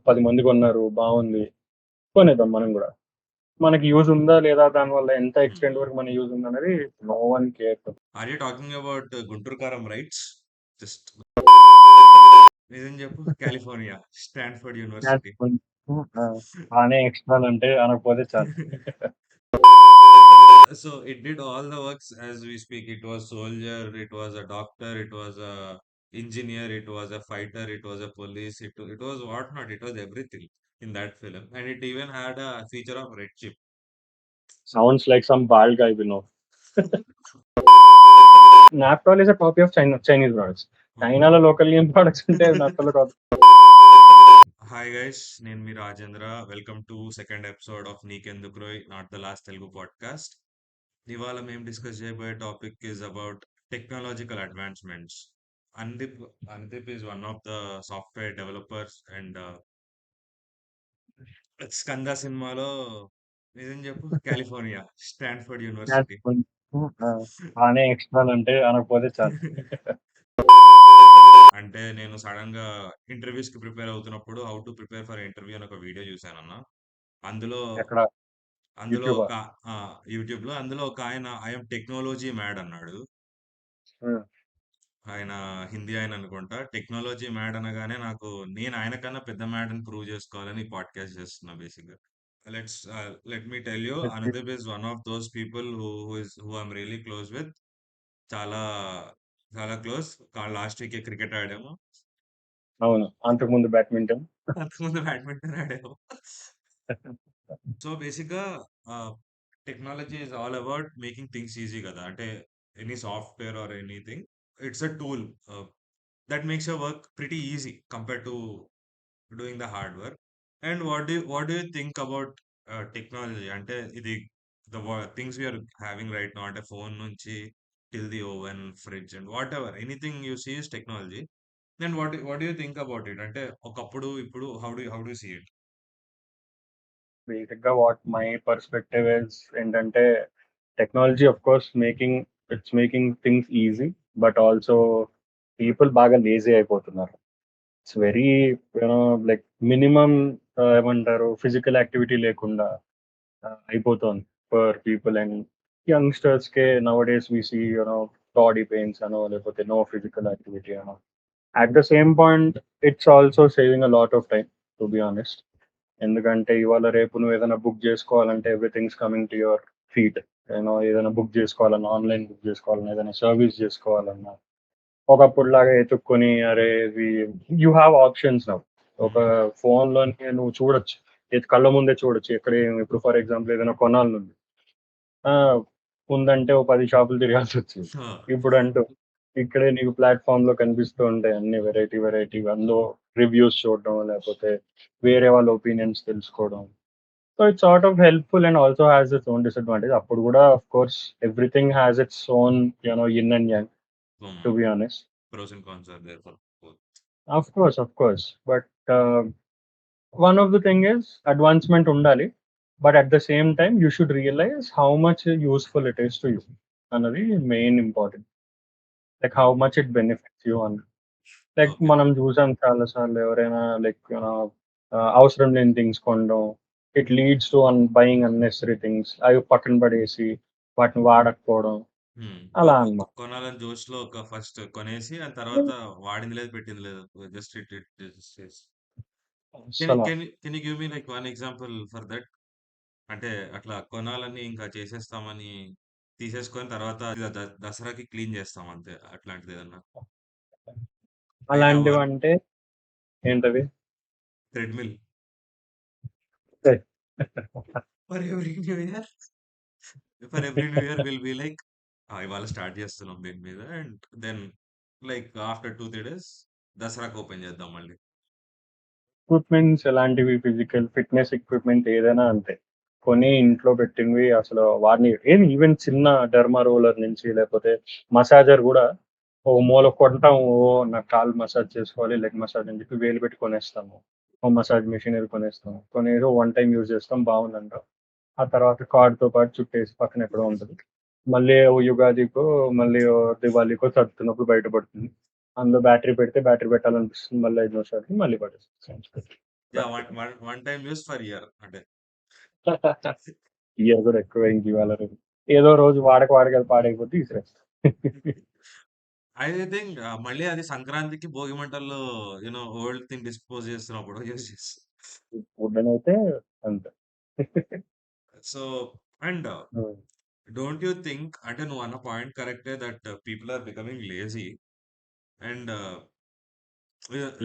10 మంది కొన్నారు. బావుంది. కొనేద్దాం మనం గూడా. మనకి యూజ్ ఉందా? లేదా? దానివల్ల ఎంత ఎక్స్‌టెంట్ వరకు మన యూజ్ ఉందనేది no one cares. Are you talking about Guntur Kaaram rights? Just నిజం చెప్పు. California, Stanford university. ఆ! బానే ఎక్స్ట్రాలంటే అనకపోతే చాలు. So it did all the works as we speak. It was soldier, it was a doctor, it was a engineer, it was a fighter, it was a police, it was whatnot, it was everything in that film. And it even had a feature of red chip. Sounds like some bald guy we know. Naptol is a copy of Chinese products. చైనాలో local ఏం products ఉంటే నాప్టోలో copy. Hi guys, నేను మీ Rajendra. Welcome to second episode of నీకెందుకు not the last Telugu podcast. ఇవాళ మేము discuss చేయబోయే topic is about technological advancements. Anudeep Anudeep is one of the software developers and Skanda సినిమాలో నిజం చెప్పు. California, Stanford university. బానే ఎక్స్ట్రాలంటే అనకపోతే చాలు. అంటే నేను సడన్ గా ఇంటర్వ్యూస్ కి ప్రిపేర్ అవుతున్నప్పుడు how to prepare for interview అని ఒక వీడియో చూసానన్న. అందులో ఎక్కడ అందులో యూట్యూబా? ఒక యూట్యూబ్ లో అందులో ఒక ఆయన ఐఎమ్ టెక్నాలజీ మ్యాడ్ అన్నాడు. హ్మ్. ఆయన హిందీ ఆయన అనుకుంటా. టెక్నాలజీ మ్యాడ్ అనగానే నాకు నేను ఆయన కన్నా పెద్ద మ్యాడ్ అని ప్రూవ్ చేసుకోవాలని పాడ్కాస్ట్ చేస్తున్నా బేసిక్ గా. Let me tell you, Anudeep is one of those people who I'm really close with. చాలా చాలా క్లోజ్. లాస్ట్ వీక్ క్రికెట్ ఆడాము. అవును. అంతకుముందు బ్యాడ్మింటన్. అంతకుముందు బ్యాడ్మింటన్ ఆడాము. సో బేసిక్ గా technology is all about making things easy కదా. అంటే any software or anything, it's a tool that makes your work pretty easy compared to doing the hard work. And what do you think about technology? Ante idi things we are having right now, ante phone nunchi till the oven, fridge, and whatever, anything you see is technology. Then what do you think about it? Ante okappudu ippudu how do you see it? బేసిక్‌గా what my perspective is ఏంటంటే, technology of course making things easy. But also people బాగా lazy అయిపోతున్నారు. It's very you know like minimum ఏమంటారు physical activity లేకుండా అయిపోతోంది for people. And యంగ్‌స్టర్స్‌కే nowadays we see body pains అనో లేకపోతే నో ఫిజికల్ యాక్టివిటీ అనో. At the same point it's also saving a lot of time to be honest. ఎందుకంటే ఇవాళ రేపు నువ్వు ఏదైనా బుక్ చేసుకోవాలంటే everything's coming to your feet. ఏదైనా బుక్ చేసుకోవాలన్నా, ఆన్లైన్ బుక్ చేసుకోవాలన్నా, ఏదైనా సర్వీస్ చేసుకోవాలన్నా, ఒకప్పుడులాగా ఎతుక్కొని అరే ఇది యూ హ్యావ్ ఆప్షన్స్ నౌ. ఒక ఫోన్‌లోనే నువ్వు చూడొచ్చు. కళ్ళ ముందే చూడొచ్చు. ఎక్కడ ఇప్పుడు ఫర్ ఎగ్జాంపుల్ ఏదైనా కొనాలనుంది. ఆ! ఉందంటే ఓ 10 షాపులు తిరగాల్సొచ్చేది. Huh. ఇప్పుడంటూ ఇక్కడే నీకు ప్లాట్‌ఫార్మ్‌లో కనిపిస్తూ ఉంటాయి అన్నీ వెరైటీ‌గా. అందులో రివ్యూస్ చూడడం, లేపోతే వేరే వాళ్ళ ఒపీనియన్స్ తెలుసుకోవడం. So, it's sort of helpful and also has its own disadvantage. అప్పుడు గూడా of course everything has its own yin and yang to be honest. Pros and cons are there for both. Of course. But one of the thing is advancement ఉండాలి. But at the same time you should realise how much useful it is to you అన్నది main important. Like how much it benefits you అని. Like Okay. మనం చూసాం చాలా సార్లు ఎవరైనా like అవసరం లేని థింగ్స్ కొనడం. It leads to buying unnecessary things. అవి పక్కన పడేసి వాటిని వాడకపోవడం అలా అన్నమాట. కొనాలని జోష్‌లో ఫస్ట్ కొనేసి, ఆ తర్వాత వాడింది లేదు, పెట్టింది లేదు. జస్ట్ ఇట్ ఇట్ జస్ట్ అస్సల can you give me like one example for that? అంటే అట్లా కొనాలని ఇంకా చేసేస్తామని తీసేసుకొని తర్వాత దసరాకి క్లీన్ చేస్తాం అంతే. అట్లాంటిది ఏదన్నా? ఐ హావ్ వన్ అలాంటివంటే ఏంటవి? Treadmill for every new year. Will be like ఇవాళ స్టార్ట్ చేస్తున్నాం దీని మీద, and then like after 2-3 days దసరాకి ఓపెన్ చేద్దాం మళ్ళీ. ఎక్విప్‌మెంట్స్ ఎలాంటివి ఫిజికల్ ఫిట్‌నెస్ ఎక్విప్‌మెంట్ ఏదైనా అంతే. కొని ఇంట్లో పెట్టినవి అసలు వాడిని ఈవెన్ చిన్న డెర్మా రోలర్ నుంచి లేకపోతే మసాజర్ గూడా ఓ మూల కొంటాం. నాకు కాళ్ళు మసాజ్ చేసుకోవాలి, లెగ్ మసాజ్ అని చెప్పి వేలు పెట్టి కొనేస్తాము. ఓ మసాజ్ మెషినరీ కొనేస్తాం. కొనేసి వన్ టైమ్ యూజ్ చేస్తాం బావుందంటాం. ఆ తర్వాత కార్డ్‌తో పాటు చుట్టేసి పక్కన ఎక్కడో ఉంటది. మళ్ళీ ఓ యుగాదికో, మళ్ళీ ఓ దివాళీకో సర్దుతున్నప్పుడు బయట పడుతుంది. అందులో బ్యాటరీ పెడితే బ్యాటరీ పెట్టాలనిపిస్తుంది. మళ్ళీ 5 నిమిషాలకి మళ్ళీ పడేస్తాం. Yeah, one time use for year. అంటే ఇయర్ కూడా ఎక్కువైంది ఇవాళ రేపు. ఏదో రోజు వాడక అది పాడైపోతే తీసేస్తా. ఐ థింక్ మళ్ళీ అది సంక్రాంతికి భోగి మంటల్లో ఓల్డ్ థింగ్ డిస్పోజ్ చేస్తున్నప్పుడు యూజ్ చేస్తాం. వుడ్డనైతే అంతే. So and don't you think అంటే నువ్వు అన్న పాయింట్ కరెక్టే that people are becoming lazy and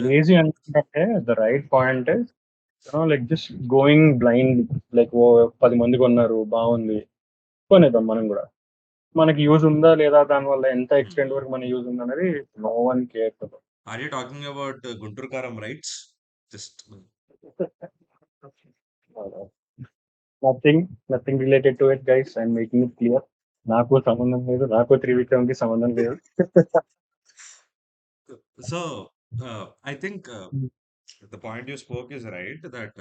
lazy అనుకుంటే the right point is like just going blind. Like ఓ 10 మంది కొన్నారు బాగుంది, కొనేద్దాం మనం కూడా. మనకి యూజ్ ఉందా లేదా, దానివల్ల ఎంత ఎక్స్టెండ్ వరకు మన యూజ్ ఉంది అనేది no one care. Are you talking about Guntur Kaaram rights just nothing related to it guys, I'm making it clear. నాకు సంబంధం లేదు, నాకు త్రివిక్రమ్కి సంబంధం లేదు. So I think the point you spoke is right that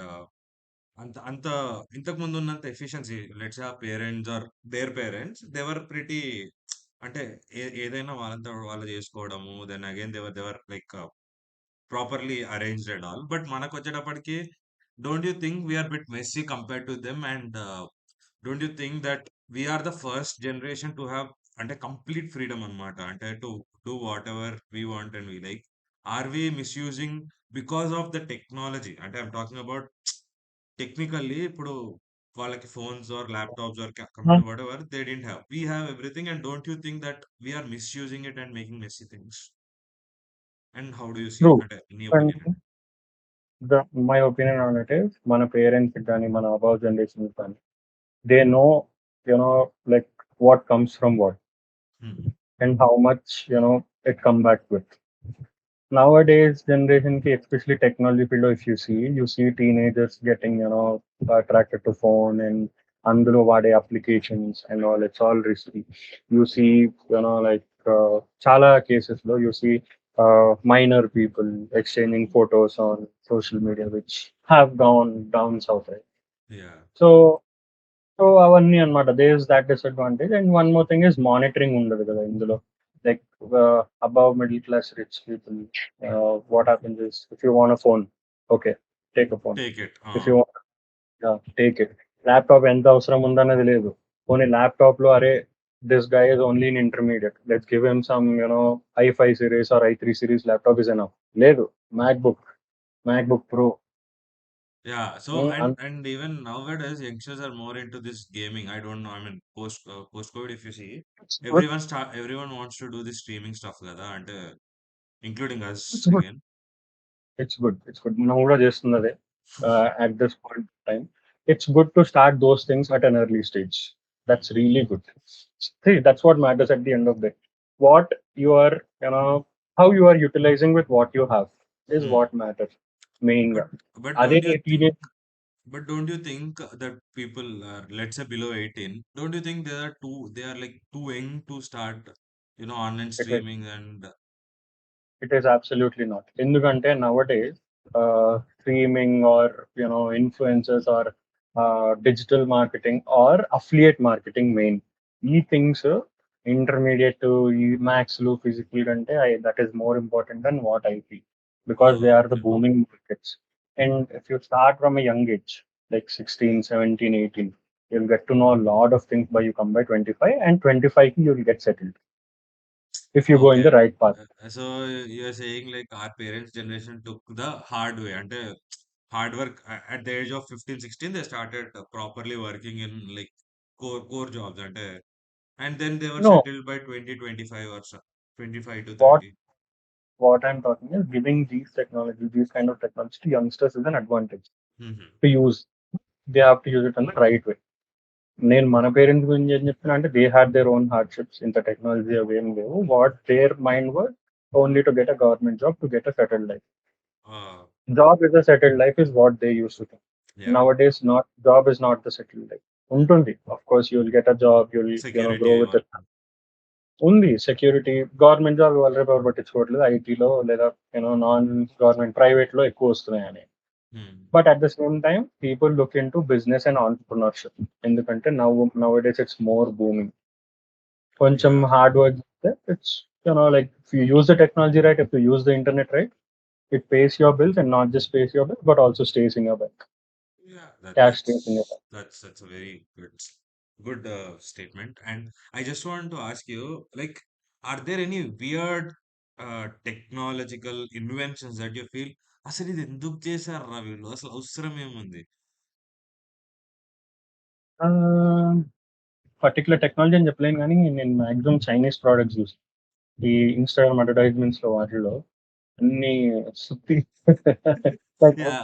అంత ఇంతకు ముందు ఉన్నంత efficiency let's ah parents are there parents they were pretty అంటే ఏదైనా వాళ్ళంతా వాళ్ళు చేసుకోవడము then again they were like properly arranged and all but మనకు వచ్చేటప్పటికి don't you think we're bit messy compare to them and don't you think that we're the first generation to have అంటే complete freedom అనమాట అంటే to do whatever we want and we like are we misusing because of the technology అంటే I'm talking about technically ఇప్పుడు వాళ్ళకి phones or laptops or computer whatever they didn't have we have everything and don't you think that we're misusing it and making messy things and how do you see true. అంటే నీ opinion ఏంటి my opinion on it is, మన parents కానీ మన above generation కానీ they know like what comes from what and how much it come back with. Nowadays generation, especially technology field, if you see teenagers getting attracted to phone and అందులో వాడే applications and all, it's all risky. You see like చాలా cases లో you see minor people exchanging photos on social media which have gone down south, right? Yeah So అవన్నీ అనమాట. There is that disadvantage. And one more thing is monitoring ఉండదు కదా ఇందులో. Like above middle class rich people, what happens is if you want a phone, okay, take a phone. Take it if you take it. Laptop ఎంత అవసరం ఉందన్నది లేదు. పోనీ laptop లో అరే this guy is only in intermediate, let's give him some i5 series or i3 series laptop is enough. లేదు, MacBook pro. Yeah, so and even nowadays youngsters are more into this gaming. I don't know. I mean, post COVID, if you see, everyone wants to do this streaming stuff, kada, and including us again. It's good మనం కూడా చేస్తున్నదే at this point in time. It's good to start those things at an early stage. That's Hmm. really good. See, that's what matters at the end of the day. What you are, how you are utilizing with what you have is Hmm. what matters mainly. But but అదే don't you think? teenage. But don't you think that people are, let's say, below 18? Don't you think they are like too young to start, online It is streaming and It is absolutely not. ఎందుకంటే nowadays streaming or influencers or digital marketing or affiliate marketing main ఈ things intermediate ఈ మ్యాథ్స్లు physical కంటే that is more important than what I feel, because they are the okay. Booming markets. And if you start from a young age like 16, 17, 18, you'll get to know a lot of things by you come by 25, and 25 you'll get settled if you go in Okay. the right path. So you're saying like our parents' generation took the hard way and hard work at the age of 15, 16, they started properly working in like core jobs and then they were No, settled by 20, 25 or so, 25 to what 30. what I'm talking is giving these kind of technology to youngsters is an advantage Hmm. to use. They have to use it in the right way. నేను మన parents గురించి ఏం చెప్తున్నా అంటే they had their own hardships, ఇంత technology అవి ఏం లేవు. What their mind work only to get a government job, to get a settled life. Uh, job is a settled life is what they use to think. yeah. Nowadays not job is not the settled life. ఉంటుంది, of course you'll get a job, you'll grow Security. with it. ఉంది security. Government job వాళ్ళ ఎవరు పట్టించుకోవట్లేదు, ఐటీలో లేదా non government private లో ఎక్కువ వస్తున్నాయని. Hmm. But at the same time people look into business and entrepreneurship, ఎందుకంటే nowadays it's more booming. కొంచెం Yeah. హార్డ్ వర్క్ చేస్తే it's like if you use the technology right, if you use the internet right, It pays your bills and not just pays your bills, but also stays in your bank. Yeah, Cash stays in your bank. that's a very good statement. And I just want to ask you, like, are there any weird technological inventions that you feel అసలు ఇది ఎందుకు చేశారు వీళ్ళు అసలు అవసరం ఏముంది? Particular technology అని చెప్పలేను కానీ నేను మాక్సిమం చైనీస్ ప్రోడక్ట్స్ చూసాను. ఈ ఇన్‌స్టాగ్రామ్ అడ్వర్టైజ్‌మెంట్స్‌లో వాటిల్లో అన్నీ సుత్తి like Yeah,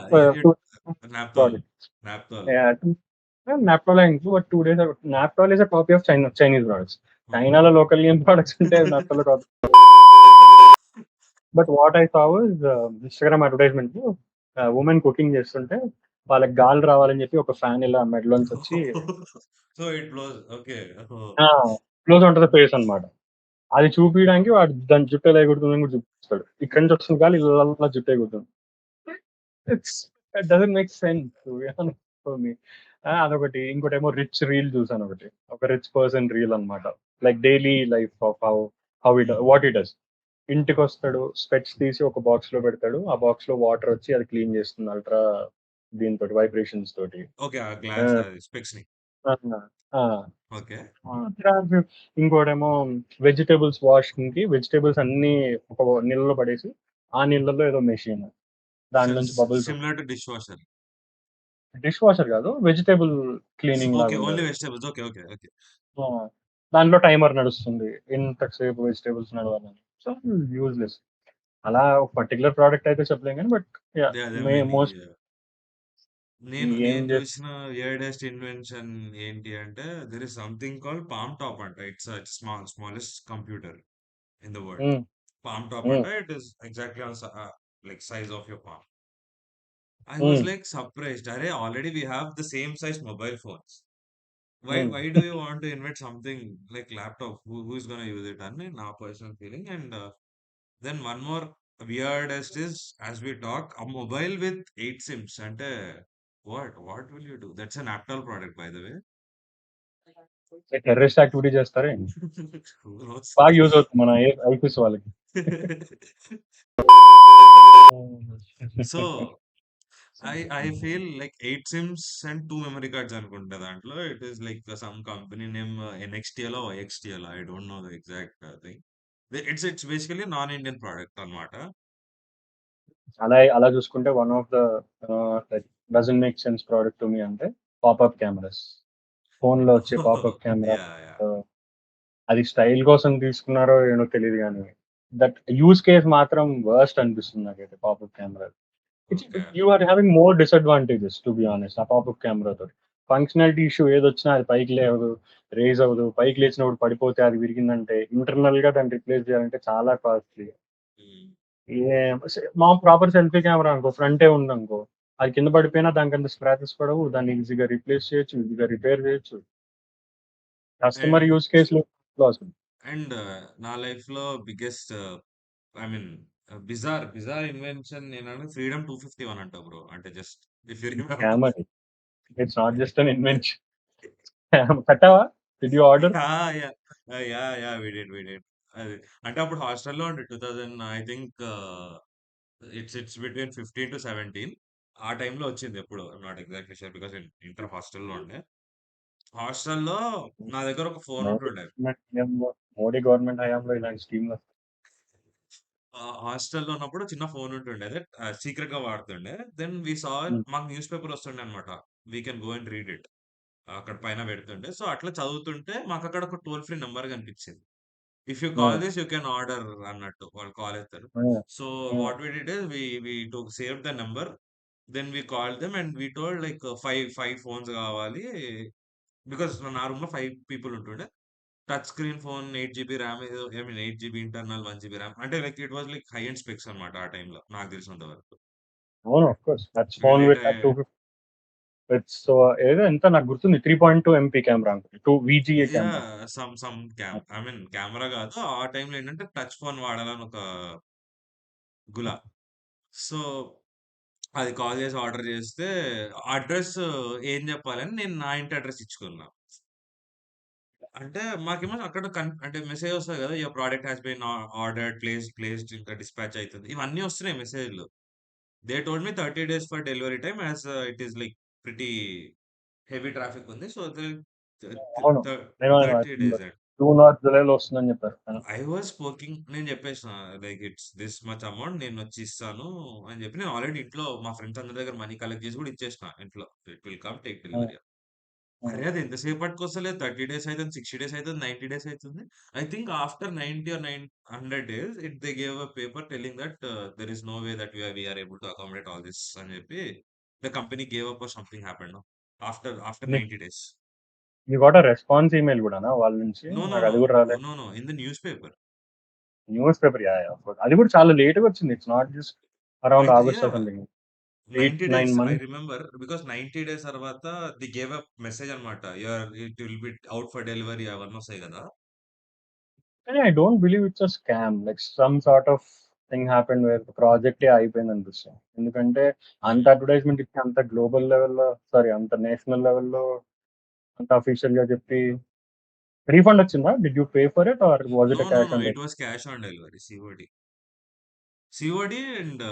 Naptol, products. Naptol. Yeah! Naptol అయింది. But 2 days Naptol is a copy of Chinese products. Okay. చైనాలో లోకల్ ఏం ప్రొడక్ట్స్ ఉంటే అది నాప్టోల్‌లో copy. But what I saw was Instagram అడ్వర్టైజ్‌మెంట్‌లో వుమెన్ కుకింగ్ చేస్తుంటే వాళ్ళకి గాలి రావాలని చెప్పి ఒక ఫ్యాన్ ఇలా మెడలోంచి వచ్చి So it blows. Okay. Oh. ఆ! క్లోజ్ ఉంటది ఫేస్ అన్నమాట. అది చూపియడానికి వాడు దాని జుట్టు ఎలా ఎగురుతుందని కూడా చూపిస్తాడు. ఇక్కడి నుంచి వస్తుంది గాలి ఇలా జుట్టు ఎగురుతుంది. It's it doesn't make sense to be honest for me. అదొకటి. ఇంకోటేమో రిచ్ రీల్ చూసానొకటి. ఒక రిచ్ పర్సన్ రీల్ అన్నమాట. Like daily life of how Hmm. What he does. ఇంటికొస్తాడు. స్పెట్స్ తీసి ఒక బాక్స్‌లో పెడతాడు. ఆ బాక్స్‌లో వాటర్ వచ్చి అది క్లీన్ చేస్తుంది అల్ట్రా దీనితోటి వైబ్రేషన్స్ తోటి. Okay, ఆ ఆ! గ్లాస్ స్పెక్స్ ని. ఆ! ఆ! ఓకే. ఇంకోటేమో వెజిటబుల్స్ వాషింగ్‌కి వెజిటబుల్స్ అన్నీ ఒక నీళ్ళలో పడేసి, ఆ నీళ్ళలో ఏదో మెషిన్. దాంట్లోంచి bubbles similar to dishwasher. Dishwasher కాదు. Vegetable cleaning okay. ఓన్లీ లాగుంటదది. వెజిటబుల్స్. ఓకే. ఓకే. ఓకే. ఆ! దాంట్లో టైమర్ నడుస్తుంది. ఇంతసేపు వెజిటబుల్స్ నడవాలని. So, useless. అలా ఒక పర్టిక్యులర్ ప్రొడక్ట్ అయితే చెప్పలేం గానీ, but yeah! There many. Most నేను ఏం నేను చేస్ చూసిన వియర్డెస్ట్ ఇన్వెన్షన్ ఏంటి అంటే there is something called palmtop అంట. It's smallest computer in the world. Hmm. Palmtop hmm. అంట. It is exactly on like size of your palm. I was హ్మ్. like surprised. Arey, already we have the same size mobile phones. Why హ్మ్. why do you want to invent something like laptop? Who's gonna use it? And now personal feeling. And then one more weirdest is as we talk, a mobile with 8 SIMs. And what will you do? That's an Apple product, by the way. Terrorist activity చేస్తారా ఏంటి? Who knows? బాగా use అవుతుంది మన IPS వాళ్ళకి. So I feel like 8 SIMs and 2 memory cards అనుకుంటా దాంట్లో. It is like some company name NXTL or YXTL. I don't know the exact thing. It's basically non-Indian product అన్నమాట. అలా అలా చూసుకుంటే one of the like doesn't make sense product to me అంటే pop up cameras. ఫోన్‌లో వచ్చే popup camera. Yeah, yeah. ఆహ్, అది style కోసం తీసుకున్నారో ఏమో తెలీదు గానీ, దట్ యూజ్ కేస్ మాత్రం వర్స్ట్ అనిపిస్తుంది నాకైతే popup camera. It's Okay. You are having more disadvantages to be honest ఆ పాపప్ కెమెరాతోటి. ఫంక్షనాలిటీ ఇష్యూ ఏదొచ్చినా అది పైకి లేవదు, రైజ్ అవ్వదు. పైకి లేచినప్పుడు పడిపోతే అది విరిగిందంటే ఇంటర్నల్‌గా దాన్ని రిప్లేస్ చేయాలంటే చాలా కాస్ట్‌లీ. Mm. మా ప్రాపర్ సెల్ఫీ కెమెరా అనుకో ఫ్రంటే ఉందనుకో, అది కింద పడిపోయినా దానికంత స్క్రాచెస్ పడవు. దాన్ని ఈజీగా రీప్లేస్ చేయొచ్చు. ఈజీగా రిపేర్ చేయొచ్చు. కస్టమర్ And యూజ్ కేస్‌లో లాస్. and నా లైఫ్ లో biggest I mean bizarre invention ఏంటంటే ఫ్రీడమ్ 251 అంట బ్రో. అంటే just if you remember. Scam అది. It's not just an invention. పెట్టావా? Did you order? Yeah! Yeah! We did. అది అంటే అప్పుడు హాస్టల్‌లో ఉండే 2000 ఐ థింక్ ఇట్స్ బిట్వీన్ 15-17 ఆ టైంలో వచ్చింది ఎప్పుడో. I'm not exactly sure because inter హాస్టల్‌లో ఉండే. హాస్టల్‌లో నా దగ్గర ఒక ఫోన్ మోడీ ఉంటుండే. గవర్నమెంట్ హయాంలో మోడీ గవర్నమెంట్ హయాంలో ఇలాంటి స్కీమ్‌లు హాస్టల్‌లో ఉన్నప్పుడు చిన్న ఫోన్ ఉంటుండే. అదే సీక్రెట్‌గా వాడుతుండే. దెన్ వి సా హ్మ్. మాకు న్యూస్ పేపర్ వస్తుండే అన్నమాట. We can go and read it. అక్కడ పైన పెడుతుండే. సో, అట్లా చదువుతుంటే మాకక్కడ ఒక టోల్ ఫ్రీ నంబర్ కనిపించింది. If you hmm. Call this you can order అన్నట్టు వాళ్ళు కాల్ ఎత్తారు. Hmm. So hmm. What we did is we took saved the number. Then we called them and we told like 5 phones కావాలి. Because నా రూమ్‌లో 5 people ఉంటుండే. Touch screen phone 8 GB RAM ఏదో I mean 8 GB internal 1 GB RAM అంటే like it was like high end specs అన్నమాట ఆ టైంలో నాకు తెలిసినంత వరకు. అవును. Of course. Touch and phone later with 250 with ఏదో ఎంత నాకు గుర్తుంది 3.2 ఎంపీ కెమెరా అనుకుంటా. 2 VGA camera. Yeah! Some I mean camera కాదు. ఆ టైంలో ఏంటంటే టచ్ ఫోన్ వాడాలని ఒక గుల. సో, అది కాల్ చేసి ఆర్డర్ చేస్తే అడ్రెస్ ఏం చెప్పాలని నేను నా ఇంటి అడ్రెస్ ఇచ్చుకున్నా. అంటే మాకేమో అక్కడ అంటే మెసేజ్ వస్తది కదా! Your product has been ordered, placed ఇంకా డిస్పాచ్ అయితుంది. ఇవన్నీ వస్తున్నాయి మెసేజ్‌లు. They told me 30 days for delivery time as it is like pretty heavy traffic ఉంది. So they అవును. నేను 30 days. జూన్ ఆర్ జూలైలో వస్తుందని చెప్పారు. I was working. నేను చెప్పేసిన like it's this much amount నేను వచ్చి ఇస్తాను అని చెప్పి నేను ఆల్రెడీ ఇంట్లో మా ఫ్రెండ్స్ అందరి దగ్గర మనీ కలెక్ట్ చేసి కూడా ఇచ్చేసిన ఇంట్లో. ఇట్ విల్ కమ్ టేక్ హ్మ్. డెలివరీ. అరే! హ్మ్. అది ఎంతసేపటికి వస్తలేదు. 30 డేస్ అయితుంది, 60 డేస్ అయితుంది, 90 డేస్ అయితుంది. I think after 90 or 100 days they gave a paper telling that there is no way that we are able to accommodate all this అని చెప్పి the company gave up or something happened after నీకు 90 days. You got a response email గూడానా వాళ్ళ నుంచి? No no నాకు no అది గూడా రాలేదు. No no in the newspaper. Newspaper yeah! Yeah! అది గూడా చాలా లేట్‌గా వచ్చింది. ఇట్స్ నాట్ జస్ట్ అరౌండ్ అయితే August or yeah! Something. 8, 90 9 days I months. Remember because 90 days తర్వాత ది గేవ్ అప్ మెసేజ్ అన్నమాట. It will be out for delivery అవన్నీ వస్తాయి కదా! కానీ I don't believe it's a scam. Like some sort of thing happened where ప్రాజెక్టే అయిపోయిందనిపిస్తుంది. ఎందుకంటే అంత హ్మ్. అడ్వర్టైజ్‌మెంట్ ఇచ్చి అంత గ్లోబల్ లెవెల్‌లో అంత నేషనల్ లెవెల్‌లో అంత అఫీషియల్‌గా చెప్పి రీఫండ్ వచ్చిందా? Did you pay for it or was no it a no cash no on it delivery? Was cash on delivery COD. COD and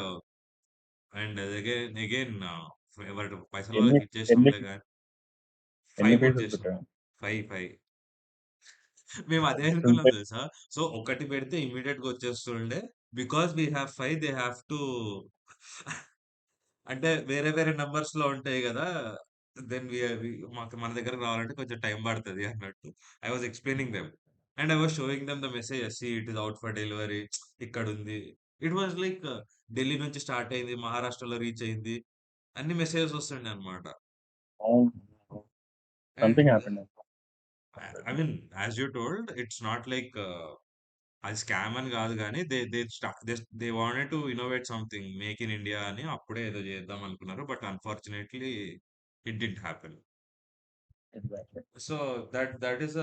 again ఎవరి పైసలు ఎన్ని వాళ్ళకి ఎన్ని ఇచ్చేసినాంలే కానీ ఎన్ని 5 బుక్ పీసెస్ చేసినాం. పెట్టారు? 5 మేము అదే అనుకున్నాం ఉంటే తెలుసా. సో ఒకటి పెడితే ఇమీడియట్ గా వచ్చేస్తుండే because we have 5 they have to అంటే వేరే వేరే నంబర్స్ లో ఉంటాయి కదా. దెన్ మాకు మన దగ్గరకు రావాలంటే కొంచెం టైం పడుతుంది అన్నట్టు. I was explaining them and I was showing them the message see it is out for delivery ఇక్కడ ఉంది. ఇట్ వాజ్ లైక్ ఢిల్లీ నుంచి స్టార్ట్ అయింది, మహారాష్ట్రలో రీచ్ అయింది, అన్ని మెసేజెస్ వస్తుండే అనమాట. అవును. Something and happened. I mean as you told it's not like అది స్కామ్ అని కాదు కానీ they wanted to innovate something make in India అని అప్పుడే ఏదో చేద్దాం అనుకున్నారు. But unfortunately it didn't happen. Exactly. So that is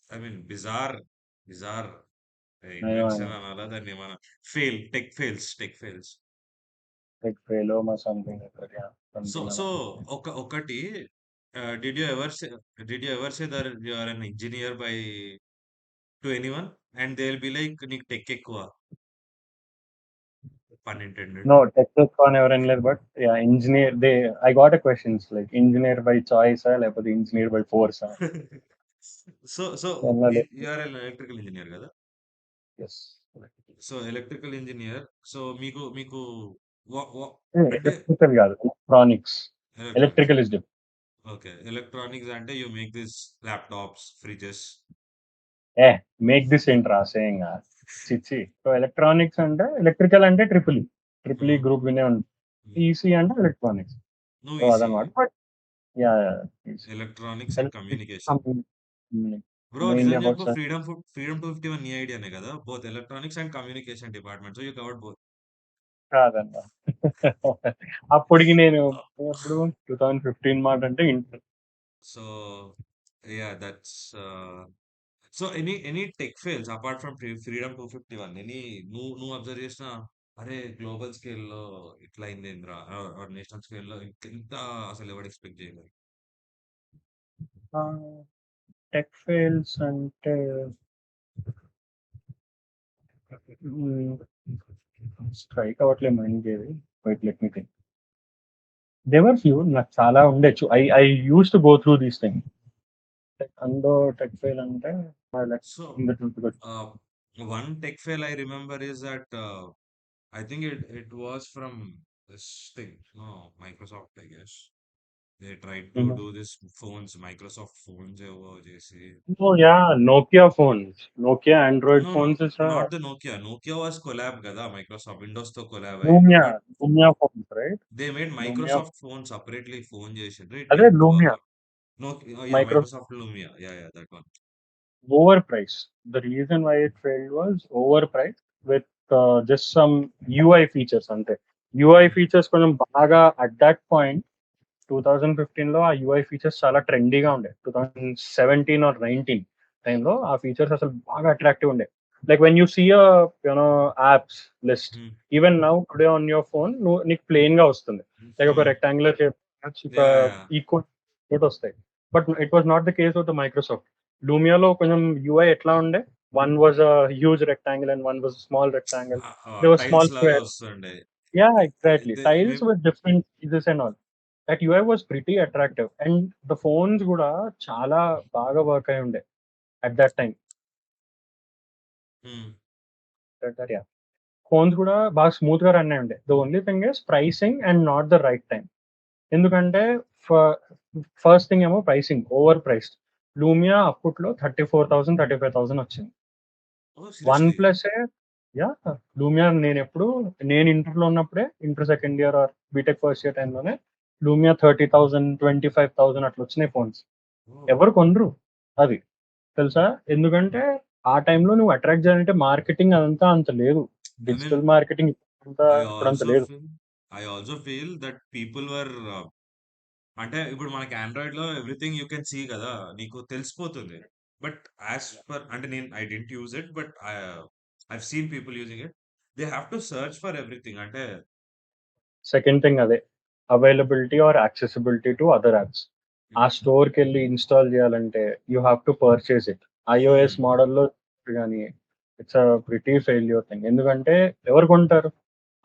I mean bizarre అయ్యో! ఇన్వెన్షన్ అనాలా దాన్ని మన టెక్ ఫెయిల్స్. లైక్ ఫెయిలోమా something like that. Yeah! So something so అలా. ఒకటి did you ever say did you ever say that you are an engineer by to anyone and they will be like నీకు tech ఎక్కువ, pun intended. No tech ఎక్కువ అని ఎవరు అనలేదు. But yeah! Engineer I got a questions like engineer by చాయిసా? లేకపోతే engineer by ఫోర్సా? So అనలే. You are an electrical engineer కదా. Yes. So electrical engineer. So మీకు మీకు వ- వ- అంటే ఎలక్ట్రికల్ కాదు. Electronics. Electronics. Electrical is different. Okay, electronics అంటే you make this laptops, fridges. A make this ఏంట్రా సేయింగా? ఛీ! ఛీ! సో ఎలక్ట్రానిక్స్ అంటే ఎలక్ట్రికల్ అంటే triple E. Triple E group వినే ఉంటుంది. ఈసీ అంటే ఎలక్ట్రానిక్స్. నువ్వు సో ఈసీ. అదనమాట. But yeah! Yeah! EC. Electronics and electrical communication. Company. Bro mainly నిజం అబౌట్ చెప్పు, ఫ్రీడమ్ 251 నీ ఐడియానే కదా, both electronics and communication department. So you covered both. కాదన్న. అప్పటికి నేను ఎప్పుడు 2015 మాట అంటే inter. So yeah that's so any tech fails apart from freedom 251, నువ్వు అబ్జర్వ్ చేసిన అరే గ్లోబల్ స్కేల్లో ఇట్లా అయింది ఏంద్రా, నేషనల్ స్కేల్లో ఇంత అసలు ఎవడు ఎక్స్పెక్ట్ చేయలేదు. టెక్ ఫెయిల్స్ అంటే స్ట్రైక్ అవ్వట్లేదు మైండ్‌కి ఏది. Wait let me think. There are few నాకు చాలా ఉండొచ్చు. I used to go through these things. అందులో టెక్ ఫెయిల్ అంటే like so in the 2 one tech fail I remember is that I think it was from this thing. No, Microsoft, I guess. They tried to do this phones, Microsoft phones ఏవో చేసి. Oh yeah, Nokia phones. Nokia Android No, no, phones is a not the Nokia. Nokia was collab కదా Microsoft Windows తో collab అయిండ్రు. Lumia, But Lumia phones, right? they made Lumia. Microsoft phone separately phone చేసిండ్రు. It అదే didn't work Lumia. out. Nokia, oh yeah, Microsoft Microsoft Lumia. Yeah, that one. overpriced. The reason why it failed was overpriced with just some UI features. Ante UI Hmm. features కొంచెం బాగా at that point 2015లో ఆ UI features చాలా ట్రెండీగా ఉండే. 2017 are 19 టైంలో ఆ features అసలు బాగా అట్రాక్టివ్ ఉండే. Like when you see you know apps list Hmm. Even now today on your phone నీకు ప్లెయిన్ గా వస్తుంది. లైక్ ఒక Hmm. రెక్టాంగులర్ షేప్ ఒక Yeah, yeah. ఈక్వల్ వస్తాయి. But it was not the case with Microsoft. లూమియాలో కొంచెం UI ఎట్లా ఉండే, one was a huge rectangle and one was small rectangle. They was tiles small లాగా స్క్వేర్. వస్తుండే. Yeah, exactly. They Tiles maybe. with different pieces and all. That UI was pretty attractive. And the phones కూడా చాలా బాగా work అయి ఉండే at that time. Hmm. Yeah. Phones కూడా బాగా స్మూత్‌గా రన్ అయ్యి ఉండే. The only thing is pricing and not the right time. ఎందుకంటే ఫ ఫస్ట్ థింగ్ ఏమో ప్రైసింగ్ ఓవర్ ప్రైస్డ్. లూమియా అప్పట్లో 34,000, 35,000 వచ్చింది. Oh, one seriously? ప్లసే యాహ్! లూమియా నేను ఇంటర్‌లో ఉన్నప్పుడే inter second year or B Tech first year టైమ్‌లోనే లూమియా 30,000, 25,000 అట్లా వచ్చినాయి ఫోన్స్. Oh, ఎవరు కొనరు అది. తెలుసా? ఎందుకంటే ఆ టైంలో నువ్వు అట్రాక్ట్ చేయాలంటే మార్కెటింగ్ అదంతా అంత లేదు. I digital mean, marketing I ఇప్పుడంత also లేదు. feel, I also feel that people were, అంటే ఇప్పుడు మనకి ఆండ్రాయిడ్ లో ఎవ్రీథింగ్ యూ కెన్ సీ కదా, నీకు తెలిసిపోతుంది. బట్ యాజ్ పర్ అంటే నేను I didn't use it, but I seen people using it. They have to search for everything అంటే. సెకండ్ థింగ్ అదే. Availability or accessibility to other apps. ఆ స్టోర్‌కెళ్ళి install చేయాలంటే you have to purchase it. IOS మోడల్‌లో గాని it's pretty failure thing. ఎందుకంటే ఎవరు కొంటారు?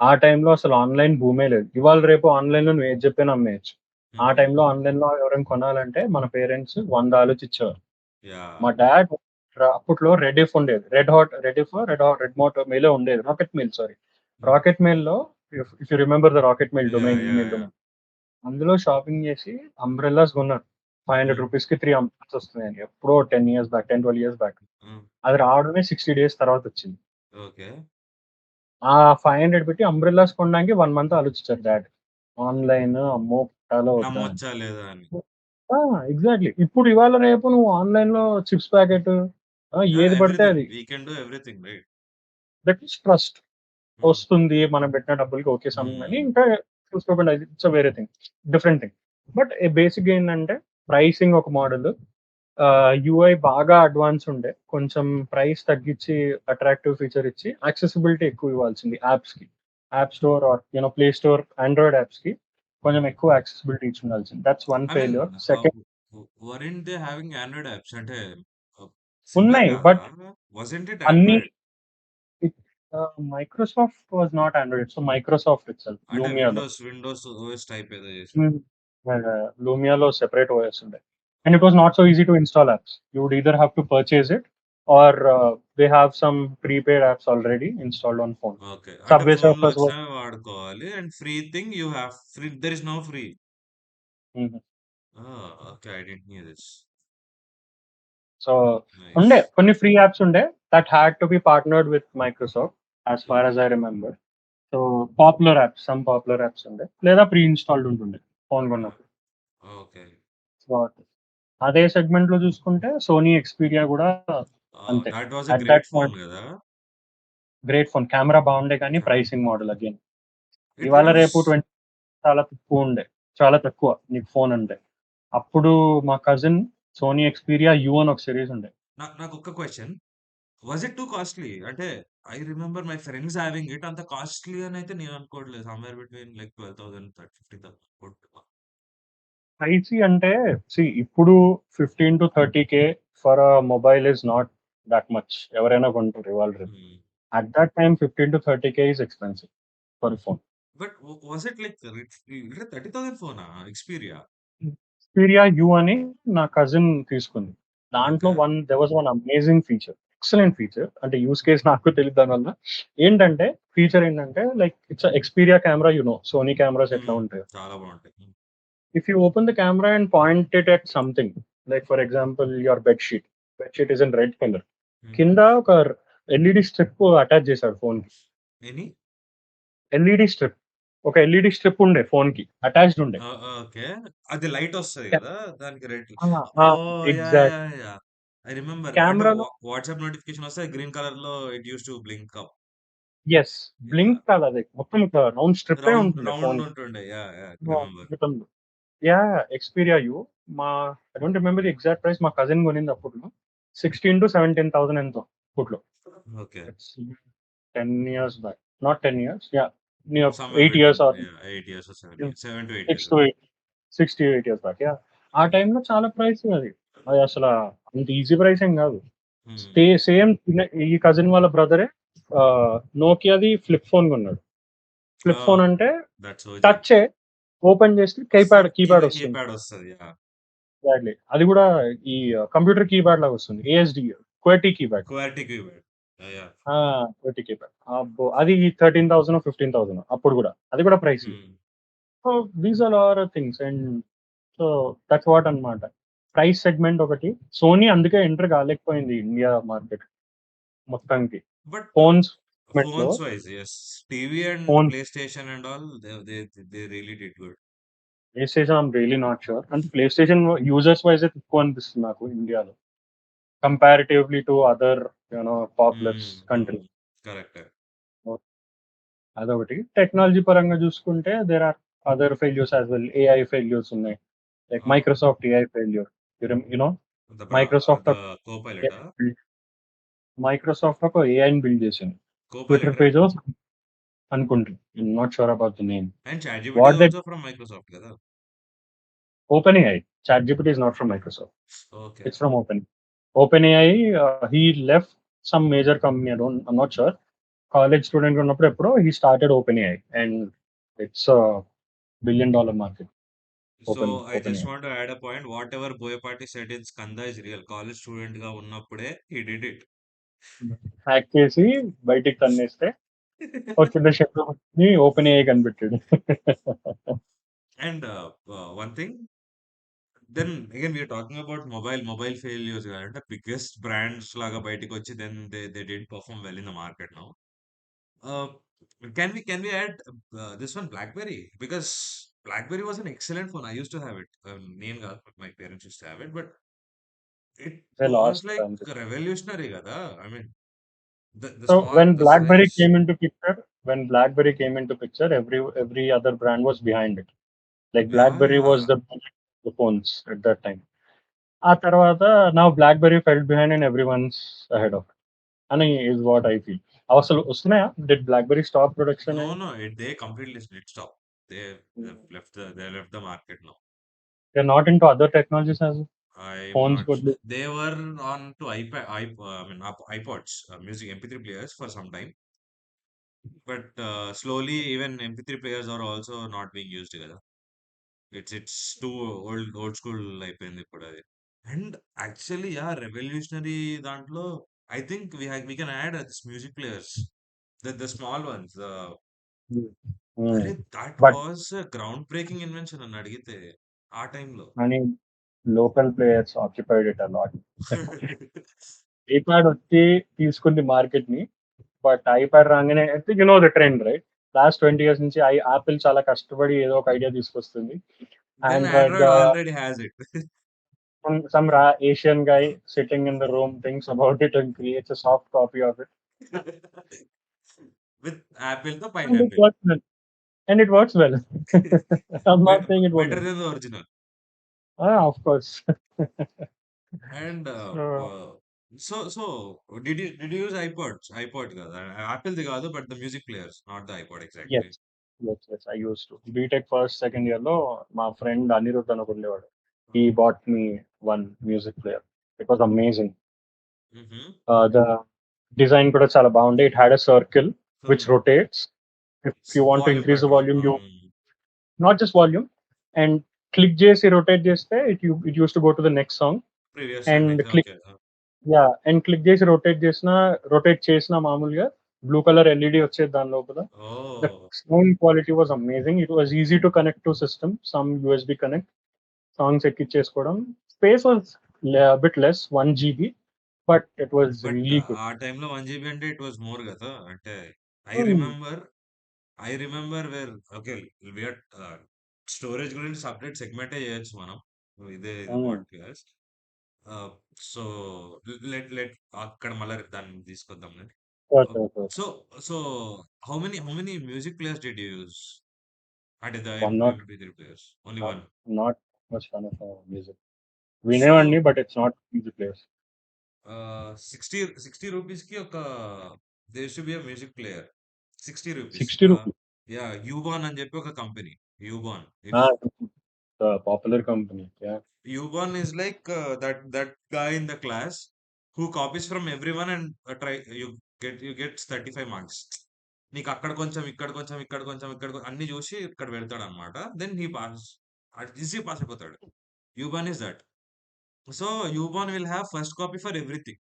ఆ టైంలో అసలు ఆన్‌లైన్ బూమే లేదు. ఇవాళ రేపు ఆన్‌లైన్‌లో నువ్వు ఏది చెప్పినా అమ్మేయొచ్చు. ఆ టైంలో ఆన్‌లైన్‌లో ఎవరైనా కొనాలంటే మన పేరెంట్స్ 100 ఆలోచిచ్చేవారు. యా. మా డాడ్ అప్పట్లో రెడిఫ్ ఉండేది. రెడ్ మోట్ మెయిలో ఉండేది. Rocket mail sorry. రాకెట్ మెయిల్‌లో if you remember the rocket mail yeah domain, yeah email yeah. Domain. అందులో షాపింగ్ చేసి అంబ్రెల్లాస్ కొన్నారు. ₹500కి 3 అంబ్రెల్లాస్ వస్తున్నాయని. ఎప్పుడో 10 ఇయర్స్ బ్యాక్, 10, 12 ఇయర్స్ బ్యాక్. అది రావడమే 60 డేస్ తర్వాత వచ్చింది. ఓకే. ఆ 500 పెట్టి అంబ్రెల్లాస్ కొనడానికి 1 మంత్ ఆలోచించారు డాడ్. ఆన్‌లైన్ అమ్మో! పెట్టాలా వద్దా అని. నమ్మొచ్చా లేదా అని. ఆ! ఎగ్జాక్ట్‌లీ. ఇప్పుడు ఇవాళ రేపు నువ్వు ఆన్‌లైన్‌లో చిప్స్ ప్యాకెట్ ఏది పడితే ఎవ్రీథింగ్ అది. We can do everything right. That is trust. వస్తుంది. మనం పెట్టిన డబ్బులకి ఓకే అని ఇంకా చూసుకోకుండా ఇట్స్ వేరే థింగ్. Different thing. బట్ బేసిక్‌గా ఏంటంటే ప్రైసింగ్ ఒక మోడల్. యూఐ బాగా అడ్వాన్స్ ఉండే. కొంచెం ప్రైస్ తగ్గించి అట్రాక్టివ్ ఫీచర్ ఇచ్చి యాక్సెసిబిలిటీ ఎక్కువ ఇవ్వాల్సింది యాప్స్‌కి. App store or play store Android యాప్స్‌కి కొంచెం ఎక్కువ యాక్సెసిబిలిటీ ఇచ్చి ఉండాల్సింది. That's one I mean, failure. Second weren't they having Android apps అంటే సిమిలర్ ఉన్నాయి. కాదా? బట్ వాజంట్ ఇట్ అన్ని Android? Microsoft was not Android. So Microsoft itself అంటే లూమియాలో. విండోస్ ఓఎస్ టైప్ ఏదో చేశారు. హ్మ్. లూమియాలో సెపరేట్ ఓఎస్ ఉండే. And it was not so easy to install apps. You would either have to purchase it or they have some prepaid apps already installed on phone. Okay. అంటే Subway ఫోన్‌లో Surfers was. వచ్చినవి వాడుకోవాలి. And free thing you have free, there is no free. Mhm. Okay. I didn't knew this. So nice. ఉండే కొన్ని free apps ఉండే that had to be partnered with Microsoft as okay. far as I remember. So some popular apps ఉండే లేదా pre installed ఉంటుండే phone కొన్నప్పుడు. Okay. So అదే సెగ్మెంట్‌లో చూసుకుంటే సోనీ ఎక్స్‌పీరియా గూడా అంతే. That was a at great that phone point గదా! Great phone. కెమెరా బాగుండే కానీ ప్రైసింగ్ మోడల్ అగైన్. ఇట్ ఇవాళ వాస్. రేపు చాలా తక్కువుండే. చాలా తక్కువ నీకు ఫోన్ అంటే. అప్పుడు మా కజిన్ సోనీ ఎక్స్‌పీరియా యూ అని ఒక సీరీస్ ఉండే. నాకొక్క question. Was it too costly? అంటే I remember my friends having it. అంత కాస్ట్‌లీ అనైతే నేను అనుకోవట్లేదు. Somewhere between like 12,000, 15,000. ప్రైసీ అంటే ఇప్పుడు 15,000-30,000 for a mobile is not that much. ఎవరైనా కొంటారు ఇవాళ రేపు. Hmm. At that time 15,000-30,000 is expensive for a phone. But was it like 30,000 ఫోనా ఎక్స్‌పీరియా? ఎక్స్‌పీరియా యూ అని నా కజిన్ తీసుకుంది. దాంట్లో okay. There was one amazing feature. Excellent feature. అంటే యూజ్ కేస్ నాకు తెలీదు దానివల్ల. ఏంటంటే ఫీచర్ ఏంటంటే like it's Xperia camera Sony cameras ఎట్లా ఉంటాయో. చాలా బావుంటాయి. If you open the camera and point it at something, like for example your bed sheet is in red color. హ్మ్. కింద ఒక ఎల్ఈడి స్ట్రిప్ అటాచ్ చేశాడు ఫోన్‌కి. ఎనీ? LED strip. ఒక ఎల్ఈడి స్ట్రిప్ ఉండే ఫోన్‌కి అటాచ్డ్ ఉండే. ఓకే. అది లైట్ ఒస్తది క గదా! దానికి రెడ్. ఆ! ఆ! ఓహ్! ఎగ్జాక్ట్. యాహ్! I remember. అంటే కెమెరాలో వాట్సాప్ నోటిఫికేషన్ ఒస్తే గ్రీన్ కలర్‌లో it used to blink up. Yes. Yeah! Blink కాదది. మొత్తం ఒక రౌండ్ స్ట్రిప్పే రౌండ్ ఉంటుండే రౌండ్ ఫోన్‌కి. ఉంటుండే. యాహ్! ఆ! రిమెంబర్. మొత్తం. యాహ్! ఎక్స్‌పీరియా యూ మా I don't remember the exact price మా కజిన్ కొనింది అప్పట్లో. 16,000-17,000 ఎంతో అప్పట్లో. Okay. It's 10 years back. Not 10 years. Yeah. Near somewhere 8 years between or 8 years, 7 yeah, years, 7-8 6 years. to 8, 6 to 8 years back. Yeah. ఆ టైంలో చాలా pricing అది. అది అసల అంత ఈజీ ప్రైస్ ఏం గాదు. హ్మ్. సేమ్ ఈ కజిన్ వాళ్ళ బ్రదరే నోకియాది ఫ్లిప్ ఫోన్ కొన్నాడు. ఫ్లిప్ ఫోన్ Oh, అంటే that's OG. టచ్చే. ఓపెన్ చేస్తే కీప్యాడ్ వస్తుంది. కీప్యాడ్ వస్తది. యాహ్! ఎగ్జాక్ట్‌లీ. అది గూడా ఈ కంప్యూటర్ కీప్యాడ్ లాగా వస్తుంది. ASD QWERTY keypad. Quality keypad. Yeah! ఆ! QWERTY keypad. అబ్బో! అది 13,000 15,000 అప్పుడు గూడా. అది గూడా pricey. Hmm. So, these are are things and so, that's what అన్నమాట. ప్రైస్ సెగ్మెంట్ ఒకటి. సోనీ అందుకే ఎంటర్ కాలేకపోయింది ఇండియా మార్కెట్ మొత్తానికి. బట్ ఫోన్స్ సెగ్మెంట్‌లో phones wise yes. TV and phone play station and all they really did good. Play station I am really not sure. అంటే play station users wise అయితే ఎక్కువ అనిపిస్తుంది నాకు ఇండియాలో. కంపారిటివ్‌లీ టు అదర్ పాపులస్ కంట్రీ. కరెక్టే. అదొకటి. టెక్నాలజీ పరంగా చూసుకుంటే there are other failures as well. AI failures ఉన్నాయి. లైక్ ఆ! Microsoft AI failure. You know Microsoft the కోపైలటా? మైక్రోసాఫ్ట్ ఒక ఏఐని బిల్డ్ చేసింది. Twitter copilot right? పేజెస్ అనుకుంటా. I'm not sure about the name. And ChatGPT is what they also from Microsoft కదా! Open AI. ChatGPT is not from Microsoft. Okay. It's from open. Open AI he left some major company. I'm not sure. College student ఉన్నప్పుడు ఎప్పుడో he started open AI and it's billion dollar market. So, I open just AI. Want to add a point. Whatever Boyapati said in 'Skanda' is real. College స్టూడెంట్‌గా ఉన్నప్పుడే హి did it. Hack చేసి బయటికి తన్నేస్తే వచ్చిన షెఫ్‌ని open AI కనిపెట్టాడు. And one thing then again we are talking about mobile failures అంటే biggest brands లాగా బయటికొచ్చి then they did perform well in the market now. Uh, can we add this one BlackBerry because BlackBerry was an excellent phone. I used to have it. Name kaadu, but my parents used to have it, but it They was lost like competition. revolutionary, kada. I mean, the So small when the BlackBerry size. came into picture, every other brand was behind it. Like BlackBerry was Yeah. the phones at that time. ఆ తర్వాత now BlackBerry fell behind and everyone's ahead of it. అని is what I feel. అసలు వస్తున్నాయా? Did BlackBerry stop production No, and no, they completely did stop. They left the market now. they're not into other technologies as I'm phones not. could be. They were on to iPods, music MP3 players for some time. But slowly, even MP3 players are also not being used together. It's too old school అయిపోయింది ఇప్పుడు అది. And actually revolutionary దాంట్లో I think we can add this music players, the small ones. Hmm. అరే that But was ground breaking invention అని అడిగితే ఆ టైంలో. many local players occupied it a lot. IPad వచ్చి తీసుకుంది మార్కెట్‌ని. బట్ ఐప్యాడ్ రాంగానే అయితే the trend right? Last 20 years నుంచి యాపిల్ చాలా కష్టపడి ఏదో ఒక ఐడియా తీసుకొస్తుంది. Then Android Android already has it. some Asian guy sitting in the room thinks about it and creates a soft copy of it. With Apple తో పైన్ And it Apple. works well. And it works well. I'm not saying it won't better work. Then the original. Of course. And So, so did you use iPod కదా, Apple ది కాదు, but the music players, not the iPod yes. Exactly. Yes. I used to. BTech first, second ఇయర్‌లో మా friend Anirudh అని ఒకడుండేవాడు. He bought me one music player. It was amazing. The design కూడా చాలా బాగుండే. It had a circle so which rotates. If you want to volume increase the control. volume, you not just volume and click చేసి rotate చేస్తే it used to go to the next song previous and and next. click okay. Click చేసి rotate చేసిన మామూలుగా blue colour LED వచ్చేది దాని లోపల. ఓ The sound quality was amazing. It was easy to connect to system. Some USB connect. Songs ఎక్కిచ్చేసుకోవడం. Space was a bit less, 1 GB, but it was but really good. ఆ టైంలో 1 GB అంటే it was more కదా. అంటే I Hmm. Remember I remember where okay we're storage గురించి separate సెగ్మెంటే చేయొచ్చు మనం. ఇది Hmm. పాడ్‌కాస్ట్. సో లెట్ అక్కడ మళ్ళా దాన్ని తీసుకొద్దాం. Sure, sure, sure. So so how many music players did you use? అంటే the One not MP3 players. Only not one. not much fan of music. So వినేవాడిని, but it's not music players. 60 రూపీస్‌కి ఒక there used to be a music player. 60 rupees. 60 rupees. Ubon అని చెప్పి ఒక కంపెనీ. Ubon. If Ah, the popular company. Yeah. Ubon is like that guy in the class who copies from everyone and try you gets 35 marks. నీకు అక్కడ కొంచెం, ఇక్కడ కొంచెం, ఇక్కడ కొంచెం, అన్ని చూసి ఇక్కడ పెడతాడనమాట. Then he pass. Easy pass అయిపోతాడు. Ubon is that. So Ubon will have first copy for everything.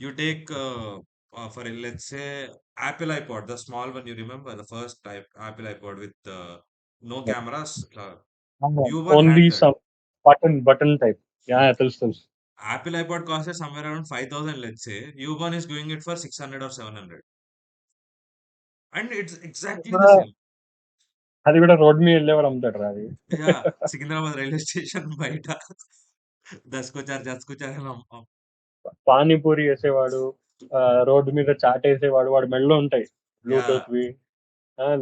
You take for let's say Apple iPod, the small one. You remember the first type Apple iPod with no cameras. U1 only had that. Some button type. Yeah, తెలుసు తెలుసు. Apple iPod costed somewhere around 5,000. Let's say U1 is doing it for 600 or 700, and it's అది exactly the కూడా same. అది కూడా road మీద వెళ్ళేవాడు అమ్ముతాడు రా అది. Yeah, Secunderabad railway station బయట 10 అని పానీపూరి వేసేవాడు, రోడ్డు మీద చాట్ వేసేవాడు, వాడి మెడలో ఉంటాయి yeah. బ్లూటూత్ వి,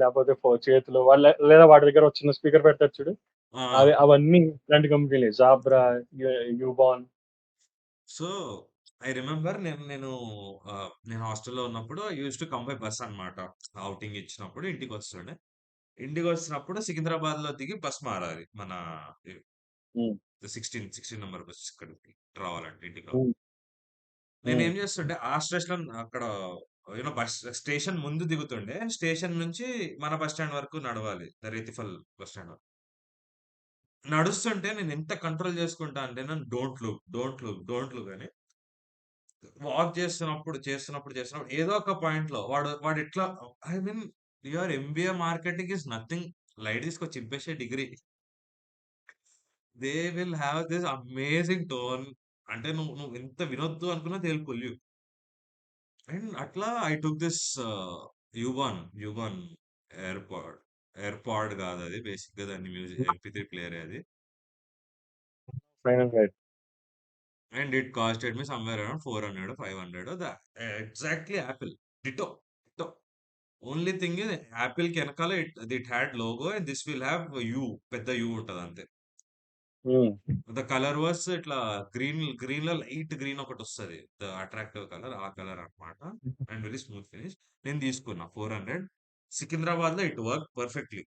లేకపోతే చేతిలో వాళ్ళ, లేదా వాడి దగ్గర ఒక చిన్న స్పీకర్ పెడతారు చూడు, Uh, అవన్నీ ఇలాంటి కంపెనీలే, జాబ్రా, యూబాన్. సో ఐ రిమెంబర్ నేను హాస్టల్లో ఉన్నప్పుడు use to come by bus అనమాట. అవుటింగ్ ఇచ్చినప్పుడు ఇంటికి వస్తుండే. ఇంటికి వచ్చినప్పుడు సికింద్రాబాద్ లో దిగి బస్ మారాలి. మన 16 నెంబర్ బస్ ఇక్కడికి రావాలంటే ఇంటికి రావాలి. నేను ఏం చేస్తుండే ఆ స్టేషన్ అక్కడ బస్ స్టేషన్ ముందు దిగుతుండే. స్టేషన్ నుంచి మన బస్ స్టాండ్ వరకు నడవాలి. రేతిఫల్ బస్ స్టాండ్ వరకు నడుస్తుంటే నేను ఎంత కంట్రోల్ చేసుకుంటా అంటే నన్ను డోంట్ లుక్ అని వాక్ చేస్తున్నప్పుడు ఏదో ఒక పాయింట్ లో వాడు ఎట్లా, I mean your MBA marketing is nothing. Light తీసుకొచ్చి చింపేసే degree. They will have this amazing tone. అంటే నువ్వు ఎంత వినొద్దు అనుకున్నా they will pull you. And అట్లా I took this Ubon airpod. Airpod కాదు అది, బేసిక్ గా దాన్ని మ్యూజిక్ MP3 ప్లేయర్ అది. Final right. And it costed me somewhere around 400 or 500. The exactly Apple. Ditto. Ditto. Only thing is Apple కి వెనకాల it had logo and this will have U. పెద్ద U ఉంటది అంతే. The color was ఇట్లా green లో light green ఒకటి వస్తుంది. The attractive colour, ఆ కలర్ అన్నమాట. And very smooth finish. నేను తీసుకున్నా 400. సికింద్రాబాద్ లో it work perfectly.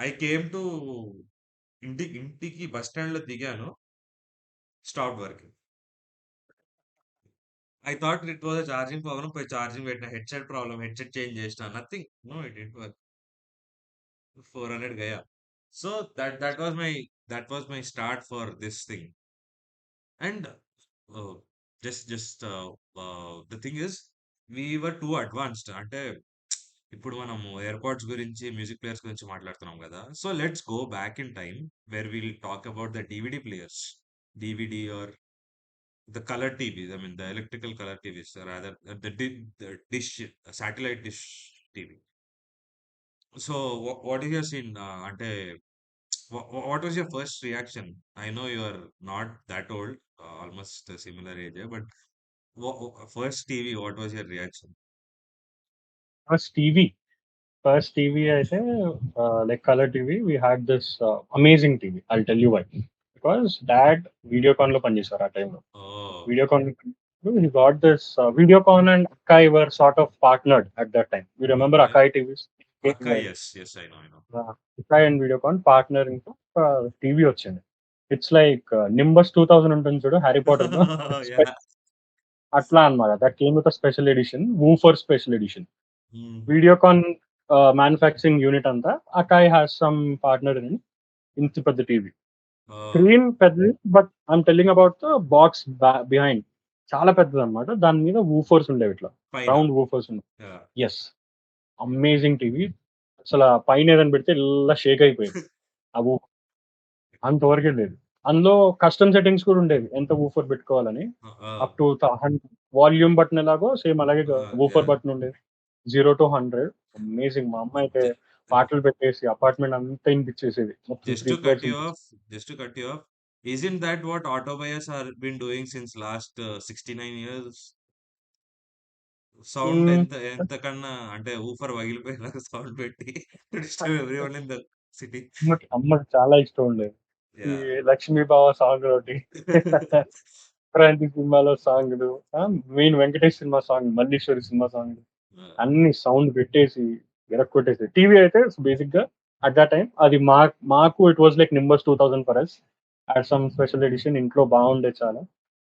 I came to ఇంటికి బస్ స్టాండ్ లో దిగాను. Stop working. I thought it was a charging problem. పోయి ఛార్జింగ్ పెట్టిన, హెడ్సెట్ ప్రాబ్లం, హెడ్సెట్ చేంజ్ చేసిన, nothing. No, it didn't work. 400 గయా. So that was my start for this thing. And uh, the thing is we were too advanced. అంటే ఇప్పుడు మనము airports గురించి, music players గురించి మాట్లాడుతున్నాం కదా. So let's go back in time where will talk about the DVD players. DVD are the color TVs, I mean the electrical color TVs, rather the dish, satellite dish TV. So what is your scene? Ante, what was your first reaction? I know you are not that old, almost a similar age, but first TV, what was your reaction? First TV first TV అయితే, like colour TV, we had this amazing TV. I'll tell you why. Because dad Videocon లో పనిచేశారు ఆ టైంలో. Oh, Videocon he got this Videocon and Akai were sort of partnered at that time. You remember okay. Akai TVs? Akka, yes, I know. Akai and Videocon partnering to TV వచ్చింది. It's like Nimbus 2000 ఉంటుంది చూడు, Harry Potter లో. Yeah. అట్లా అన్నమాట. That came with special edition, woofer special edition. Hmm. Videocon manufacturing unit అంతా, Akai has some partner in ఇంత పెద్ద TV. Oh, screen పెద్దది, but I'm telling about the box behind. చాలా పెద్దది అనమాట. దాని మీద వూఫర్స్ ఉండేవి, ఇట్లా Paina. రౌండ్ వూఫర్స్ ఉండేవి. Yeah. Yes, amazing TV. అసలు ఆ పైన ఏదైనా పెడితే ఇలా షేక్ అయిపోయేది ఆ వూఫర్. అంతవరకే లేదు. అందులో కస్టమ్ సెట్టింగ్స్ కూడా ఉండేవి, ఎంత వూఫర్ పెట్టుకోవాలని. అప్ టు వాల్యూమ్ బటన్ ఎలాగో సేమ్ అలాగే వూఫర్ Yeah. బటన్ ఉండేది. 0 to 100. అమేజింగ్. మా అమ్మ అయితే Ju- పాటలు పెట్టేసి అపార్ట్మెంట్ అంతా వినిపించేసేది, మొత్తం Just 3 to cut floors you వినిపించేది. off, just to cut you off, isn't that what auto buyers have been doing since last 69 years? Sound ఎంత కన్నా అంటే ఊఫర్ పగిలిపోయినాక సౌండ్ పెట్టి disturb everyone in the city. అమ్మకి చాలా ఇష్టం ఉండేది. ఈ యా. లక్ష్మీ బావ సాంగ్ ఒకటి, క్రాంతి సినిమాలో సాంగ్లు, మెయిన్ వెంకటేష్ సినిమా సాంగ్, మల్లీశ్వరి సినిమా సాంగ్, అన్ని సౌండ్ పెట్టేసి ఎరక్కొట్టేసి. టీవీ అయితే బేసిక్ గా అట్ దా టైం అది మాకు it was like Nimbus 2000 for us. Had some special edition, ఇంట్లో బాగుండే చాలా.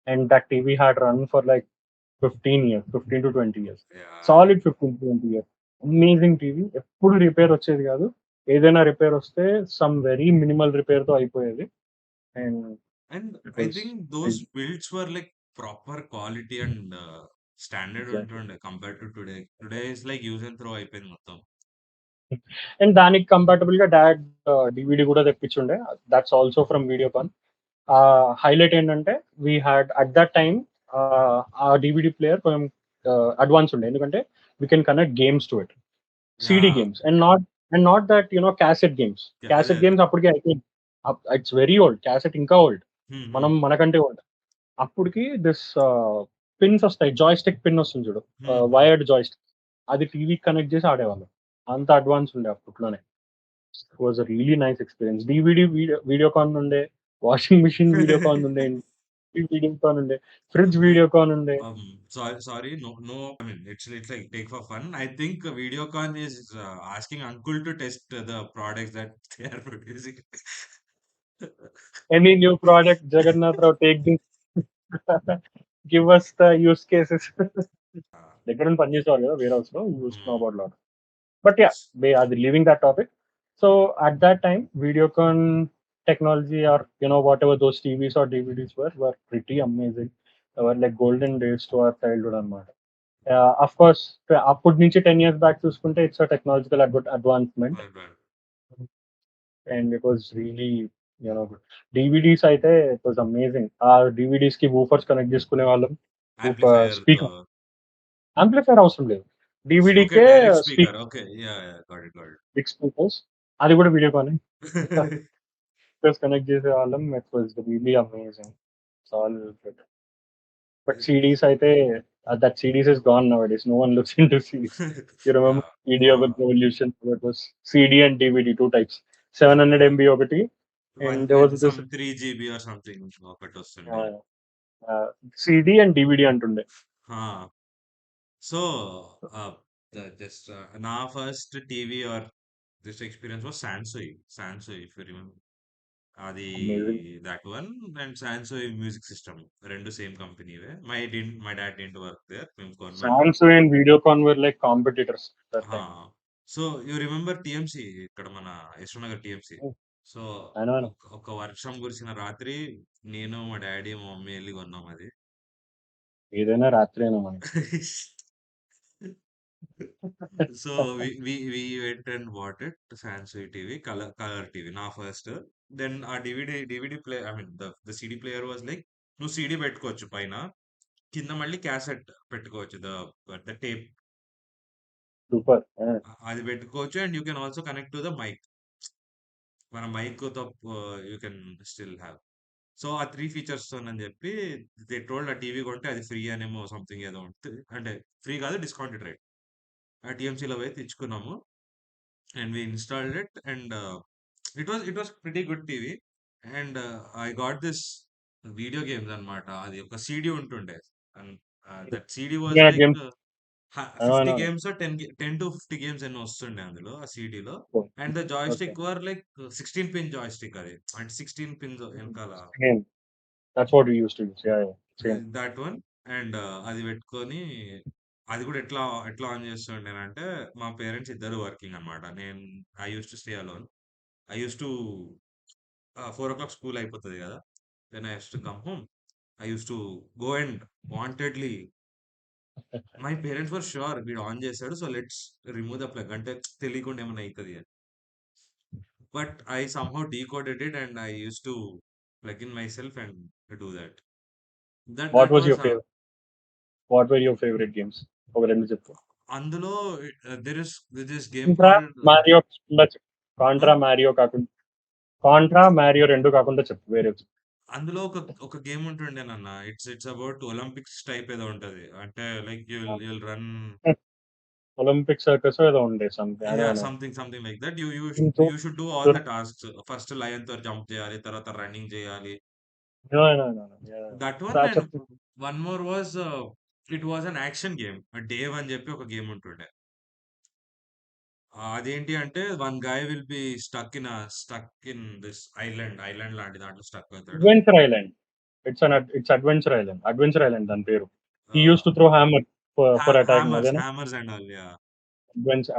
And that TV had run for like 15 years, 15 to 20 years. Yeah. Solid 15 to 20 years. Amazing TV. ఎప్పుడు repair వచ్చేది కాదు. ఏదైనా రిపేర్ వస్తే సమ్ వెరీ మినిమల్ రిపేర్‌తో అయిపోయేది. And And it I was think those builds were like proper quality and standard exactly. ఉంటుండే compared to today. Today is like use and throw అయిపోయింది మొత్తం. And దానికి కంపాటబుల్‌గా డాడ్ డీవీడీ కూడా తెప్పించుండే. That's also from Videocon. Highlight ఏంటంటే we had at that time ఆ DVD player కొంచెం advance ఉండే. ఎందుకంటే we can connect games to it. CD Yeah. Games and not that cassette games. అదే క్యాసెట్ అదే. గేమ్స్ అప్పటికే అయిపోయింది. It's very old. క్యాసెట్ ఇంకా ఓల్డ్. హ్మ్. మనం హ్మ్. మనకంటే ఓల్డ్. అప్పటికి దిస్ పిన్స్ వస్తాయి. జాయ్‌స్టిక్ పిన్ వస్తుంది చూడు. హ్మ్. హ్మ్. Wired joystick. అది టీవీకి కనెక్ట్ చేసి ఆడేవాళ్ళం. అంత అడ్వాన్స్ ఉండే అప్పట్లోనే. It was a really nice experience. DVD Videocon ఉండే. వాషింగ్ మెషిన్ వీడియోకాన్ ఉండే. వీడియోకాన్ ఉండే. ఫ్రిడ్జ్ We వీడియోకాన్ ఉండే. sorry, no. I mean, it's like take for fun. I think Videocon is asking uncle to test the products that they are producing. Any new product Jagannath Rao take this. Give us the use cases. దగ్గర నుండి పనిచేసేవారు కదా వేర్ హౌస్‌లో. Used to know Hmm. About lot. But yeah, అది leaving that topic. So at that time, Videocon technology or whatever those TVs or DVDs were pretty amazing. They were like golden days to our childhood అన్నమాట. Of course, అప్పటి నుంచి 10 years back చూసుకుంటే it's a technological advancement. Right, right. And it was really good. DVDs అయితే it was amazing. ఆ DVDs కి woofers connect చేసుకునే వాళ్ళం. Amplifier speaker to amplifier అవసరం లేదు. okay, డీవీడీకే direct speaker. Speaker, Okay, yeah, yeah, got it, got big speakers. అది కూడా వీడియోకానే. it. స్పీకర్స్ కనెక్ట్ చేసేవాళ్ళం. It was really amazing. All good. But CDs అయితే that CDs is gone now days. No one looks into CDs. You remember Yeah. CD of revolution? It was CD and DVD, two types. 700 MB ఒకటి, and One there was and this some 3 GB or something ఒకటి వస్తుండే. uh, CD and DVD అంటుండే. So just నా first TV or this experience was Sansui. Sansui if you remember. అది Amazing. That one and Sansui music system రెండు same కంపెనీవే. My dad didn't work there. మేము కొన్నాం. Samsung and Videocon were like competitors at that time. So you remember TMC ఇక్కడ మన Yashwant Nagar TMC. Oh, so I know. ఒక వర్షం కురిసిన రాత్రి నేను మా డాడీ మా మమ్మీ వెళ్ళి కొన్నాం అది. ఏదైనా రాత్రేనా మనకి. So we went and bought it, Samsung TV, color TV, నా ఫస్ట్. దెన్ ఆ DVD play I mean the CD player was like నువ్వు CD పెట్టుకోవచ్చు పైన, కింద మళ్ళీ క్యాసెట్ పెట్టుకోవచ్చు. The tape super. అది పెట్టుకోవచ్చు. And you can also connect to the mic. మన మైక్ తో you can still have. So ఆ 3 ఫీచర్స్ అని చెప్పి దే టోల్డ్ ఆ టీవీ కొంటే అది ఫ్రీ అనేమో సంథింగ్ ఏదో ఉంటుంది. అంటే ఫ్రీ కాదు, డిస్కౌంటెడ్ రేట్. ఆ టీఎంసీలో పోయి తెచ్చుకున్నాము. And we installed it, and it was pretty good TV. And I got this video games అన్నమాట. అది ఒక CD ఉంటుండే. And that CD was India like games. 50 అవునవును. games or 10 to 50 games ఎన్నో వస్తుండే అందులో ఆ CDలో. And the okay. Joystick were like 16 pin joystick అది. అంటే 16 పిన్స్ వెనకాల same. That's what we used to use. Yeah, same. That one. And అది పెట్టుకొని అది కూడా ఎట్లా ఎట్లా ఆన్ చేస్తుండేనంటే మా పేరెంట్స్ ఇద్దరు వర్కింగ్ అనమాట. నేను I use to stay alone. I use to 4 o'clock school అయిపోతుంది కదా. Then I use to come home. I use to go and wantedly my parents were sure వీడు ఆన్ చేశాడు, so let's remove the plug అంటే తెలియకుండా ఏమైనా అవుతుంది అని. But I somehow decoded it and I use to plug in my self and do that. What that was was your favourite? What were your favourite games? ఒక రెండు చెప్పు. అందులో this game Contra, called Mario కాకుండా చెప్పు. Contra, Mario కాకుండా. Contra, Mario రెండు కాకుండా చెప్పు వేరే. అందులో ఒక గేమ్ ఉంటుండే నాన్న. ఇట్స్ అబౌట్ ఒలింపిక్స్ టైప్ ఏదో ఉంటది. అంటే like you'll run. Olympic circus ఏదో ఉండే something. I yeah don't know. Something like that. You should do all the Sure. Tasks. First lion తో జంప్ చేయాలి, తర్వాత రన్నింగ్ చేయాలి. No, no, no, no. Yeah. That one. That's and a one more was it was an action game. Dave అని చెప్పి ఒక game ఉంటుండే. అదేంటి అంటే one guy will be stuck in this island లాంటి దాంట్లో స్టక్ అవుతాడు. adventure island. It's adventure island. Adventure island దాని పేరు. He used to throw hammer for attacking. Hammers అదేనా hammers and all yeah.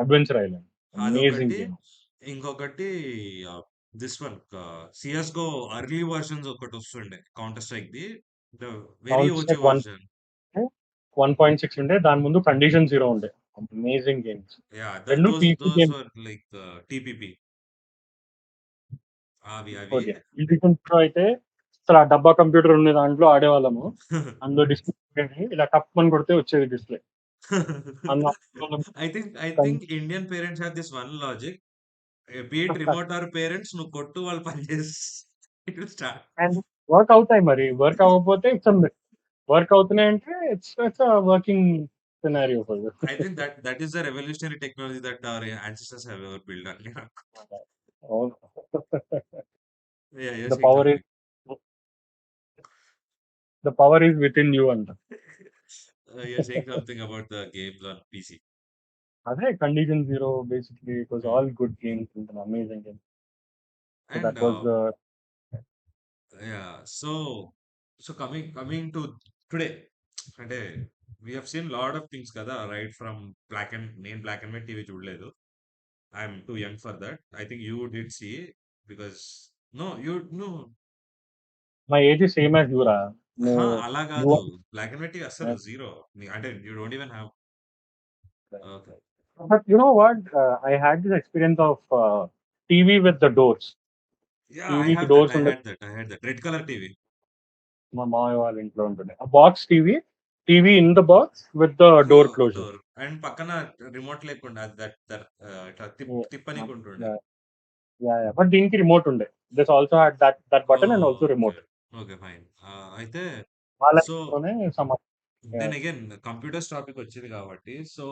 Adventure island. Amazing అదొకటి. Game. ఇంకొకటి this one CS GO early versions ఒకటి వస్తుండే counter strike the the very counter OG strike version. 1.6 ఉండే, దాని ముందు కండిషన్ జీరో ఉండే. Amazing games. Yeah రెండు DOS PC DOS games. Were like TPP అవి ఓకే. కండిషన్ జీరో అయితే అసలు ఆ డబ్బా కంప్యూటర్ ఉండే దాంట్లో ఆడేవాళ్ళము. అందులో డిస్ప్లే ఇలా టప్ అని కొడితే వచ్చేది డిస్ప్లే. అందులో I think Indian parents have this one logic. Be it remote or parents నువ్వు కొట్టు వాళ్ళు పని చేసి it will start. And work అవుతాయి మరి. వర్క్ అవ్వకపోతే వర్క్ అవుతున్నాయంటే it's working scenario for you. I think that is the revolutionary technology that our ancestors have ever built on. Yeah, అవును. yeah, you're the saying power something. Is the power is with in you అంట. You're saying something about the games on PC. అదే condition zero basically it was Hmm. All good games, amazing games. So And that was the yeah, so coming to today, అంటే we have seen lot of things కదా, right from నేను black and white TV చూడలేదు. I'm too young for that. I think you did see because no, you no, my age is same as యూరా. నువ్వు అలా you కాదు. Black and white TV అస్సలు జీరో. అంటే you don't even have. Okay. But you know what, I had this experience of TV with the doors. Yeah, I టీవీకి have that. Doors I ఉండే. had that. I had that. Red color TV. మా మామయ్య వాళ్ళ ఇంట్లో ఉంటుండే ఆ box TV. TV in the box with the door closer. Door. And పక్కన remote లేకుండా ఇట్లా తిప్పనీకి ఉంటుండే. బట్ దీనికి రిమోట్ ఉండే. This also had that button and also okay. Remote. Okay. Fine. అయితే వాళ్ళ సో ఇంట్లోనే some. Then again computers topic వచ్చింది కాబట్టి so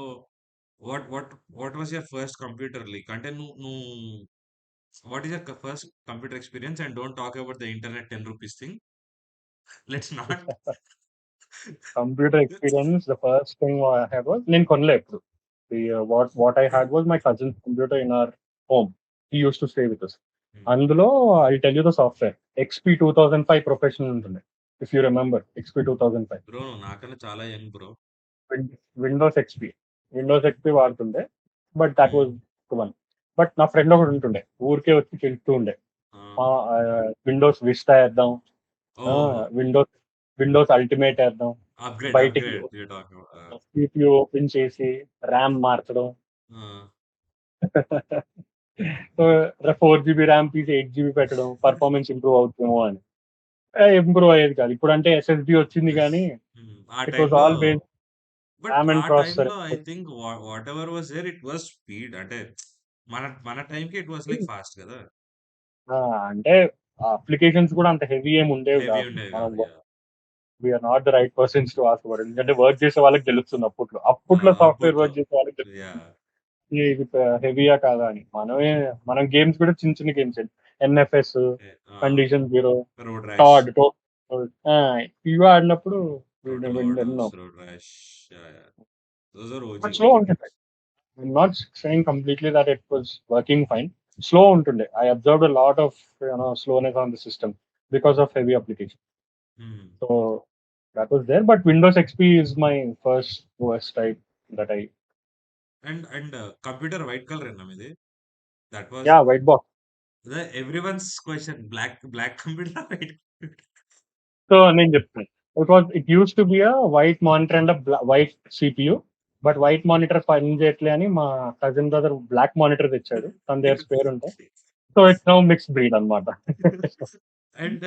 what what what was your first computer like? అంటే నువ్వు what is your first computer experience? And don't talk about the internet 10 rupees thing. Let's not. Computer experience the first thing I had was, నేను కొనలే ఎప్పుడు. What I had was my cousin's computer in our home. He use to stay with us. అందులో I tell you the software XP 2005 professional ఉంటుండే. If you remember XP 2005. Bro నాకన్నా చాలా young bro. Windows XP. Windows XP వాడుతుండే. But that was one. But నా friend ఒకడు ఉంటుండే, ఊరికే వచ్చి చెప్తూ ఉండే విండోస్ విస్టా వేద్దాం, ఓహో. విండోస్ విండోస్ అల్టిమేట్ వేద్దాం, బయటికి upgrade you're talking. CPU open చేసి ర్యామ్ మార్చడం. సో 4 GB ర్యామ్ తీసి 8 GB పెట్టడం, పర్ఫార్మెన్స్ ఇంప్రూవ్ అవుతుందేమో అని. ఇంప్రూవ్ అయ్యేది కాదు. ఇప్పుడు అంటే SSD వచ్చింది కానీ ఆ ఇట్ వాజ్ టైంలో ఆల్ బేస్డ్ బట్ ర్యామ్ ఆ అండ్ ప్రాసెసర్. టైంలో I think whatever was there it was speed. అంటే మన మన టైంకి ఇట్ వాస్ లైక్ ఫాస్ట్ కదా. అంటే అప్లికేషన్స్ కూడా అంత హెవీ ఏమి ఉండేవి హెవీ కాదు. ఉండేవి మనం కాదు. Yeah. We are not the right persons to ask about. ఎందుకంటే వర్క్ చేసే వాళ్ళకి తెలుస్తుంది అప్పట్లో సాఫ్ట్వేర్ అప్పట్లో. వర్క్ చేసే వాళ్ళకి తెలుస్తుంది యా. ఇది హెవీయా కాదా అని. మనం గేమ్స్ కూడా చిన్న చిన్న games, NFS, condition zero, road rash. టాడ్ ఇవి ఆడినప్పుడు టోటల్ ఓవర్డోస్, విన్నాం. Road rash. Yeah, yeah. Those are OG but slow OG ఉంటుంది. Games. I'm not saying completely that it was working fine. Slow ఉంటుండే. I observed a lot of slowness on the system because of heavy application. So that was there. But Windows XP is my first OS type that I. అండ్ computer white colour ఏనా మీది? That was Yeah, white box. Everyone's question. Black computer white computer. So నేను చెప్తాను. It used to be a white monitor and a white CPU. But white monitor పని చేయట్లే అని మా cousin brother black monitor తెచ్చాడు. తన దగ్గర స్పేర్ ఉంటే. So it's now mix breed అనమాట. అండ్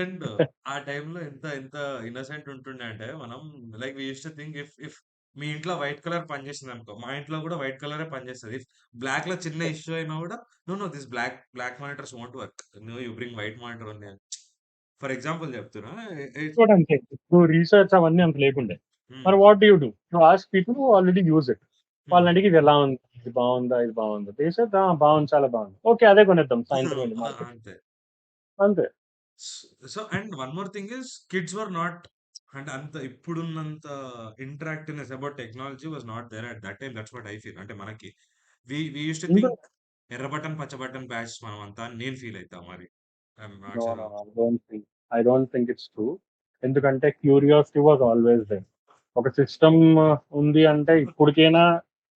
ఆ టైంలో ఎంత ఎంత ఇన్నోసెంట్ ఉంటుండే అంటే మనం like we use to think if మీ ఇంట్లో వైట్ కలర్ పనిచేస్తుంది అనుకో, మా ఇంట్లో కూడా వైట్ కలరే పనిచేస్తుంది. ఇఫ్ బ్లాక్ లో చిన్న ఇష్యూ అయినా కూడా no this black monitors won't work, no you bring white monitor ఉంది అని. ఫర్ ఎగ్జాంపుల్ చెప్తున్నా. కూడా అంతే. ఇప్పుడు రీసెర్చ్ అవన్నీ అంత లేకుండే. మరి what do you do? You ask people who already use it. వాళ్ళని అడిగి ఇది ఎలా ఉంది, ఇది బాగుందా, ఇది బాగుందా, దేశ బాగుంది, చాలా బాగుంది, ఓకే అదే కొనేద్దాం సాయంత్రం వెళ్ళి మార్కెట్. అంతే. అంతే. So and one more thing is kids were not, అంటే అంత ఇప్పుడున్నంత interactiveness about technology was not there at that time. That's what I feel. అంటే మనకి వి యూస్ టు థింక్ ఎర్ర బటన్ పచ్చ బటన్ బ్యాచ్ మనం అంతా అని నేను ఫీల్ అవుతా మరి. I'm not no sure. No I don't think it's true. ఎందుకంటే క్యూరియాసిటీ వాజ్ ఆల్వేస్ దేర్. ఒక సిస్టమ్ ఉంది అంటే ఇప్పటికైనా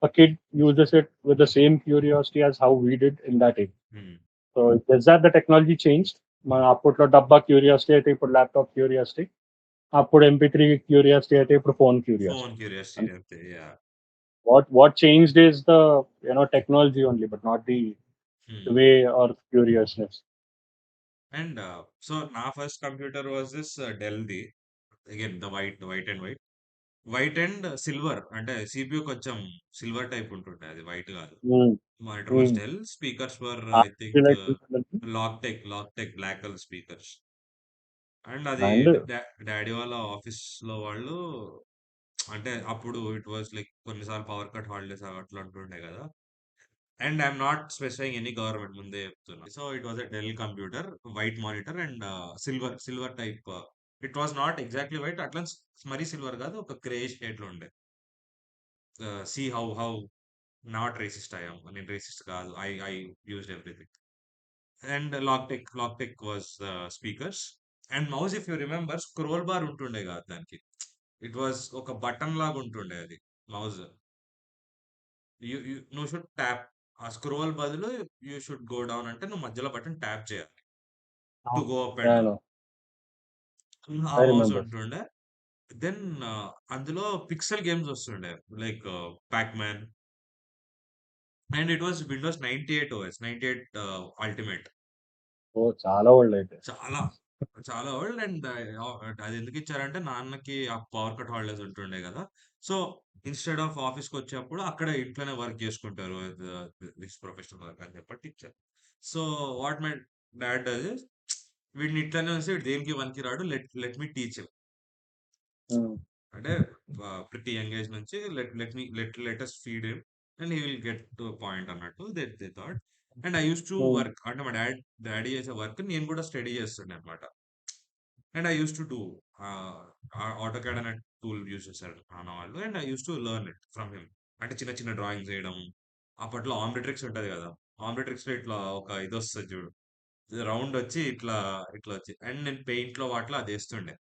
a kid uses it with the same curiosity as how we did in that age. హ్మ్. So is that the technology changed? మన అప్పట్లో డబ్బా curiosity అయితే ఇప్పుడు ల్యాప్టాప్ క్యూరియాసిటీ, అప్పుడు MP3 క్యూరియాసిటీ అయితే ఇప్పుడు ఫోన్ ఫోన్ క్యూరియాసిటీ. క్యూరియాసిటీ అంతే. Yeah! What changed is the technology only, but not the హ్మ్. way or curiousness. And so నా ఫస్ట్ కంప్యూటర్ వాస్ దిస్ డెల్‌ది. Again the white and white. White and silver అంటే CPU కొంచెం silver type ఉంటుండే. అది white కాదు. Mm, monitor was mm. Dell. Speakers were I think Articulate ఉంటుంది. Logitech black colour speakers. And అది And daddy వాళ్ళ ఆఫీస్‌లో వాళ్ళు అంటే అప్పుడు ఇట్ వాస్ లైక్ కొన్నిసార్లు పవర్ కట్ హాలిడేస్ అట్లా ఉంటుండే కదా! And I'm not specifying any government ముందే చెప్తున్నా. So it was a Dell computer, white monitor and silver type. It was not exactly white, అట్లా మరీ సిల్వర్ కాదు, ఒక గ్రేష్ షేడ్ లో ఉండే. సీ హౌ నాట్ రేసిస్ట్ అయ్యాం, నేను రేసిస్ట్ కాదు, I used everything. And Logitech was speakers. And mouse if you remember scroll bar ఉంటుండే కాదు దానికి. ఇట్ వాజ్ ఒక బటన్ లాగా ఉంటుండే అది మౌజ్. నువ్వు షుడ్ ట్యాప్, ఆ స్క్రోల్ బదులు యూ షుడ్ గో డౌన్ అంటే నువ్వు మధ్యలో బటన్ ట్యాప్ చేయాలి to go up and yeah, down. no, ఆ I మౌస్ remember. ఉంటుండే. దెన్ అందులో పిక్సెల్ గేమ్స్ వస్తుండే like Pacman. And it was Windows 98 OS, 98 ultimate. ఓ చాలా ఓల్డ్ అయితే. చాలా చాలా ఓల్డ్. అండ్ అది ఎందుకు ఇచ్చారంటే నాన్నకి ఆ పవర్ కట్ హాలిడేస్ ఉంటుండే కదా. సో ఇన్‌స్టెడ్ ఆఫ్ ఆఫీస్‌కి వచ్చేప్పుడు అక్కడ ఇంట్లోనే వర్క్ చేసుకుంటారు. దిస్ ప్రొఫెషనల్ వర్క్ అని చెప్పి ఇచ్చారు. So what my dad does is, వీడిని ఇట్లనే ఉంచి వీడు దేనికి పనికి రాడు, let let me teach him. Mm, అంటే ప్రతి యంగ్ ఏజ్ నుంచి let us feed him and he will get to point అన్నట్టు they thought. And I use to mm, work అంటే మా డాడీ చేసే వర్క్ నేను కూడా స్టడీ చేస్తుండే అనమాట. And I use to do AutoCAD అనే టూల్ యూజ్ చేశారు నాన్న వాళ్ళు. And I use to learn it from him. అంటే చిన్న చిన్న డ్రాయింగ్స్ వేయడం. అప్పట్లో ఆమ్నిట్రిక్స్ ఉంటది కదా, ఆమ్నిట్రిక్స్ లో ఇట్లా ఒక ఇది వస్తుంది చూడు, రౌండ్ వచ్చి ఇట్లా ఇట్లా వచ్చి, అండ్ నేను పెయింట్ లో వాటిలో అది వేస్తుండే.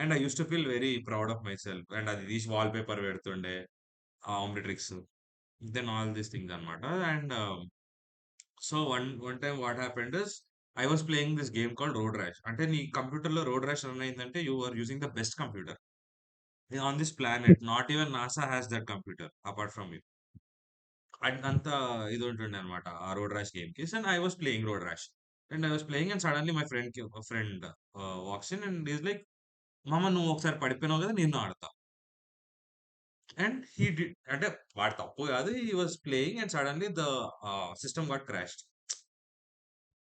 And I use to feel very proud of my self. And అది తీసి వాల్ పేపర్ పెడుతుండే ఆ Omnitrix. Then all these things అనమాట. And so one time what happened is, I was playing this game called road rash. అంటే నీ computer లో road rash run అయిందంటే you are using the best computer on this planet. Not even NASA has that computer apart from you. అంత ఇది ఉంటుండే అనమాట ఆ road rash game కి. And I was playing road rash. And I was playing and suddenly my friend walks in and is like, మామ నువ్వు ఒకసారి పడిపోయినావు కదా, నేను ఆడతా. అండ్ హీ డి అంటే వాడు తప్పు కాదు, he was playing and suddenly the system got crashed.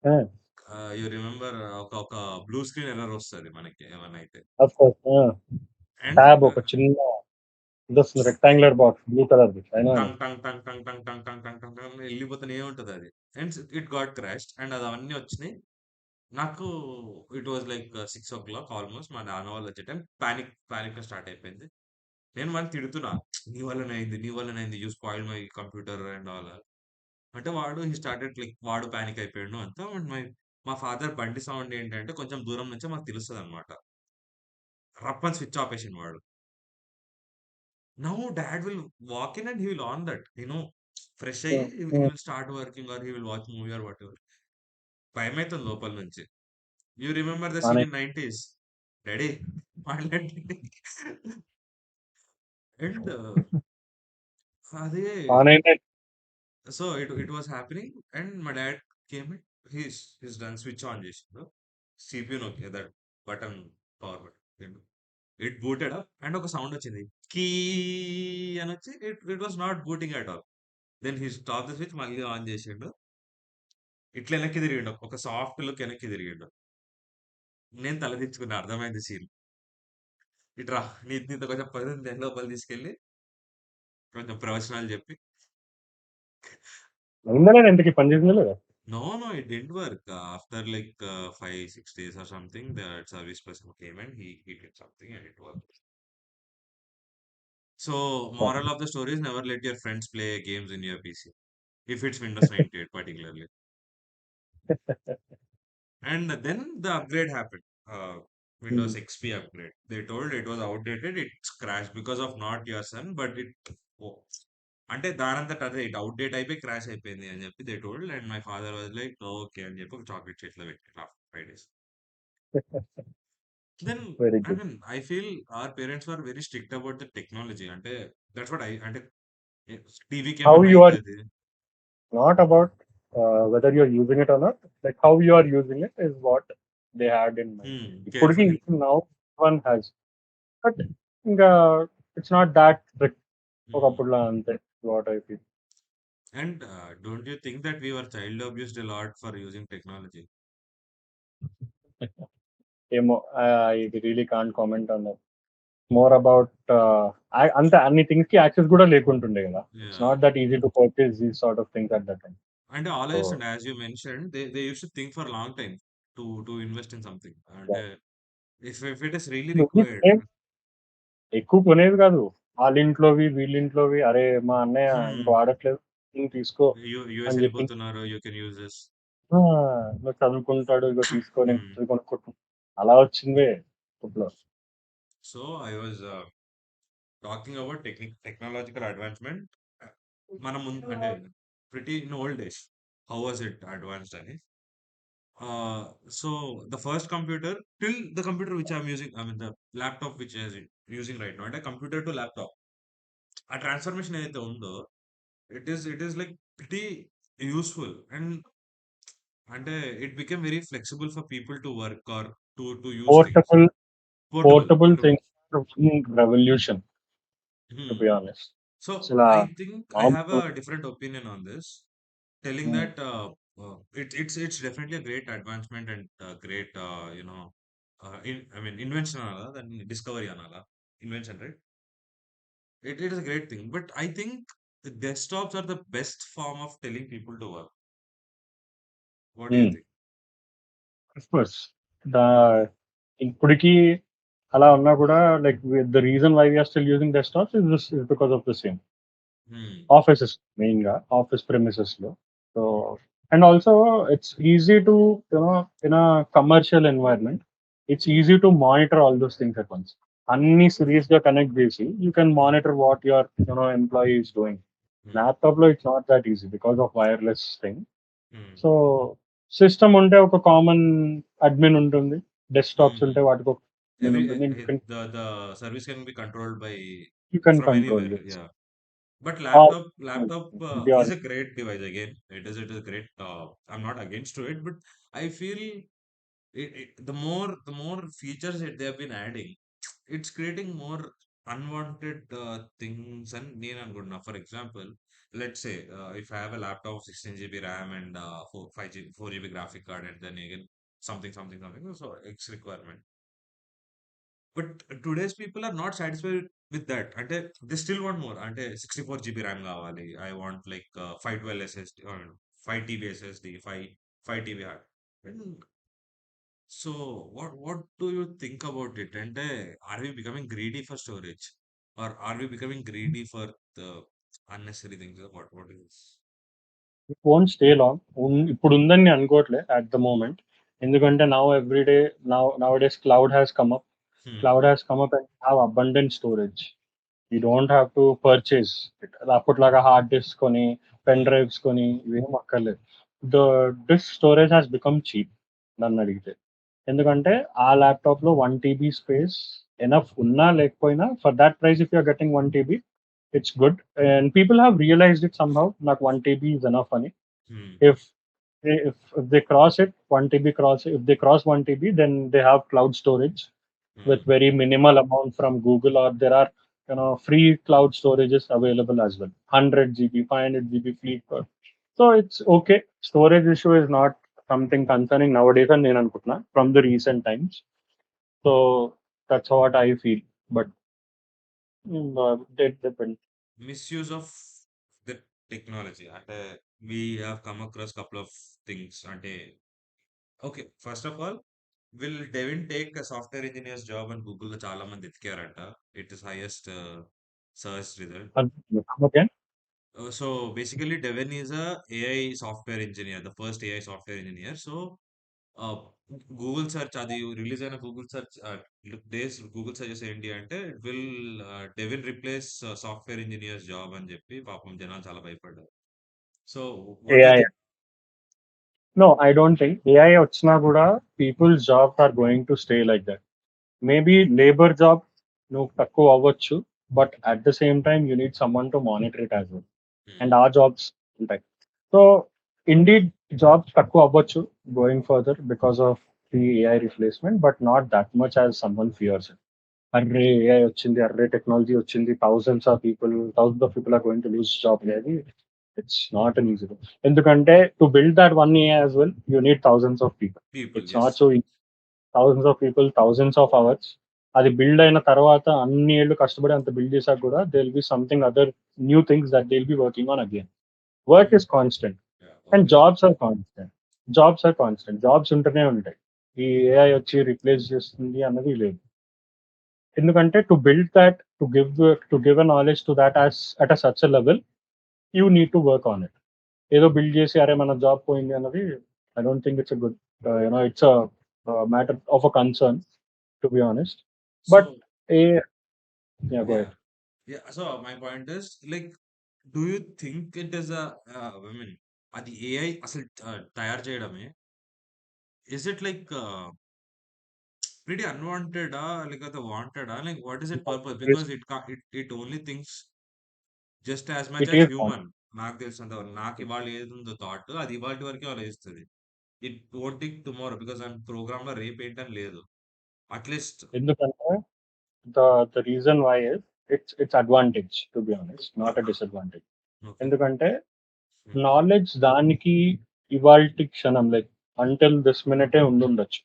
yeah, you remember ఒక బ్లూ స్క్రీన్ ఎర్రర్ వస్తది మనకి ఏమన్నా అయితే. of course. అండ్ ట్యాబ్ ఒక చిన్న ఇది వస్తుంది, రెక్టాంగులర్ బాక్స్ బ్లూ కలర్ది అయినా. టంగ్ టంగ్ టంగ్ టంగ్ టంగ్ టంగ్ టంగ్ టంగ్ టంగ్ టంగ్ వెళ్ళిపోతూనే ఉంటది అది. And it got crashed and అది అవన్నీ వచ్చినాయి. నాకు it was like 6 o'clock almost. మా నాన్న వాళ్ళు వచ్చే టైం పానిక్ స్టార్ట్ అయిపోయింది. నేను వాడిని తిడుతున్నా, నీ వల్లనే అయింది, you spoil my computer and all. అంటే వాడు హీ స్టార్టెడ్ లైక్ వాడు పానిక్ అయిపోయాడు అంతా. అండ్ మా ఫాదర్ బండి సౌండ్ ఏంటంటే కొంచెం దూరం నుంచే మాకు తెలుస్తది అనమాట. రప్పని స్విచ్ ఆపేసిండు వాడు. Now dad will walk in and he will on that fresh అయ్యి he will start working or he will watch movie or whatever. భయమైతుంది లోపల నుంచి. You remember the scene in 90s, daddy మాట్లాడండి. And అదే, on అయితే so it was happening. And మా dad came in, he's done switch on చేసిండు, CPU నొక్కి that button, power button. It booted up and ఒక సౌండ్ వచ్చింది, key అని వచ్చి, it was not booting at all. Then he stop the switch, మళ్ళీ on చేసిండు. ఇట్లా వెనక్కి తిరిగిండు, ఒక సాఫ్ట్ లుక్ వెనక్కి తిరిగిండు. నేను తల దించుకున్నా, అర్థమైంది సీన్. ఇట్రా నీతో కొంచెం పని ఉంది అని లోపల తీసుకెళ్ళి కొంచెం ప్రవచనాలు చెప్పి, అయిందా లేదా, ఇంతకి పని చేసిందా లేదా? no, it didn't work. After like 5-6 days or something, the service person came and he did something and it worked. So, moral of the story is never let your friends play games in your PC. If it's Windows 98 particularly. And then the upgrade happened. Windows XP upgrade. They told it was outdated. It's crashed because of not your son, but it. Oh, అంటే దానంతట అదే it outdate అయిపోయి crash అయిపోయింది అని చెప్పి they told and my father was like okay అని చెప్పి ఒక చాక్లెట్ చేతిలో పెట్టి 5 days. Then very I good. Mean I feel our parents are very strict about the technology అంటే దట్స్ వాట్ ఐ అంటే టీవీకి హౌ ఏమన్నా యు ఆర్ అవుతుంది. Not about whether you are using it or not, like how you are using it is what they had in mind. ఇప్పటికి careful. Now one has, but ఇంకా it's not that strict ఒకప్పుడులా అంతే. What I feel. And don't you think that we were child abused a lot for using technology? ఏమో, I really can't comment on that. More about అంతే, అన్ని things కి access కూడా లేకుంటుండే కదా. It's Yeah. Not that easy to purchase these sort of things at that time. అంటే so ఆలోచిస్తుండే as you mention they used to think for a long time to invest in something. అంటే if it is really required. ఎక్కువ కొనేవి కాదు. వాళ్ళింట్లోవి వీళ్ళింట్లోవి, అరే మా అన్నయ్య ఇంక Hmm. వాడట్లేదు, ఇంక తీసుకో యూఎస్ అని చెప్పి, వెళ్ళిపోతున్నారు, యూ కెన్ యూజ్ దిస్. "ఆ, నువ్వు చదువుకుంటాడు, ఇగో తీసుకో నేను Hmm. ఇది కొనుక్కుంటున్నా." అలా వచ్చిందే ఇప్పట్లో. So I was talking about technological advancement. మనం ముందు అంటే pretty in old days how was it advanced అని. So the first computer till the computer which I'm using, I mean the laptop which is using right now, అంటే computer to laptop ఆ transformation ఏదైతే ఉందో it is like pretty useful and అంటే it became very flexible for people to work or to use things. Portable portable portable portable. Things revolution, to be honest. So అసలు I think I have మామూలు. A different opinion on this, telling that it's definitely a great advancement and great I mean invention anala then discovery anala invention, right? It is a great thing, but I think the desktops are the best form of telling people to work. What do you think? Of course. దా ఇప్పటికి అలా ఉన్నా కూడా, like the reason why we're still using desktops is because of the same Hmm. Offices, మెయిన్‌గా office ప్రెమిసెస్‌లో. So and also it's easy to in a commercial environment, it's easy to monitor all those things at once. అన్నీ సీరియస్‌గా connect చేసి you can Hmm. Monitor what your employee is doing. Hmm. ల్యాప్‌టాప్‌లో it's not that easy because of wireless thing. Hmm. So system ఉంటే ఒక common admin ఉంటుంది. Desktops Hmm. ఉంటే వాటికి ఒక అడ్మిన్ Every ఉంటుంది. the service can be controlled by you can from control anywhere. It. Yeah. But our laptop is a great device again. It is a great. I'm not against to it, but I feel the more features that they have been adding, it's creating more unwanted things. And నేను అనుకుంటున్నా, for example, let's say if I have a laptop of 16 GB RAM and 4 GB graphic card and then again something, so X requirement. But today's people are not satisfied with that. అంటే they still want more. అంటే 64 GB RAM కావాలి. I want like 512 SSD or 5 TB SSD, 5 TB hard. And so what do you think about it? అంటే are we becoming greedy for storage or are we becoming greedy for the unnecessary things? What is? It won't stay long. ఇప్పుడు ఉందని నేను అనుకోవట్లే at the moment. ఎందుకంటే now everyday, now days cloud has come up. Hmm. Cloud has come up and have abundant storage. You don't have to purchase it. అప్పట్లాగా hard disk కొని, pen Hmm. Drives కొని ఇవేం అక్కర్లేదు. The disk storage has become cheap నన్ను అడిగితే. ఎందుకంటే ఆ laptop లో 1 TB స్పేస్ ఎనఫ్ ఉన్నా లేకపోయినా, for that price if you're getting 1 TB, it's good. And people have realised it somehow, నాకు 1 TB is enough అని. Hmm. If if they cross it, 1 TB cross, if they cross 1 TB, then they have cloud storage with Hmm. very minimal amount from Google, or there are free cloud storages available as well. 100 GB, 500 GB free. So it's okay. Storage issue is not something concerning nowadays and నేను అనుకుంటున్నా from the recent times. So that's what I feel. But it depends. Misuse of the technology అంటే we have come across couple of things అంటే okay, first of all, will Devin take a software engineer's job అని గూగుల్లో చాలా మంది ఎతికారంట. It is highest search result. Okay. So basically Devin is a AI software engineer, the first AI software engineer. So ah, Google search అది release అయిన Google search days Google suggest ఏంటి అంటే it will they will replace software engineers job అని చెప్పి పాపం జనాలు చాలా భయపడ్డారు. So what do you AI. Think? No, I don't think AI వచ్చినా కూడా people's jobs are going to stay like that. Maybe labor job నువ్వు తక్కువ అవ్వచ్చు, but at the same time you need someone to monitor it as well. And hmm. ఆ jobs ఉంటాయి. So indeed jobs తక్కువ అవ్వచ్చు going further because of the AI replacement, but not that much as someone fears. అర్రే AI వచ్చింది, అర్రే technology వచ్చింది, thousands of people are going to lose job అనేది it's not an easy. ఎందుకంటే to build that one AI as well you need thousands of people. People it's yes. Not so thousands of people, thousands of hours. అది build అయిన తర్వాత అన్ని ఏళ్ళు కష్టపడి అంత build చేశాక కూడా they will be something other new things that they will be working on again. Work hmm. Is constant yeah! And obviously. Jobs are constant. Jobs ఉంటూనే ఉంటాయి. ఈ ఏఐ వచ్చి రిప్లేస్ చేస్తుంది అన్నది లేదు. ఎందుకంటే to give a knowledge to that as at a such a level you need to work on it. ఏదో build చేసి అరే మన జాబ్ పోయింది అన్నది I don't think it's a good, it's a matter of a concern to be honest. But so a yeah go yeah! Ahead. Yeah! So my point is like do you think it is I mean అది AI అసలు తయారు చేయడమే is it like pretty అన్‌వాంటెడా? లేకపోతే వాంటెడా? Like what is it purpose? It is because it only thinks just as much it as is human. నాకు తెలిసినంత వరకు. నాకు ఇవాళ ఏదుందో థాట్ అది ఇవాల్టి వరకే ఆలోచిస్తది. It won't think tomorrow because I'm ప్రోగ్రామ్‌లో రేపేంటని లేదు. అట్‌లీస్ట్ ఎందుకంటే the reason why is it's advantage to be honest, not a disadvantage. Okay. ఎందుకంటే హ్మ్. నాలెడ్జ్ దానికి ఇవాల్టి క్షణం లైక్ అంటిల్ దిస్ మినిటే ఉండుండొచ్చు.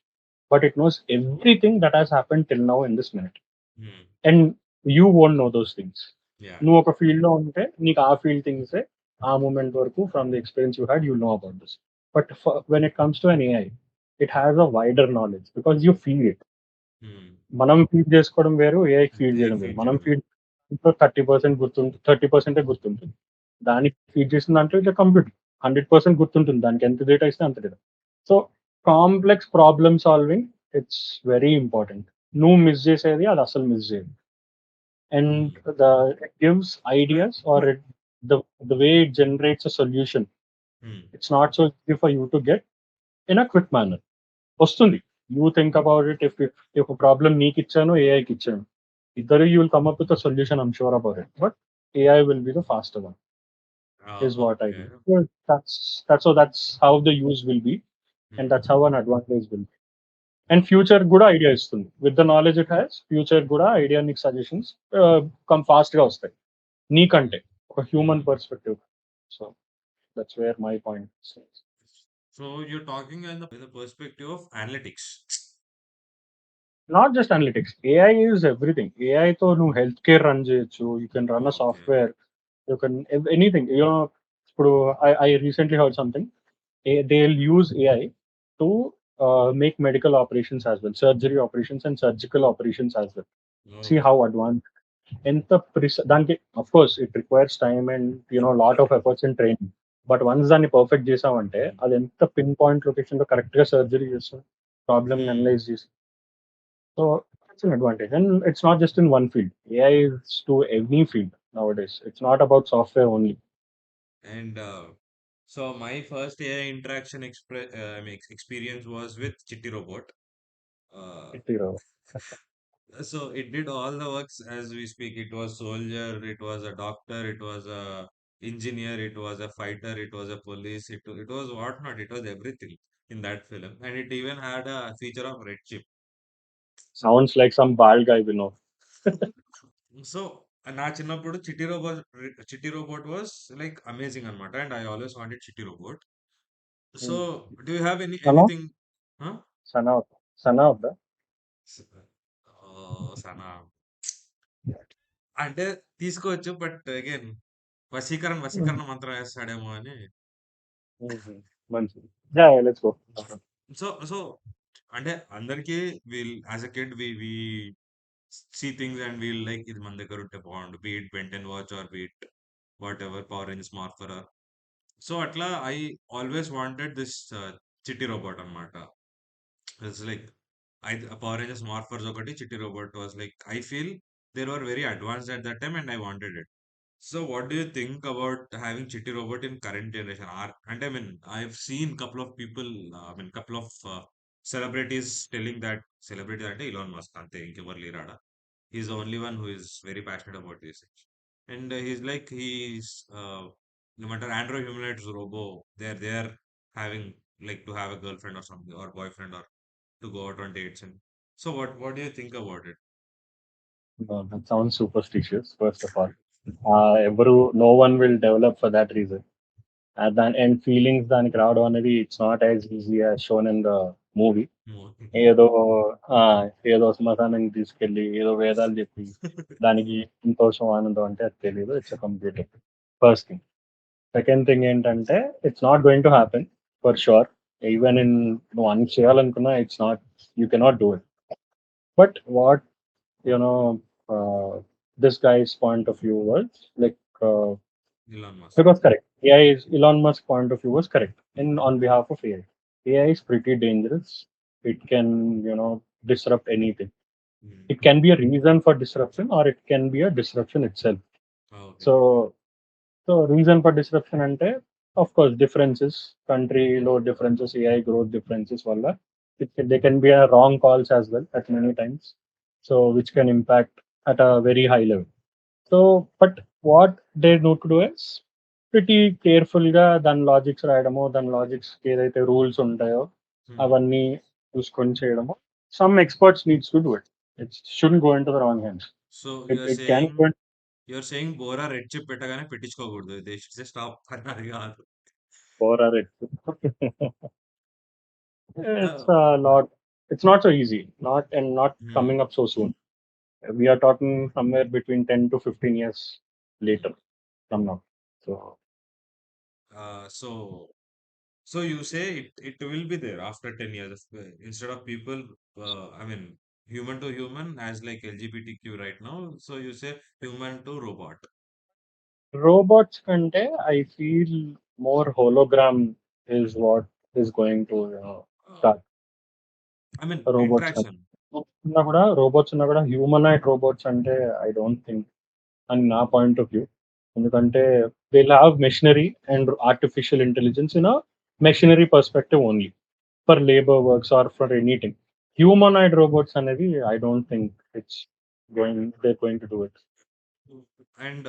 But it knows everything that has happen till now in this minute. Hmm. And you won't know those things. Yeah! నువ్వు ఒక ఫీల్డ్‌లో ఉంటే నీకు ఆ ఫీల్డ్ థింగ్సే ఆ మూమెంట్ వరకు from the experience you had you'll know about this. But when it comes to an AI it has a wider knowledge because you feel it. Hmm. మనం feed చేసుకోవడం వేరు, ఏఐకి ఫీడ్ ఏఐకి చేయడం వేరు. ఫీడ్ మనం చేయడం వేరు. ఫీడ్ 30% 30% గుర్తుంటుంది. దానికి ఫీడ్ చేసిన దాంట్లో ఇట్లా కంప్యూటర్ 100% గుర్తుంటుంది. దానికి ఎంత డేటా ఇస్తే అంత data. So complex problem solving it's very important. నువ్వు మిస్ చేసేది అది అసలు మిస్ చేయదు. Hmm. And it gives ideas or the the way it generates a solution. Hmm. It's not so easy for you to get in a quick manner. వస్తుంది. You think about it. If problem నీకు ఇచ్చాను, ఏఐకి ఇచ్చాను, ఇద్దరు you will come up with a solution, I'm sure about it. But AI will be the faster one is what I okay. believe. So that's how the use will be, and హ్మ్. that's how an advantage will be. And future కూడా idea ఇస్తుంది. With the knowledge it has future కూడా idea నీకు suggestions come fast గా వస్తాయి hmm. నీకంటే ఒక human hmm. Perspective. So that's where my point. So you're talking in the perspective of analytics. Not just analytics, AI is everything. ఏఐతో నువ్వు health care run చేయొచ్చు, you can run a Okay. Software, you can anything. ఇప్పుడు I recently heard something. They'll use AI to make medical operations as well, surgery operations and surgical operations as well. See Okay. how advanced. ఎంత దానికి of course it requires time and lot of efforts and training. But once దాన్ని perfect చేసామంటే హ్మ్. అది ఎంత pin point location లో correct గా surgery చేస్తుంది, ప్రాబ్లమ్ హ్మ్. అనలైజ్ చేసి. So that's an advantage. And it's not just in one field. AI is to any field nowadays. It's not about software only. And so my first AI interaction I mean, experience was with Chitti Robot. Uh, so it did all the works as we speak. It was soldier, it was a doctor, it was a engineer, it was a fighter, it was a police, it was whatnot, it was everything in that film. And it even had a feature of red chip. Sounds like some bald guy we know. So నా చిన్నప్పుడు చిట్టి robot was like amazing అనమాట and I always wanted చిట్టి robot. So Hmm. Do you have Sana, anything? Sana, Sana of the. Sana అంటే తీసుకోవచ్చు but again వశీకరణ వశీకరణ మంత్రం వేస్తాడేమో అని. Mhm. Manchi. Yeah, yeah, let's go. So అంటే అందరికీ we'll as a kid we see things and we'll like ఇది మన దగ్గర ఉంటే బాగుండు, be it Ben Ten watch or be it whatever Power Rangers morpher. So అట్లా I always wanted this Chitti robot అన్నమాట. It's like Power Rangers Morphers ఒకటి Chitti Robot was like I feel they were very advanced at that time and I wanted it. So what do you think about having Chitti Robot in current generation? And I mean I've seen couple of people, I mean couple of celebrities telling that celebrity అంటే Elon Musk అంతే ఇంకెవరు లేరాడ. He's the only one who is very passionate about this. And he's like he's no matter android humanoids robo, they're having like to have a girlfriend or something or boyfriend or to go out on dates. And so what do you think about it? No, that sounds superstitious, first of all. No one will develop for that reason. And feelings దానికి రావడం అనేది it's not as easy as shown in the movie. No. ఏదో ఆ, ఏదో శ్మశానానికి తీసుకెళ్ళి ఏదో వేదాలు చెప్పి దానికి సంతోషం ఆనందం అంటే అది తెలియదు. It's complete first thing. Second thing ఏంటంటే it's not going to happen for sure. Even in నువ్వు అన్ని చేయాలనుకున్నా it's not, you cannot do it. But what you know this guy's point of view was like, Elon Musk. it was correct. Elon Musk's point of view was correct. In on behalf of AI, AI is pretty dangerous. It can, disrupt anything. Mm. It can be a reason for disruption, or it can be a disruption itself. Oh, okay. So, reason for disruption ante, of course, differences, country load differences, AI growth differences, wala. There can be a wrong calls as well at many times. So, which can impact at a very high level. So, but what they need to do is pretty కేర్‌ఫుల్‌గా దాని logics రాయడము, దాని లాజిక్స్‌కి ఏదైతే rules ఉంటాయో Hmm. అవన్నీ చూసుకొని చేయడము. Some experts needs to do it. It shouldn't go into the wrong hands. So it can go you're saying బోరా రెడ్ చిప్ పెట్టగానే పెట్టించుకోకూడదు. దే షుడ్ స్టాప్ అని అది కాదు. For or it. Uh, it's not it's not so easy. Not hmm. coming up so soon. We are talking somewhere between 10 to 15 years Hmm. later from now. So So so you say it will be there after 10 years instead of people, I mean human to human as like LGBTQ right now. So you say human to robot. robots కంటే I feel more hologram is what is going to Uh, start. I mean Robots interaction. ఉన్నా కూడా humanoid robots అంటే I don't think అని నా point of view. ఎందుకంటే will have machinery and artificial intelligence in a machinery perspective only for labour works or for anything. Humanoid robots అనేది I don't think it's going to do it. And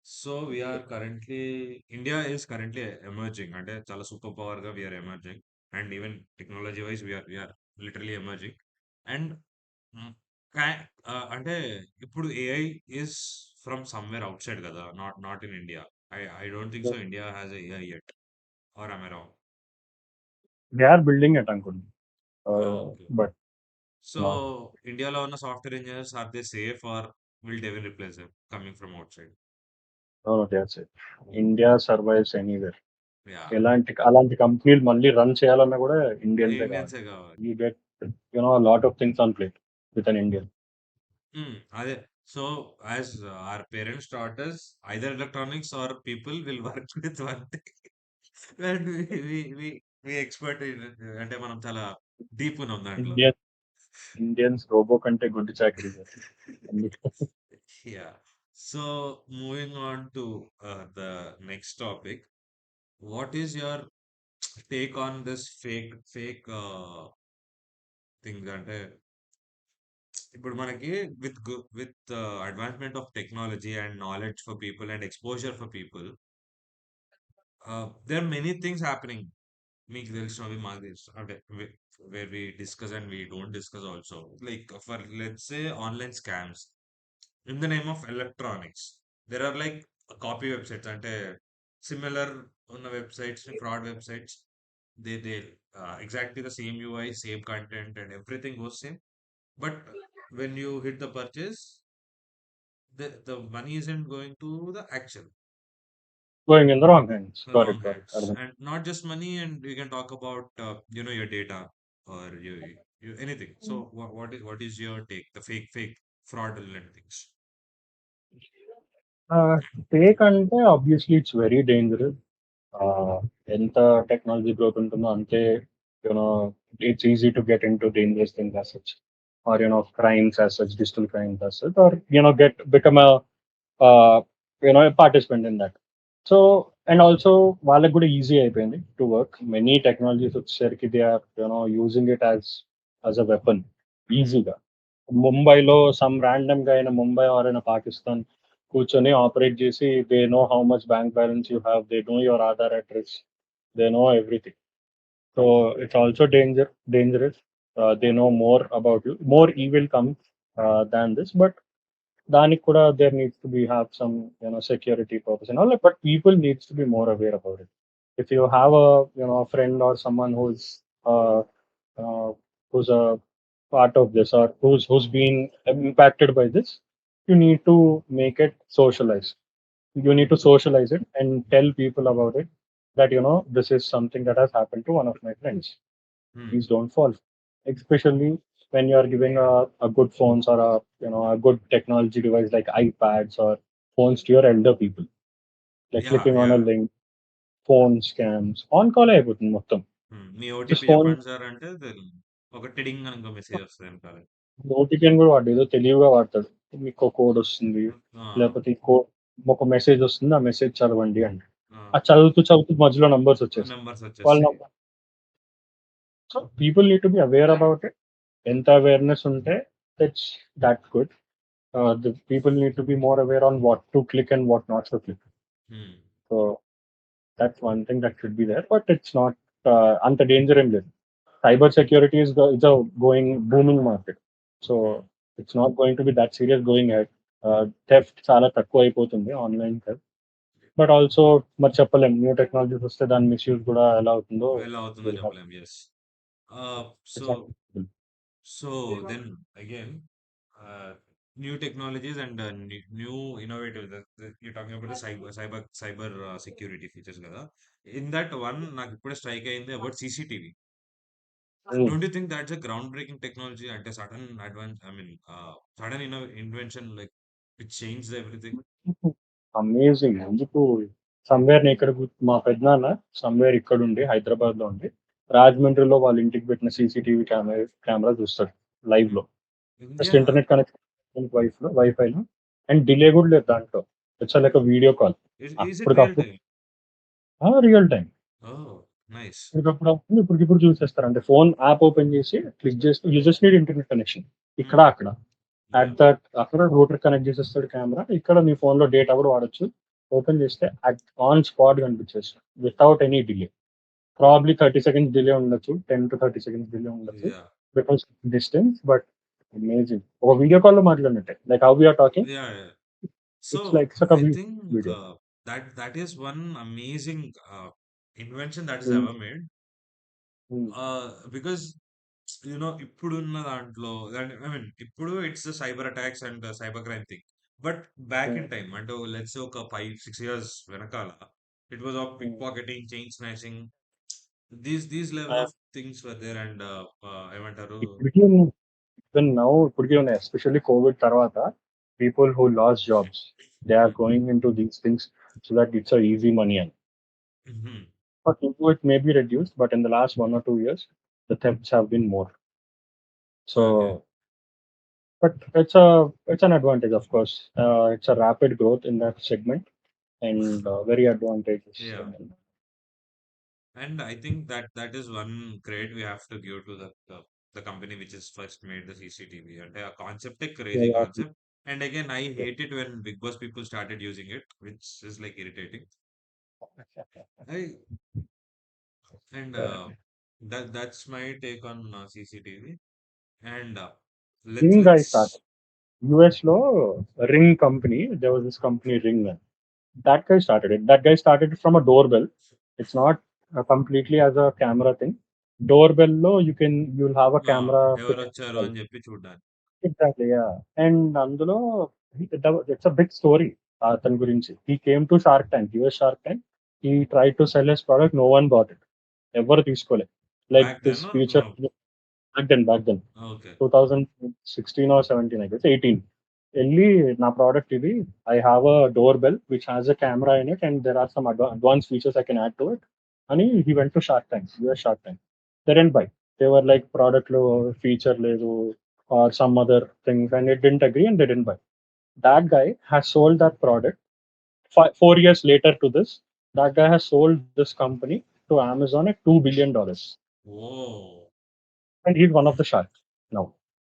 so we are currently, India is currently emerging. అంటే చాలా super power గా we are emerging. And even technology wise we are literally emerging. And అంటే ఇప్పుడు AI is from somewhere outside కదా, not in India. I don't think so India has a AI yet. Or am I wrong? They are building it అనుకోండి. Okay. But So Indiaలో ఉన్న software engineers are they safe or will they will replace them coming from outside? That's it. India survives anywhere. Yeah. అలాంటి కంపెనీలు మళ్ళీ run చేయాలన్నా కూడా ఇండియన్సే కావాలి. ఇండియన్సే కావాలి. You get lot of things on plate with an Indian. అదే. So as our parents taught us, either electronics or people will work with one thing. And we expert in, అంటే మనం చాలా డీప్ ఉన్నాం దాంట్లో. ఇండియన్ ఇండియన్స్ రోబో కంటే గుడ్డి చాకరీ చేస్తారు. అందుకే Yeah. So moving on to the next topic, what is your take on this fake things? అంటే ఇప్పుడు మనకి with advancement of technology and knowledge for people and exposure for people, there are many things happening. మీకు తెలిసినవి మాకు తెలుసు అంటే where we discuss and we don't discuss also, like for let's say online scams in the name of electronics. There are like copy websites, అంటే similar ఉన్న websites ని fraud websites, they exactly the same UI, same content and everything goes same. But when you hit the purchase, the money isn't going to the actual going in the wrong hands. Got wrong it, got it, hands. అర్థం. And not just money, and we can talk about your data or anything. So what is your take? The fake fraudulent things. Fake అంటే obviously it's very dangerous. ఎంత technology growth ఉంటుందో అంతే it's easy to get into dangerous things as such, or crimes as such, digital crimes as such, or get become uh, a participant in that. So, and also వాళ్ళకి కూడా easy అయిపోయింది to work. Many technologies వచ్చేసరికి they are using it as a weapon ఈజీగా. ముంబైలో some random గా అయిన Mumbai are అయిన పాకిస్తాన్ కూర్చొని ఆపరేట్ చేసి they know how much bank balance you have, they know your Aadhaar address, they know everything. So it's also dangerous. They know more about you. More evil comes than this, but దానికి కూడా there needs to be have some security purpose and all that. But people needs to be more aware about it. If you have a a friend or someone uh, uh, who's a part of this, or who's been impacted by this, you need to make it socialize. You need to socialize it and tell people about it, that this is something that has happened to one of my friends. Hmm. Please don't fall, especially when you are giving a good phones, or a good technology device like iPads or phones to your elder people. Like Yeah, clicking on a yeah. link, phone scams, on call అయిపోతుంది మొత్తం. మీ Just OTP phone చెప్పండి sir అంటే ఒక టిడింగ్ అని ఇంకో message వస్తుంది వెనకాల. Notification కూడా వాడు ఏదో తెలివిగా వాడతాడు. మీకు కోడ్ వస్తుంది, ఆ, లేకపోతే ఒక మెసేజ్ వస్తుంది, ఆ మెసేజ్ చదవండి అంటే. ఆ, ఆ చదువుతూ చదువుతూ మధ్యలో నంబర్స్ వచ్చేస్తాయి. నెంబర్స్ వాళ్ళ వచ్చేస్తాయి. So people need to be aware about it. ఎంత అవేర్నెస్ ఉంటే that's that good. The people need to be more aware on what to click and what not to click. Hmm. So that's one thing that should be there, but it's not anta danger in it. Cyber security is a going booming market, so Hmm. it's not going to be that serious going ahead. Theft చాలా తక్కువ అయిపోతుంది, online theft. But also మరి చెప్పలేం, new technologies వస్తే దాని misuse కూడా ఎలా అవుతుందో. ఎలా అవుతుందో we'll have- చెప్పలేం. Yes. So it's unpredictable. So then again new technologies and new innovative, you're talking about the cyber security features కదా. In that one నాకు ఇప్పుడే స్ట్రైక్ అయింది about CCTV. Mm. Don't you think that's a groundbreaking technology and a sudden advance? I mean, sudden invention like it changed everything. Amazing. ఎందుకు somewhere నేను ఇక్కడ మా పెద్దనాన్న somewhere ఇక్కడ ఉండి హైదరాబాద్ లో ఉండి రాజమండ్రిలో వాళ్ళ ఇంటికి పెట్టిన సీసీటీవీ కెమెరా చూస్తాడు లైవ్ లో. జస్ట్ Yeah, ఇంటర్నెట్ కనెక్షన్ వైఫైలో, అండ్ డిలే కూడా లేదు దాంట్లో. It's like video call. is it real అప్పటికప్పుడు time? Real time. Oh, nice. ఇప్పటికప్పుడు ఇప్పటికిప్పుడు చూసేస్తారు. అంటే ఫోన్ యాప్ ఓపెన్ చేసి క్లిక్ చేస్తే you just need internet connection. ఇక్కడ Hmm. అక్కడ Yeah. అక్కడ రూటర్ కనెక్ట్ చేసేస్తాడు కెమెరా. ఇక్కడ నీ ఫోన్ లో డేటా కూడా వాడొచ్చు. ఓపెన్ చేస్తే ఆన్ స్పాట్ కనిపించేస్తుంది without any delay. Probably 30 seconds delay ఉండొచ్చు, 10 to 30 seconds డిలే ఉండొచ్చు, Yeah. Because distance. But amazing. ఒక వీడియో కాల్ లో మాట్లాడినట్టే, like how we are talking. Yeah. Yeah. It's So like such I think video. that is one amazing invention that is ever made. Because ఇప్పుడున్న దాంట్లో I mean ఇప్పుడు it's cyber attacks and cyber crime thing. But back in time అంటే let's ఒక 5-6 years వెనకాల it was of pickpocketing, chain snatching, these level of things were there. And ఏమంటారు. ఇప్పటికీ even now ఇప్పటికీ ఉన్నాయి, especially COVID తర్వాత. People who lost jobs, they are going in to these things so that it's easy money అని. But it may be reduced, but in the last 1 or 2 years, the thefts have been more. Okay. So, but it's an advantage, of course. It's a rapid growth in that segment, and very advantageous. Yeah. And I think that is one credit we have to give to the company which is first made the CCTV. And a concept, a crazy Yeah, concept. And again, I yeah. hate it when Big Boss people started using it, which is like irritating. I and that's my take on CCTV. And let's Ring guy started. let's US lo Ring company. There was this company Ring. That guy started it. That guy started it from a doorbell. It's not completely as a camera thing. Doorbell lo you'll have a camera ఎవరు fitted. వచ్చారు అని చెప్పి చూడ్డానికి. Exactly, yeah. And అందులో it's a big story అతని గురించి. He came to Shark Tank, US Shark Tank. He tried to sell his product. No one bought it. ఎవరు తీసుకోలే. Like Back this then, feature back then, okay. 2016 or 17, I guess, 18. వెళ్ళి నా product ఇది, I have a door bell which has a camera in it and there are some advance features I can add to it అని. He went to Shark Tank, US Shark Tank. They didn't buy. They were like product lo feature ledu or some other things, and it didn't agree, and they didn't buy. That guy has sold that product 4 years later to this. That guy has sold this company to Amazon at $2 billion, Whoa. and he's one of the sharks now.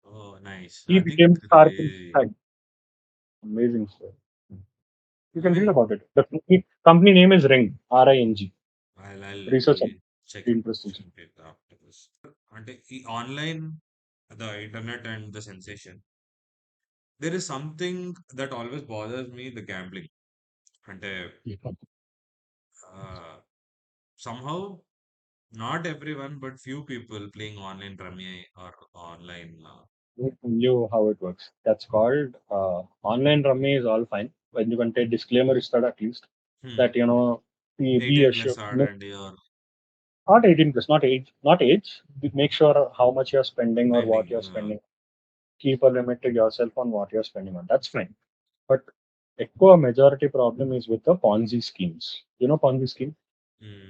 Oh, nice. He I think became shark in crazy. time. Amazing story. You I can read mean, about it. The company name is Ring, Ring. I'll Research and literally check it, interesting. check it after this. అంటే ఈ online the internet and the sensation, there is something that always bothers me, the gambling. అంటే uh, somehow not everyone but few people playing online rummy or online Let me tell you how it works. That's called online rummy is all fine. When you can take disclaimer is that at least hmm, that be 18 plus assured. ఆడండి or Not 18 plus, not age, not age. Make sure how much you're spending or what spending. you're spending. Keep a limit to yourself on what you're spending on. That's fine. But echo majority problem is with the Ponzi schemes. You know Ponzi scheme?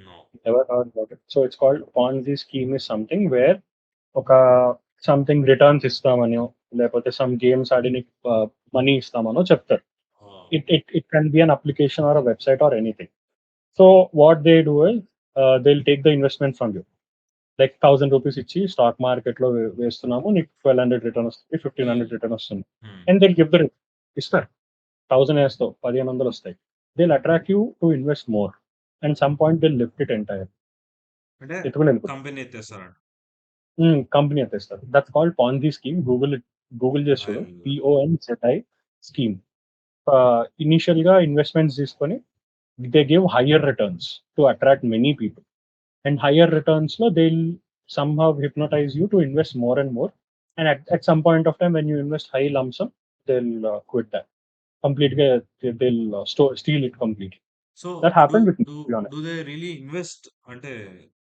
No. Ever heard about it? So it's called Ponzi scheme is something where ఒక something returns ఇస్తామనో లేకపోతే some games ఆడి నీకు money ఇస్తామనో చెప్తారు. Oh, It can be an application or a website or anything. So what they do is they'll take the investment from you. Like ₹1,000 ఇచ్చి stock మార్కెట్లో వేస్తున్నాము నీకు 1200 return వస్తుంది, 1500 hmm, return వస్తుంది. hmm. And they'll give the ఇస్తారు. 1000 వేస్తావు 1500 వస్తాయి. They'll attract you to invest more and some point they'll lift it entire అంటే ఎత్తుకుని వెళ్ళిపోతుంది. కంపెనీ ఎత్తేస్తారంట. కంపెనీ ఎత్తేస్తారు. That's called Ponzi scheme. Google చేసి చూడు. I'll PONZI scheme. ఇనిషియల్గా ఇన్వెస్ట్మెంట్స్ తీసుకొని they give higher returns to attract many people. And higher రిటర్న్స్లో they will somehow hypnotize you to invest more and more. And at some point of time, when you invest high lump sum, they'll quit that completely. They'll steal it completely. So That do happened with me, do to be honest. Do they really invest అంటే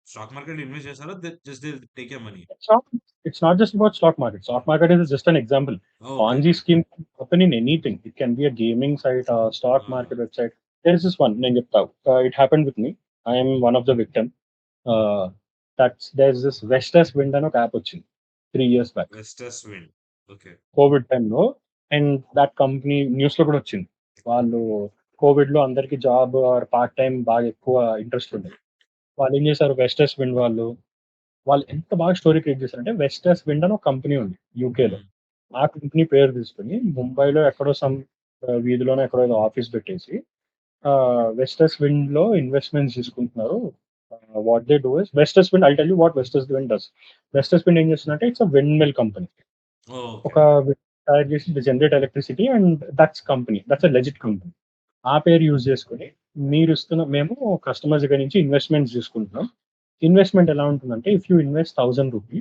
stock market invest చేస్తారా? Just they take a money. It's not, it's not just about stock market. Stock market is just an example. Okay. Ponzi okay. scheme can happen in anything. It can be a gaming site, a stock market website. There is this one. It happened with me. I am one of the victim. Uh, there's this Vestas Wind and app వచ్చింది 3 years back. Westers Wind. Okay. Covid టైంలో. And that company న్యూస్లో కూడా వచ్చింది. వాళ్ళు కోవిడ్లో అందరికీ job or part time బాగా ఎక్కువ ఇంట్రెస్ట్ ఉండేది. వాళ్ళు ఏం చేశారు, వెస్టర్స్ విండ్ వాళ్ళు ఎంత బాగా స్టోరీ క్రియేట్ చేశారంటే, వెస్టర్స్ విండ్ అని ఒక కంపెనీ ఉంది యూకేలో. హ్మ్. ఆ కంపెనీ పేరు తీసుకొని ముంబైలో ఎక్కడో సమ్ వీధిలోనే ఎక్కడో ఏదో ఆఫీస్ పెట్టేసి వెస్టర్స్ విండ్ లో ఇన్వెస్ట్మెంట్స్ తీసుకుంటున్నారు. What they do is Westers Wind. I tell you what Westers Wind does. Westers Wind ఏం చేస్తుందంటే it's a wind mill company. Okay. ఒక wind తయారు చేసి generate electricity, and that's a legit company. ఆ పేరు use చేసుకొని మేము కస్టమర్స్ దగ్గర నుంచి ఇన్వెస్ట్మెంట్స్ తీసుకుంటున్నాం. ఇన్వెస్ట్మెంట్ ఎలా ఉంటుందంటే, if you invest ₹1000,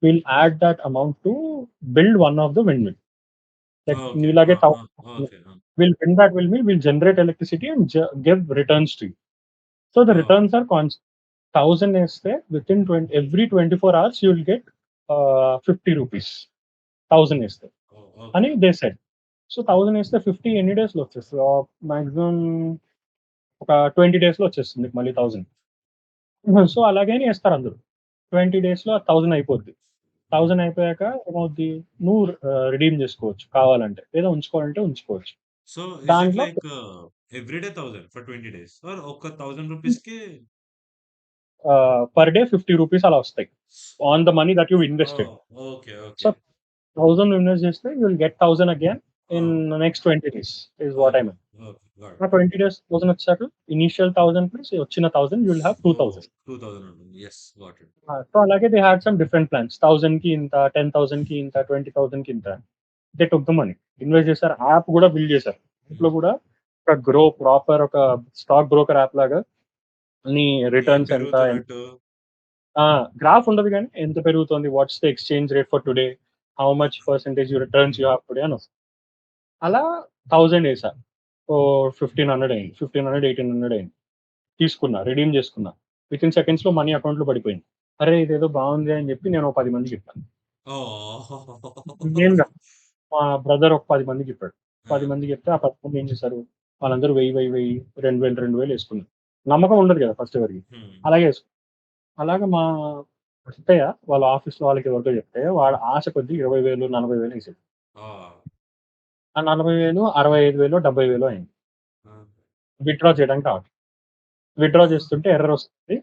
will add that amount to build one of the wind mill. Like okay. నీలాగే okay. Will build that will mill, will generate electricity and give returns to you. So the oh! Returns are constant. 1000 వేస్తే with in every 24 hours you will get ₹50. 1000 వేస్తే okay. అని they said. So 1000 వేస్తే 50 ఎన్ని డేస్లో వచ్చేస్తుంది? Maximum ఒక 20 డేస్లో వచ్చేస్తుంది మళ్ళీ హ్మ్. 1000. సో అలాగని వేస్తారు అందరూ. 20 డేస్‌లో 1000 అయిపోద్ది. హ్మ్. 1000 అయిపోయాక ఏమవుద్ది? నువ్వు రిడీమ్ చేసుకోవచ్చు కావాలంటే. లేదా ఉంచుకోవాలంటే ఉంచుకోవచ్చు. సో ఇస్ ఇట్ దాంట్లో like every day 1000 for 20 days or ఒక్క ₹1000కి? పర్ డే ₹50 అలా వస్తాయి. On the money that you invested. Oh! Okay. So okay. 1000 invest చేస్తే you will get 1000 again in oh! Next 20 days is what I okay. Mean. Okay. Got ah it. 20 days 1000 వచ్చాక initial 1000 plus వచ్చిన 1000 you will have ఓహ్! 2000. 2000 ఉంటుంది. Yes. Got it. So అలాగే they had some different plans. 1000కి ఇంత, 10,000కి ఇంత, 20,000కి ఇంత. They took the money. Invest చేశారు. యాప్ కూడా బిల్డ్ చేశారు. యాప్‌లో హ్మ్. కూడా ఒక స్టాక్ బ్రోకర్ యాప్ లాగా నీ ఏం రిటర్న్స్ ఎంత పెరుగుతున్నట్టు? గ్రాఫ్ ఉండదు గానీ ఎంత పెరుగుతోంది, what's the exchange rate for today, how much percentage returns you హ్మ్. హావ్ టుడే అని వస్తుంది. అలా 1000 ఏసా. ఓహ్! 1500 అయింది. 1500, 1800 అయింది. తీసుకున్నా. రిడీమ్ చేసుకున్నా. వితిన్ సెకండ్స్‌లో మనీ అకౌంట్‌లో పడిపోయింది. అరే! ఇదేదో బావుంది అని చెప్పి నేను ఓ 10 మందికి చెప్పాను. ఓహ్! నేను కాదు. మా బ్రదర్ ఒక 10 మందికి చెప్పాడు. ఆ! 10 మందికి చెప్తే ఆ 10 మంది ఏం చేశారు? వాళ్ళందరూ 1000 2000 2000 ఏసుకున్నారు. నమ్మకం ఉండదు కదా ఫస్ట్ ఎవరికీ. హ్మ్. అలాగే ఏసుకున్నారు. అలాగా వస్తాయా వాళ్ళ ఆఫీస్‌లో వాళ్ళకి ఎవరికో చెప్తే వాడు ఆశ కొద్దీ 20,000, 40,000 ఏసాడు. ఆ! ఆ 40,000, 65,000, 70,000 అయింది. ఆ! విత్‌డ్రా చేయడానికి రావట్లేదు. విత్‌డ్రా ఆ! చేస్తుంటే ఎర్రర్ వస్తుంది.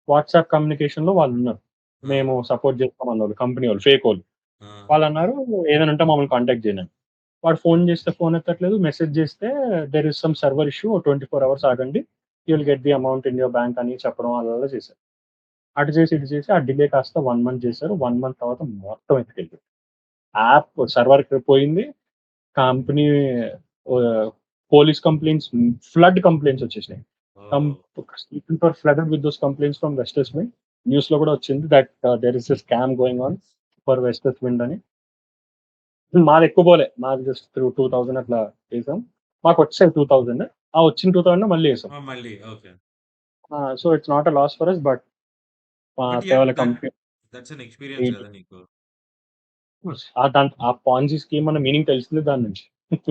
వాట్సాప్ కమ్యూనికేషన్‌లో వాళ్ళున్నారు. ఆ! మేము సపోర్ట్ చేస్తాం అన్నోళ్ళు కంపెనీ వోళ్ళు ఫేకోళ్ళు. ఆ! వాళ్ళన్నారు ఏదైనా ఉంటే మమ్మల్ని కాంటాక్ట్ చేయండి అని. వాడు ఫోన్ చేస్తే ఫోన్ ఎత్తట్లేదు. మెసేజ్ చేస్తే there is some server issue 24 hours ఆగండి. You will get the amount in your bank అని చెప్పడం అలా చేశారు. అటు చేసి, ఇటు చేసి ఆ డిలే కాస్త 1 మంత్ చేశారు. 1 మంత్ తర్వాత మొత్తం ఎత్తుకెళ్ళిపోయింది. యాప్ సర్వర్‌కి పోయింది. Company police complaints, flood complaints వచ్చేసినాయి. Oh! People for flooded with those complaints from Westers Wind. న్యూస్‌లో కూడా వచ్చింది that there is a scam going on for Westers Wind అని. మాది ఎక్కువ పోలే. మాది జస్ట్ 2000 అట్లా చేసాం. మాకొచ్చేసాయి 2000. ఆ వచ్చిన 2000 మళ్ళీ ఏసాం. ఆ! మళ్ళీ okay. So it's not a loss for us but but yet కేవలం కంపెనీ దట్స్ ఎన్ ఎక్స్‌పీరియన్స్ 80 గదా! నీకు. ఆ పాన్జీ స్కీమ్ అన్న మీనింగ్ తెలిసింది దాని నుంచి.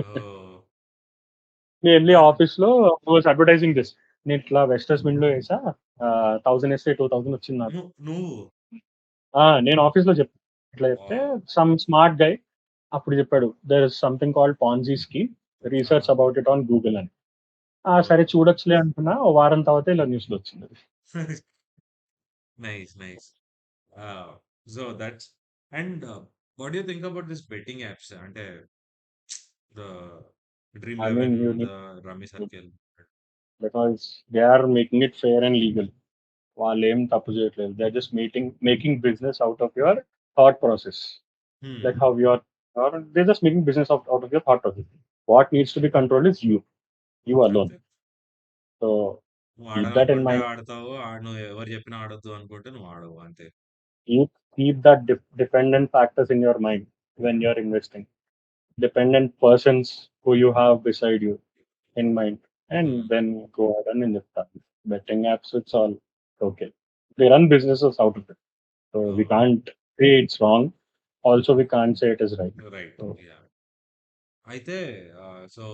ఓహ్! నేనెళ్ళి అన్ ఆఫీస్‌లో హూ వాస్ అడ్వర్టైజింగ్ దిస్. నేనిట్లా వెస్టర్స్ విండ్‌లో ఏసా. 1000 ఏస్తే 2000 వచ్చింది నాకు. నువ్వు నేను ఆఫీస్‌లో చెప్పా. ఇట్లా చెప్తే వావ్! సమ్ స్మార్ట్ గై అప్పుడు చెప్పాడు. There is something called Ponzi scheme. Ah! Research about it on Google అని. సరే ఓహ్! చూడొచ్చులే అనుకున్నా. ఓ వారం తర్వాత ఇలా న్యూస్‌లో వచ్చిందది. Nice. Nice. Ah! So that's and what do you think about this betting apps? అంటే the Dream I mean 11, you the need Rummy Circle. Because they are making it fair and legal. వాళ్ళేం తప్పు చేయట్లేదు. They are just making business out of your thought process. Hmm. Like how you are, or they're just making business out of your thought process. What needs to be controlled is you alone. అంతే. So నువ్వు keep that in ఆడాలనుకుంటే mind. ఆడతావు. నువ్వు ఎవరు చెప్పినా ఆడొద్దు అనుకుంటే నువ్వు ఆడవు అంతే. Keep that dependent factors in your mind when you're investing. Dependent persons who you have beside you in mind, హ్మ్. and then go ahead and invest that. Betting apps, it's all okay. They run businesses out of it, so we oh! can't say it's wrong. Also, we can't say it is right. Right. So yeah! అయితే so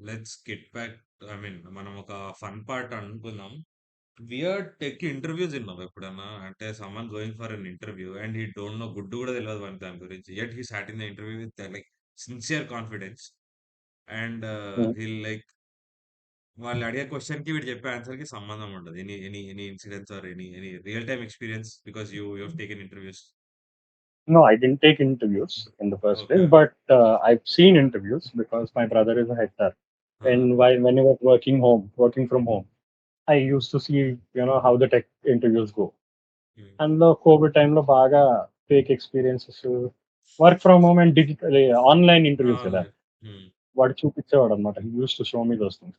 let's get back I mean మనం ఒక fun part అనుకుందాం. Weird tech interviews విన్నావా ఎప్పుడన్నా? అంటే someone going for an interview and he don't know గుడ్డు కూడా తెలవదు వానికి దాని గురించి. Yet he sat in the interview with like sincere confidence and mm, he'll like వాళ్ళు అడిగే క్వెషన్‌కి వీడు చెప్పే ఆన్సర్‌కి సంబంధం ఉండదు. Any incidents or any real time experience because you have taken interviews. no, I didn't take interviews in the first place, okay. but I've seen interviews because my brother is a HR. ఆ! And when he was working from home, I used to see, how the tech interviews go. హ్మ్. అందులో Covid టైంలో బాగా fake experiences, work from home and digital online interviews కదా! Online. Hmm. వాడు చూపించేవాడన్నమాట. He used to show me those things.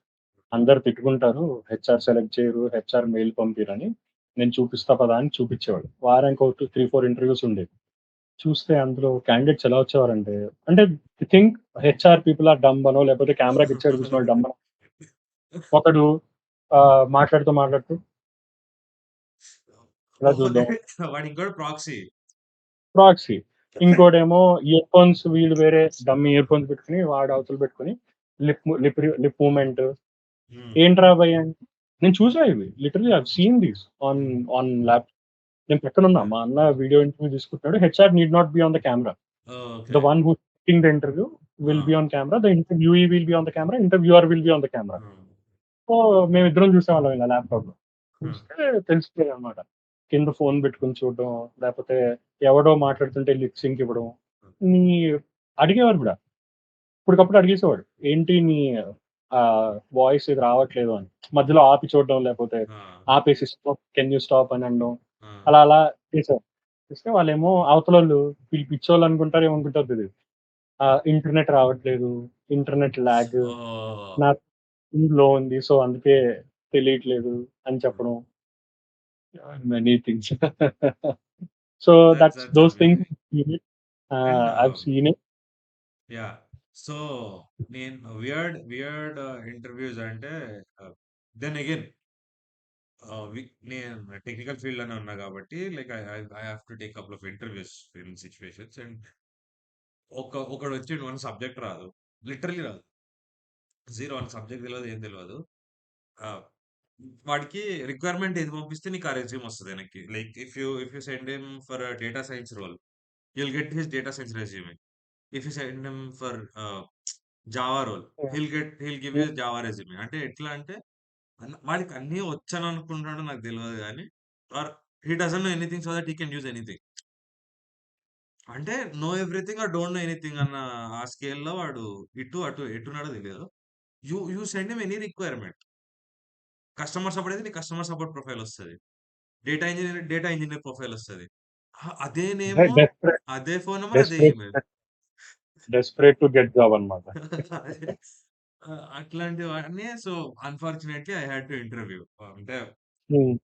అందరూ తిట్టుకుంటారు. HR select చేయరు. హెచ్ఆర్ మెయిల్ పంపియరని. నేను చూపిస్తా పదా అని చూపించేవాడు. వారానికి ఒక 2, 3, 4 ఇంటర్వ్యూస్ ఉండేవి. చూస్తే అందులో క్యాండిడేట్స్ ఎలా వచ్చేవారంటే, అంటే you think HR people are dumb అనో, లేకపోతే కెమెరాకి ఇటు సైడ్ కూర్చున్నోళ్ళు డంబ్ అనో. ఒకడు మాట్లాడుతూ ఇలా ఓహ్! చూద్దాం. వాడు ఇంకోడు ప్రాక్సీ. ప్రాక్సీ. ఇంకోడేమో ఇయర్ ఫోన్స్ వీళ్ళు వేరే డమ్మీ ఇయర్ ఫోన్స్ పెట్టుకొని వాడు అవతల పెట్టుకొని లిప్ మూవ్‌మెంట్. హ్మ్. ఏంట్రా భయ్ అంటే నేను చూసా ఇవి. Literally I have seen these on hmm. On lap. నేను పక్కనున్నా. ఓకే. మా అన్న వీడియో ఇంటర్వ్యూ తీసుకుంటున్నాడు. HR need not be on the camera. Okay. The one who's taking the interview ఆ! will be on camera. The interviewee will be on the camera. Interviewer will be on the camera. హ్మ్. So, మేమిద్దరం చూసేవాళ్ళం ఇలా ల్యాప్‌టాప్‌లో. హ్మ్. చూస్తే తెలిసిపోయేదనమాట. కింద phone పెట్టుకొని చూడడం, లేపోతే ఎవడో మాట్లాడుతుంటే లిప్ సింక్ ఇవ్వడం. నీ అడిగేవారు కూడా. అప్పటికప్పుడు అడిగేసేవాడు. ఏంటి నీ వాయిస్ ఇది రావట్లేదు అని. మధ్యలో ఆపి చూడడం, లేపోతే ఆ! ఆపేసి స్టాప్ కెన్ యూ స్టాప్ అని అనడం. ఆ! అలా చేసేవారు. చేస్తే వాళ్ళేమో అవతలోళ్ళు వీళ్ళు పిచ్చోళ్ళు అనుకుంటారో ఏమనుకుంటారో తెలీదు. ఇంటర్నెట్ రావట్లేదు. Internet lag. ఓహ్! నా స్పీడ్ లో ఉంది. సో, అందుకే తెలియట్లేదు అని హ్మ్. చెప్పడం. Many things. So, that's those things amazing. I've seen it. And I've seen it. Yeah! So, నేను వియర్డ్ ఇంటర్‌వ్యూస్ అంటే దెన్ అగైన్ ఆహ్, వి నేను టెక్నికల్ ఫీల్డ్‌లోనే ఉన్నా కాబట్టి like I have to take couple of interviews in situations and ఒకడొచ్చిండు వానికి subject రాదు. Literally రాదు. జీరో వానికి సబ్జెక్ట్ తెలవదు. ఏం తెలవదు. వాడికి రిక్వైర్మెంట్ ఏది పంపిస్తే నీకు ఆ రెజ్యూమ్ వస్తది వెనక్కి. Like if you send him for data science role, you'll get his data science resume. If you send him for Java role, he'll give you Java resume. అంటే ఎట్లా అంటే వాడికి అన్నీ వచ్చని అనుకుంటాడో నాకు తెలవదు గానీ, or he doesn't know anything so that he can use anything. అంటే know everything or don't know anything అన్న ఆ స్కేల్‌లో వాడు అటు ఎటున్నాడో తెలీదు. You send him any requirement. Customer support అయితే నీకు కస్టమర్ సపోర్ట్ ప్రొఫైల్ వస్తది. డేటా ఇంజినియర్ ప్రొఫైల్ వస్తది. అదేనేమో డెస్పరేట్ అదే ఫోన్ నంబర్, అదే desperate email. Desperate to get job అనమాట. అదే. అట్లాంటివన్నీ. So, unfortunately I had to interview. అంటే హ్మ్.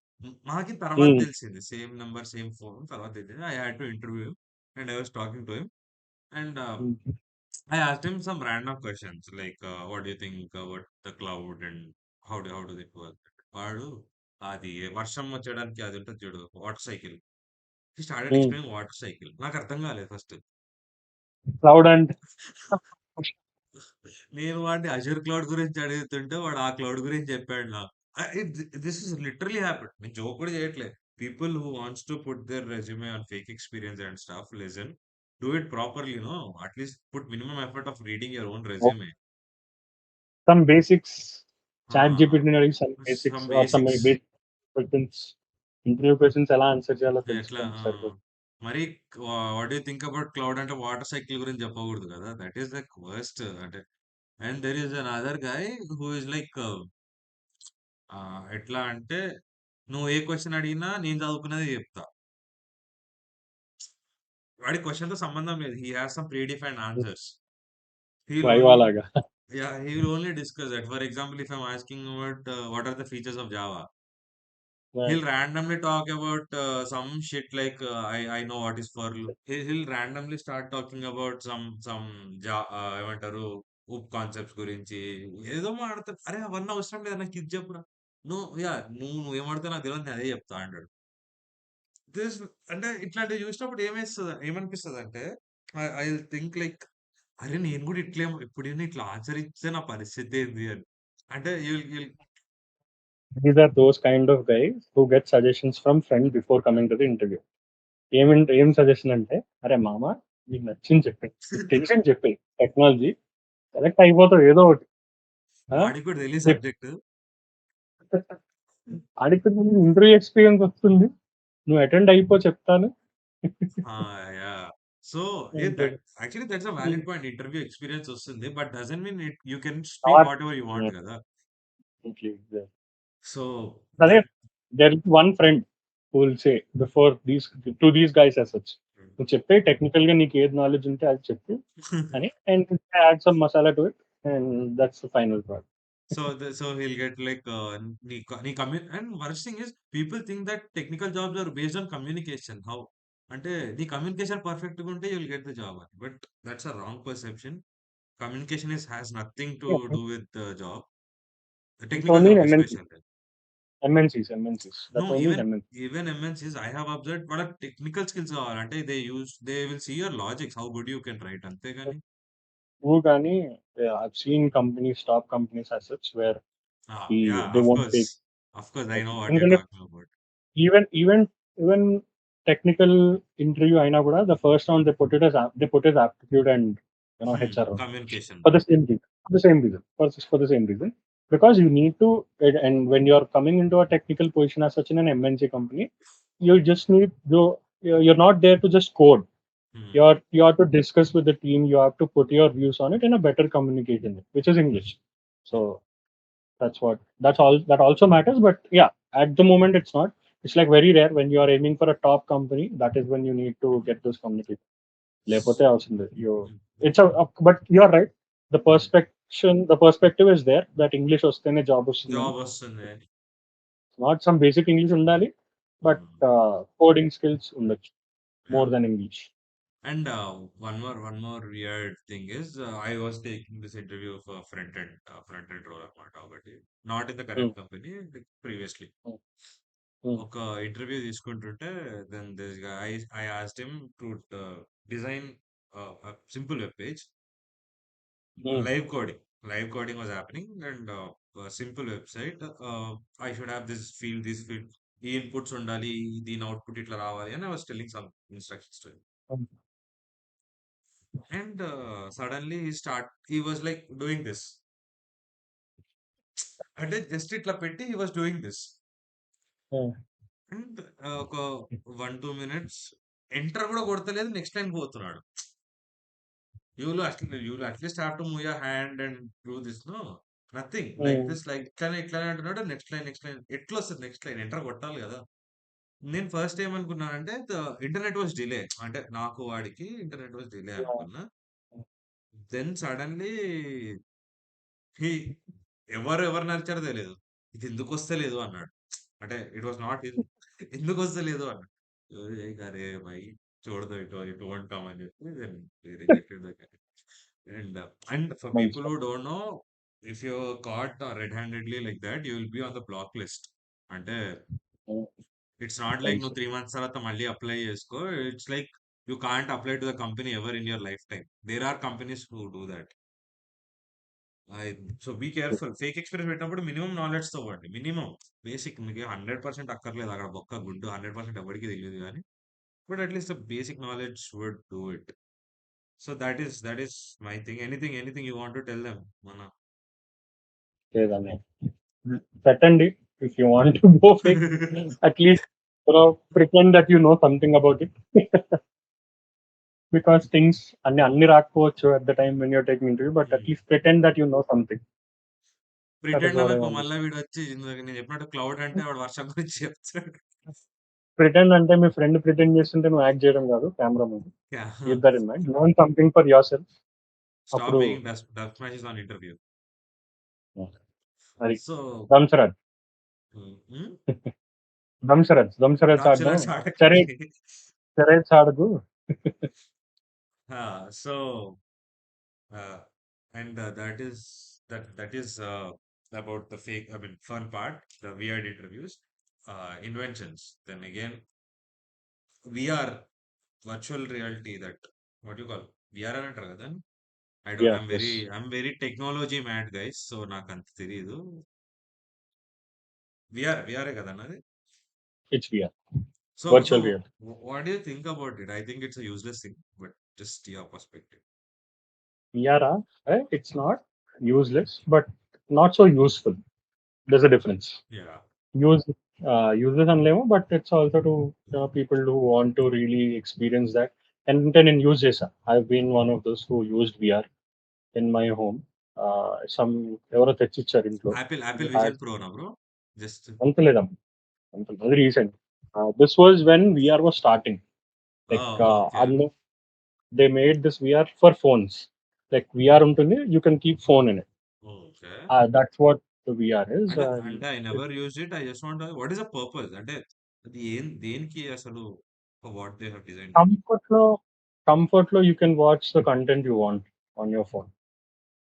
మాకి తర్వాత హ్మ్. తెలిసింది. సేమ్ నంబర్, సేమ్ ఫోన్ తర్వాత తెలిసింది. I had to interview and I was talking to him and hmm. I asked him some random questions like, what do you think about the cloud and how does it work? వాడు అది వర్షం వచ్చేయడానికి అది ఉంటది చూడు water cycle. హి started హ్మ్. Explaining water cycle. నాకు అర్థం కాలేదు ఫస్ట్. క్లౌడ్ అండ్ నేను వాడిని అజూర్ క్లౌడ్ గురించి అడుగుతుంటే వాడు ఆ క్లౌడ్ గురించి చెప్పాడు నాకు. This is literally happened. నేను జోక్ కూడా చేయట్లేదు. People who wants to put their resume on fake experience and stuff listen, do it properly, no, at least put minimum effort of reading your own resume. Some basics, ఆ! చాట్ జీపీటీని అడిగి some some basics or some basics. Basic questions, interview questions ఎలా answer చేయాలో ఎట్లా తెలుసుకుంటే సరిపోతుంది. మరి what do think about cloud అంటే వాటర్ సైకిల్ గురించి చెప్పకూడదు కదా! దట్ ఈస్ లైక్ వర్స్ట్ అంటే. And there is another guy who is like, ఎట్లా అంటే నువ్వు ఏ క్వెషన్ అడిగినా నేను చదువుకున్నదే చెప్తా. వాడి క్వెషన్‌తో సంబంధం లేదు. He has some predefined answers. He will viva only లాగా. He will only discuss that. For example, if I am asking about what are the features of Java, Right. he'll randomly talk about some shit like, I know what is for loop. He'll randomly start talking about some ఏమంటారు ఉప్ concepts గురించి ఏదో మాట్లాడతాడు. అరే అవన్నీ అవసరం లేదు నాకు ఇది చెప్పురా. నువ్వేమాడితే నాకు తెలియదు నేను అదే చెప్తా అంటాడు. దిస్ అంటే ఇట్లాంటివి చూసినప్పుడు ఏమనిపిస్తుంది అంటే ఐ థింక్ లైక్, అరే నేను కూడా ఇప్పుడైనా ఇట్లా ఆన్సర్ ఇస్తే నా పరిస్థితి ఏంది అని. అంటే These are those kind of guys who get suggestions from friend before coming to the interview. ఏం సజెషన్ అంటే, "అరే మామ నీకు నచ్చింది చెప్పేయి. నీకు తెలిసింది చెప్పేయి. టెక్నాలజీ సెలెక్ట్ అయిపోతావు ఏదో ఒకటి. ఆ! వాడికి కూడా తెలియదు చెప్పు." సబ్జెక్ట్. ఆడికి ఇంటర్వ్యూ ఎక్స్‌పీరియన్స్ వస్తుంది. నువ్వు అటెండ్ అయిపో చెప్తాను. యాహ్! సో, అంతే. That actually that's a hmm. Valid point. Interview experience వస్తుంది. But doesn't mean you can speak or whatever you want yeah! కదా! ఎగ్జాక్ట్‌లీ. సో, అదే that there is one friend who will say before these guys as such. నువ్వు చెప్పేయి టెక్నికల్‌గా నీకు ఏది knowledge ఉంటే అది చెప్పు అని, and add some masala to it, and that's the final product. So he'll get like, నీ and worst thing is people think that technical jobs are based on communication. అంటే నీ కమ్యూనికేషన్ పర్ఫెక్ట్‌గా ఉంటే you will get the job అని. But that's a wrong perception. Communication has nothing to do with the job. It's technical only in job MNCs. Especially. MNCs. No, That's only in MNCs. even MNCs, I have observed వాళ్ళకి technical skills కావాలంటే they will see your logics how good you can write అంతేగాని. True గానీ I've seen companies, top companies as such where yeah they of won't course, take. I know Okay. What you're ఎందుకంటే talking about. even technical interview అయినా కూడా the first round they put as aptitude and HR round communication. for the same reason. For the same reason. Because you need to, and when you're coming into a technical position as such in an MNC company, you just need you're not there to just code. You have to discuss with the team. You have to put your views on it in a better communication, which is English. So that's all that also matters. But yeah, at the moment it's not. It's like very rare when you are aiming for a top company. That is when you need to get those communication. లేకపోతే అవసరం లేదు. But you're right. The perspective is there that English వస్తేనే job వస్తుందని. Job వస్తుంది అని. Not some basic English ఉండాలి, but coding skills ఉండొచ్చు more than English. And one more weird thing is, I was taking this interview for front end role అనమాట. ఒకటి not in the Hmm. Current company, previously Hmm. Hmm. ఒక interview తీసుకుంటుంటే, then this I asked him to design simple web page, Hmm. Live coding. live coding was happening, and a simple website. I should have this field. ఈ inputs ఉండాలి, దీని output ఇట్లా రావాలి అని I was telling some instructions to him. And suddenly he was like doing this. అంటే just ఇట్లా పెట్టి he was doing this. And ఒక 1-2 minutes ఎంటర్ కూడా కొడతలేదు, నెక్స్ట్ లైన్ పోతున్నాడు. you'll at least have to move your hand and do this, no? Nothing. Like this, like ఇట్లానే అంటున్నాడు. Next line ఎట్లా వస్తుంది? నెక్స్ట్ లైన్ ఎంటర్ కొట్టాలి కదా. నేను ఫస్ట్ ఏమనుకున్నానంటే ఇంటర్నెట్ వాజ్ డిలే, అంటే నాకు వాడికి ఇంటర్నెట్ వాజ్ డిలే అనుకున్నా. దెన్ సడన్లీ హీ ఎవరు నడిచారో తెలియదు. ఇది ఎందుకు వస్తలేదు అన్నాడు. అంటే ఇట్ వాస్ నాట్ ఎందుకు వస్తలేదు అన్నాడు. అరే భయ్ చూడదు, ఇటు ఉంటాం అని చెప్పి then rejected the and for Nice people one. Who don't know, if you caught red handedly like that, you will be on the black list. అంటే Mm, ఇట్స్ నాట్ లైక్ తెలుసు. నువ్వు 3 months తర్వాత మళ్ళీ అప్లై చేసుకో. It's like you can't apply to the company ever in your lifetime. There are companies who do that. So be careful. Fake experience పెట్టినప్పుడు minimum knowledge తో పోండి. Minimum basic, మీకు 100% అక్కర్లేదు అక్కడ బొక్క గుడ్డు 100% ఎవరికి తెలియదు కానీ, but at least the basic knowledge would do it. So that is my thing. Anything you want to tell them మన లేదన్నయ్య. పెట్టండి if you want to go fake. At least pretend that you know something about it. Because things అన్ని రాకపోవచ్చు at the time when you're taking interview, but at least pretend that you know something. That is pretend what I అనకు. want to మళ్ళీ say. వీడు వచ్చి ఇందాక నేను చెప్పినట్టు cloud అంటే వాడు వర్షం గురించి చెప్తాడు. Pretend అంటే మీ ఫ్రెండ్ ప్రిటెండ్ చేస్తుంటే నువ్వు యాక్ట్ చేయడం కాదు కెమెరా ముందు. Keep that in mind. Learn something for yourself. Stop అప్పుడు being dubsmashes on interview. అది సో దంసరాజ్ దంసరాజ్ ఆడడం. సరే సరే ఆడదు. So and that is about the fake, I mean, fun part, the weird interviews, inventions. Then again, VR, virtual reality, that what you call VR అని అంటారు కదా. I don't. Yeah, yes. I'm very technology mad, guys. So నాకు అంత తెలియదు. VR కదా అన్నది. It's VR. So Virtual reality. what do you think about it? I think it's a useless thing, but just your perspective. VR, it's not useless, but not so useful. There's a difference. Yeah. Useless అనలేము, but it's also to people who want to really experience that. And then in use చేసా. I've been one of those who used VR in my home. Some ఎవరో తెచ్చిచ్చారు ఇంట్లో. Apple Vision Pro na bro. Just అంత లేదమ్మా, అది recent. This was when VR was starting. Like okay. they made this VR for phones. Like VR ఉంటుంది, you can keep phone in it. Okay. That's what the VR is. అంటే I never used it. I just want to, what is the purpose? అంటే అది దేనికి అసలు, for what they have designed it? Comfort లో you can watch the content you want on your phone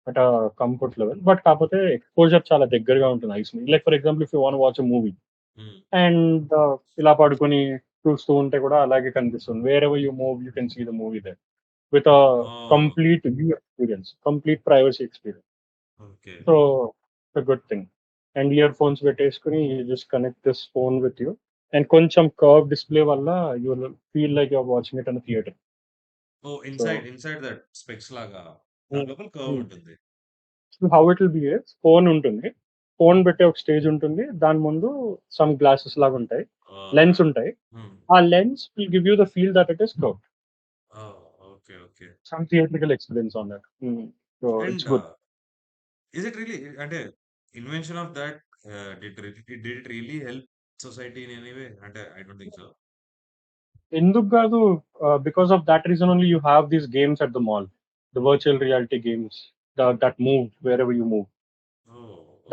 at a comfort level. But కాకపోతే exposure చాలా దగ్గరగా ఉంటుంది eyes మీద. Like for example if you want watch movie and ఇలా పడుకొని చూస్తూ ఉంటే కూడా అలాగే కనిపిస్తుంది. Wherever you move you can see the movie there with a complete view experience, complete privacy experience. Okay. So it's a good thing. And earphones పెట్టేసుకుని you just connect this phone with you. And కొంచెం curved display వల్ల you will feel like you're watching it in a theater. Inside that specs లాగా దాని లోపల curve ఉంటుంది. So how it will be is, phone ఉంటుంది, phone పెట్టే ఒక stage ఉంటుంది, దాని ముందు సమ్ గ్లాసెస్ లాగా ఉంటాయి, లెన్స్ ఉంటాయి. ఆ lens will give you the feel that it is curved. Okay. Some theatrical experience on that. So it's good. Is it really, అంటే invention of that, did it really help society in any way? అంటే I don't think so. ఎందుకు కాదు, because of that reason only you have these games at the mall, the virtual reality games that move wherever you move.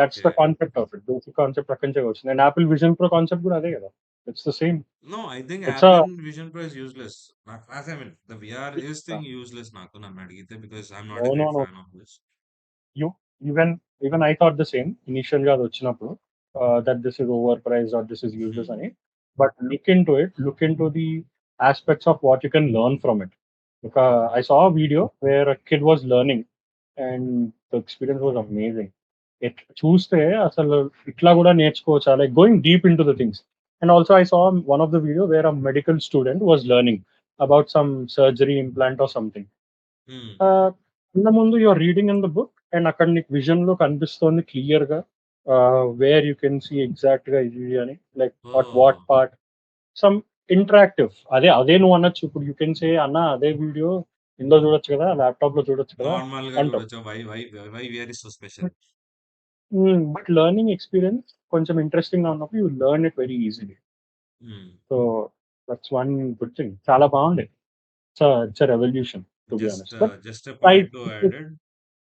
That's the concept of it. Basic concept అక్కడి నుంచే వచ్చింది. And Apple Vision Pro concept కూడా అదే కదా. It's the same. No, I think It's Apple Vision Pro is useless. As I mean, the VR is thing useless నాకు నన్ను అడిగితే, because I'm not a great fan of this. You even I thought the same initial గా అది వచ్చినప్పుడు, that this is overpriced or this is useless అని. But look into the aspects of what you can learn from it. I saw a video where a kid was learning and the experience was amazing. చూస్తే అసలు ఇట్లా కూడా నేర్చుకోవచ్చా, like going deep into the things. And also I saw one of the video where a medical student was learning about some surgery implant or something. Hmm. ఇంత ముందు you're reading in the book and అక్కడ నీకు vision లో కనిపిస్తోంది clear గా, where you can see exact గా ఇది అని, like what oh! Part, some interactive. అదే అదే నువ్వు అనొచ్చు ఇప్పుడు, యూ కెన్ సే అన్న అదే వీడియో ఇందులో చూడొచ్చు కదా, ల్యాప్టాప్ లో చూడొచ్చు కదా నార్మల్‌గా అంటావు. చూడొచ్చు. Why VR is so special. But learning experience కొంచెం ఇంట్రెస్టింగ్ గా ఉన్నప్పుడు you learn it very easily. Hmm. So that's one good thing. చాలా బాగుంది. It's revolution to be honest. But Just a I point to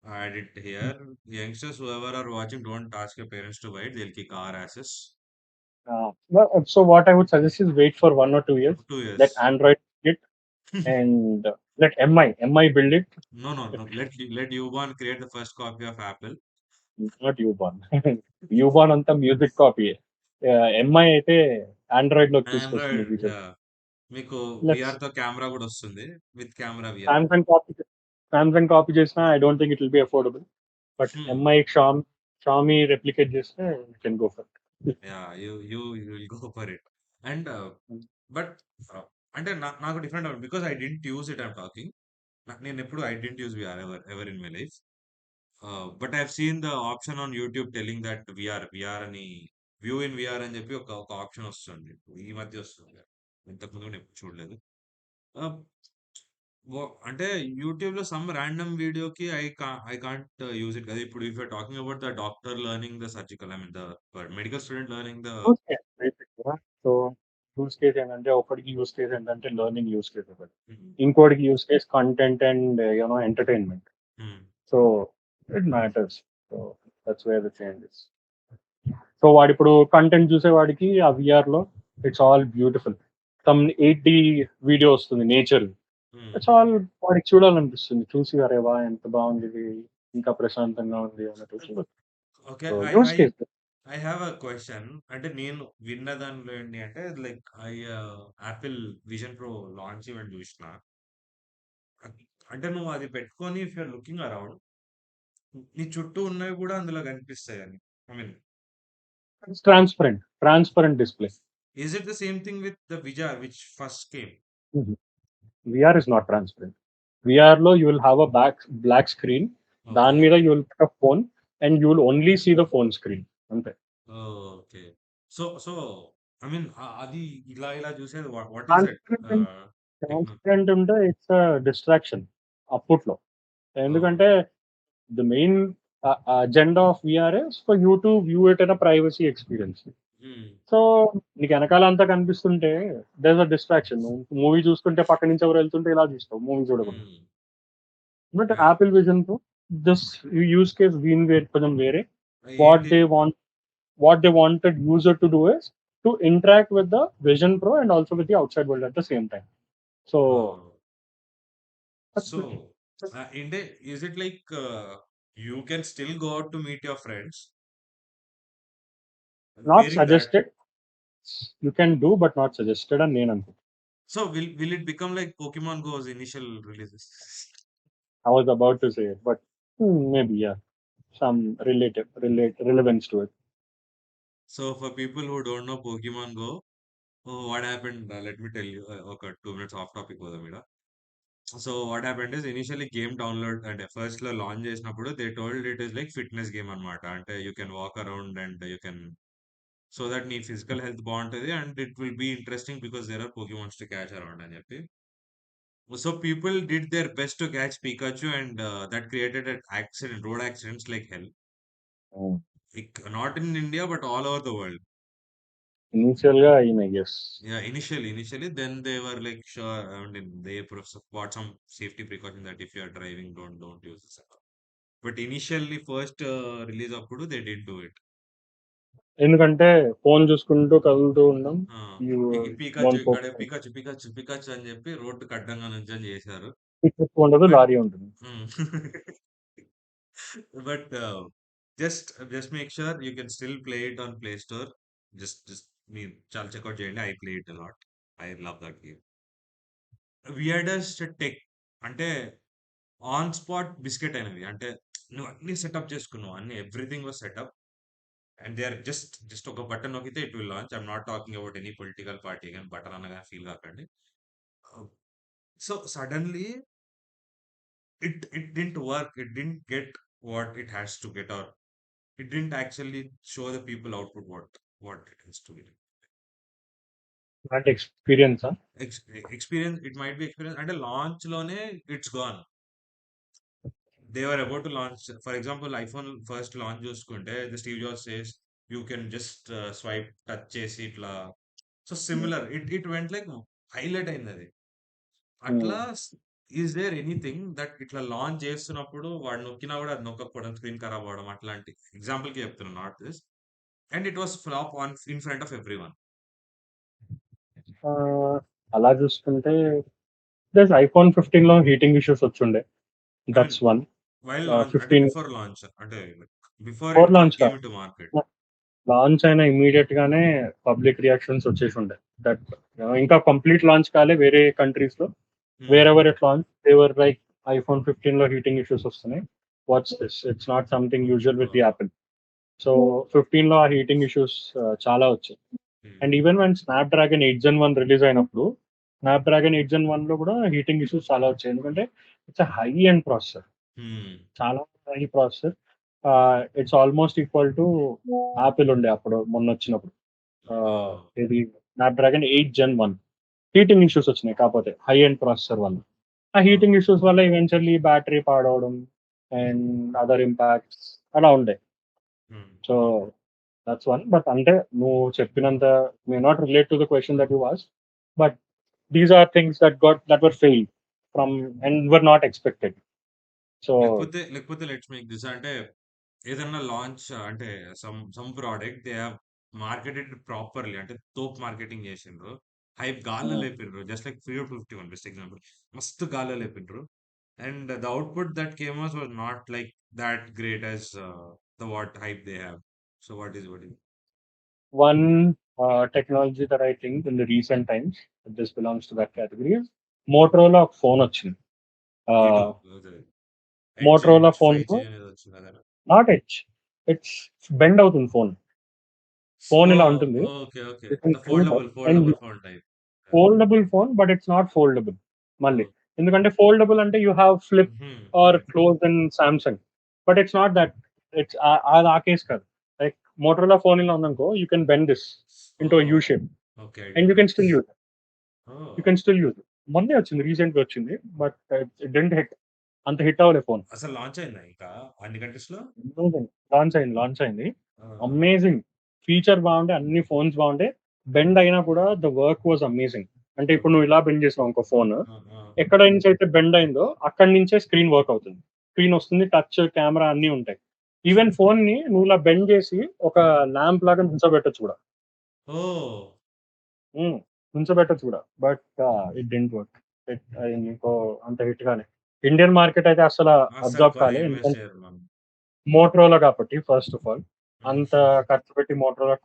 add it here. Youngsters, whoever are watching, don't ask your parents to buy it. They'll kick our asses. so what I would suggest is wait for 1 or 2 years. 2 Let years. Android it, and let MI build it. No, no, no. Let Yuban create the first copy of Apple. Not Ubon. Ubon అంతా music copy. MI అయితే Android లోకి తీసుకొస్తుంది Android, feature. yeah. మీకు let's VR తో camera కూడా వస్తుంది. With camera VR. Samsung copy Samsung copy చేసినా I don't think it will be affordable. But Hmm. MI Xiaomi replicate చేస్తే can go for it. Yeah, you will go for it. And but అంటే నాకు different because I didn't use it I'm talking. నేను ఎప్పుడు I didn't use VR ever in my life. But I have seen the option on YouTube telling that VR అని view in VR అని చెప్పి ఒక option వస్తుంది. ఈ మధ్య వస్తుంది. ఇంతకుముందు నేను ఎప్పుడు చూడలేదు. Uh, అంటే యూట్యూబ్ లో సమ్ ర్యాండమ్ వీడియోకి ఐ కాంట్ యూజ్ ఇట్ కదా. ఇప్పుడు if you're talking about the doctor learning the surgical, I mean the medical student learning the. Okay. So use case ఏంటంటే, ఒకటికి యూస్ కేస్ ఏంటంటే లెర్నింగ్ యూస్ కేస్ ఒకటి, ఇంకోటికి use case content and entertainment. So it matters. So that's where the changes. సో వాడిప్పుడు content చూసేవాడికి ఆ VR లో it's all beautiful. Some 8D video వస్తుంది నేచర్. ఇట్స్ ఆల్ వాడికి చూడాలనిపిస్తుంది. చూసి అరే వా ఎంత బాగుంది ఇది, ఇంకా ప్రశాంతంగా ఉంది అన్నట్టు చూడొచ్చు. Okay. So I use I case. I have a question. అంటే నేను విన్న దానిలో ఏంటి అంటే like Apple vision pro launch event చూసిన. అంటే నువ్వు అది పెట్టుకొని ఇఫ్ యూఆర్ లుకింగ్ అరౌండ్ నీ చుట్టూ ఉన్నవి కూడా అందులో కనిపిస్తాయని. I mean it's transparent display. Is it the same thing with the visor which first came? VR is not transparent. VR లో you will have a black screen. దాని okay. మీద you will put a phone and you will only see the phone screen అంతే. Okay. So I mean అది ఇలా చూసేది what is that transparent techno? Transparent ఉంటే it's distraction అప్పట్లో. Oh! ఎందుకంటే the main agenda of VR is for you to view it in a privacy experience. Hmm. So నీకు వెనకాల అంతా కనిపిస్తుంటే దేర్ అ డిస్ట్రాక్షన్. మూవీ చూస్తుంటే పక్క నుంచి ఎవరు వెళ్తుంటే ఇలా చూస్తావు మూవీ చూడకుండా. హ్మ్. But yeah! యాపిల్ విజన్ తో దిస్ యూస్ కేస్ దీని వేరే కొంచెం వేరే. వాట్ ఏంటి? They want what they wanted user to do is to interact with the Vision Pro and also with the outside world at the same time. So oh! that's so the ఏంటే is it like you can still go out to meet your friends not wearing that? suggested. You can do, but not suggested. And నేను అనుకుంటా. So will it become like Pokemon goes initial releases? I was about to say it, but maybe yeah, some relevance to it. So for people who don't know Pokemon go, what happened let me tell you. ఒక 2 minutes off topic పోదాం ఈడ. So what happened is initially game download అంటే first లో launch చేసినప్పుడు they told it is like fitness game అన్నమాట. అంటే you can walk around and you can so that నీ physical health బాగుంటది and it will be interesting because there are Pokemons to catch around అని చెప్పి. So people did their best to catch Pikachu and that created road accidents like hell. Mm. Not in India but all over the world. Initial గా అయినాయి, yes. Yeah, initially, then they were like sure. I mean, they bought some safety precaution that if you are driving, don't use this. But initially, first release అప్పుడు they did do it. ఎందుకంటే phone చూసుకుంటూ కదులుతూ ఉన్నాం. ఆ, You ఈ పీకాచు won't ఇక్కడ focus. Pikachu అని చెప్పి రోడ్డుకి అడ్డంగా నుంచొని చేశారు. Picture ఉండదు, బట్ లారీ ఉంటుంది. But just make sure you can still play it on play store. Just మీరు చాలా చెక్అవుట్ చేయండి. I play it a lot. I love that game. Weirdest tech అంటే ఆన్ స్పాట్ బిస్కెట్ అయినవి. అంటే నువ్వు అన్ని సెటప్ చేసుకున్నావు. అన్ని everything was setup. And they are just ఒక బటన్ నొక్కితే it will launch. I'm not talking about any political party గాని బటన్ అనగానే ఫీల్ కాకండి. So suddenly it didn't work. It didn't get what it has to get, or it didn't actually show the people output what it has to get. అంటే ఎక్స్‌పీరియన్సా? Experience, it might be experience. And launch lone, it's gone. They were about to launch. For example, iPhone first launch చూసుకుంటే, the Steve Jobs says you can just swipe, touch చేసి ఇట్లా. So similar. It went like highlight అయినది. హ్మ్. అట్లా is there anything that ఇట్లా launch చేస్తున్నప్పుడు వాడు నొక్కినా కూడా అది నొక్కకపోవడం, స్క్రీన్ ఖరాబ్ అవ్వడం అట్లాంటి ఎగ్జాంపుల్ కి చెప్తున్నాను, not this. And it was flop on in front of everyone. Ah, అలా చూసుకుంటే ప్లస్ ఐఫోన్ 15లో హీటింగ్ ఇష్యూస్ వచ్చుండే. I mean that's one. While launch అంటే 15 బిఫోర్ లాంచ్ అంటే before for it launch came కాదు. Into market. Launch అయిన immediate గానే public reactions వచ్చేసుండే. దట్ ఇంకా కంప్లీట్ లాంచ్ కాలే వేరే కంట్రీస్ లో. Wherever it launch they were like iPhone 15 లో హీటింగ్ ఇష్యూస్ వస్తున్నాయి. What's this? It's not something usual with the Apple. So 15 లో ఆ హీటింగ్ ఇష్యూస్ చాలా వచ్చాయి. And even one snap dragon 8 Gen 1 release అయినప్పుడు స్నాప్ డ్రాగన్ 8 Gen 1 లో కూడా heating issues చాలా వచ్చాయి. ఎందుకంటే ఇట్స్ హై అండ్ ప్రాసెసర్, చాలా high processor. It's almost equal to Apple ఉండే అప్పుడు మొన్న వచ్చినప్పుడు. ఇది స్నాప్‌డ్రాగన్ 8 Gen 1 హీటింగ్ ఇష్యూస్ వచ్చినాయి. కాకపోతే హై ఎండ్ ప్రాసెసర్ వల్ల. ఆ హీటింగ్ ఇష్యూస్ వల్ల ఈవెన్చువల్లీ బ్యాటరీ పాడవడం అండ్ అదర్ ఇంపాక్ట్స్ అలా ఉండే. So that's one. బట్ అంటే నువ్వు చెప్పినంత may not relate to the question that you asked. But these are things that were failed from and were not expected. So లేకపోతే let's make this అంటే ఏదన్నా launch అంటే some product they have marketed properly, అంటే తోపు marketing చేసిండ్రు, hype గాల్లో హ్మ్. లేపిండ్రు. Just like free 51 best example, మస్తు గాల్లో లేపిండ్రు. And the output that came was not like that great as the what hype they have. So what is One technology that I think in the recent times, this belongs to that category, is Motorola phone వచ్చింది. E2 Uh, Edge Motorola phone five G అనేది వచ్చింది కదా. Not edge, it's bend అవుతుంది phone. Phone ఓ ఇలా ఉంటుంది. Okay you can the bend foldable and foldable phone type. Foldable phone, but it's not foldable మళ్ళీ. ఎందుకంటే ఫోల్డబుల్ అంటే you have flip or close in Samsung, but it's not that. It's అది ఆ case కాదు. Like Motorola phone ఇలా ఉందనుకో, you can bend this O into U shape okay, I and did you know can this. Still use. Oh you can still use. మొన్నే వచ్చింది, రీసెంట్‌గా వచ్చింది. But it didn't hit. అంత hit అవ్వలే phone. అసలు launch అయిందా ఇంకా అన్ని కంట్రీస్ లో? అమేజింగ్. లాంచ్ అయింది. అమేజింగ్. ఫీచర్ బాగుండే, అన్ని ఫోన్స్ బాగుండే. బెండ్ అయినా కూడా ద వర్క్ వాస్ అమేజింగ్. అంటే ఇప్పుడు ఓకే. నువ్వు ఇలా బెండ్ చేసావు ఇంకో ఫోన్, ఎక్కడ నుంచి అయితే బెండ్ అయిందో అక్కడి నుంచే స్క్రీన్ వర్క్ అవుతుంది. స్క్రీన్ వస్తుంది, టచ్, కెమెరా అన్నీ ఉంటాయి. ఈవెన్ ఫోన్‌ని నువ్వు ఇలా బెండ్ చేసి ఒక ల్యాంప్ లాగా నుంచోబెట్టొచ్చు కూడా. ఓ హ్మ్. నుంచోబెట్టొచ్చు కూడా. But it didn't work. అది నీకు అంత హిట్ కాలే. ఇండియన్ మార్కెట్ అయితే అస్సల అసలు అబ్జార్బ్ కాలే. ఇన్వెస్ట్ ఎందుకంటే చేయరు మనం. మోటరోలా కాబట్టి ఫస్ట్ ఆఫ్ ఆల్. అంత ఖర్చు పెట్టి మోటరోలా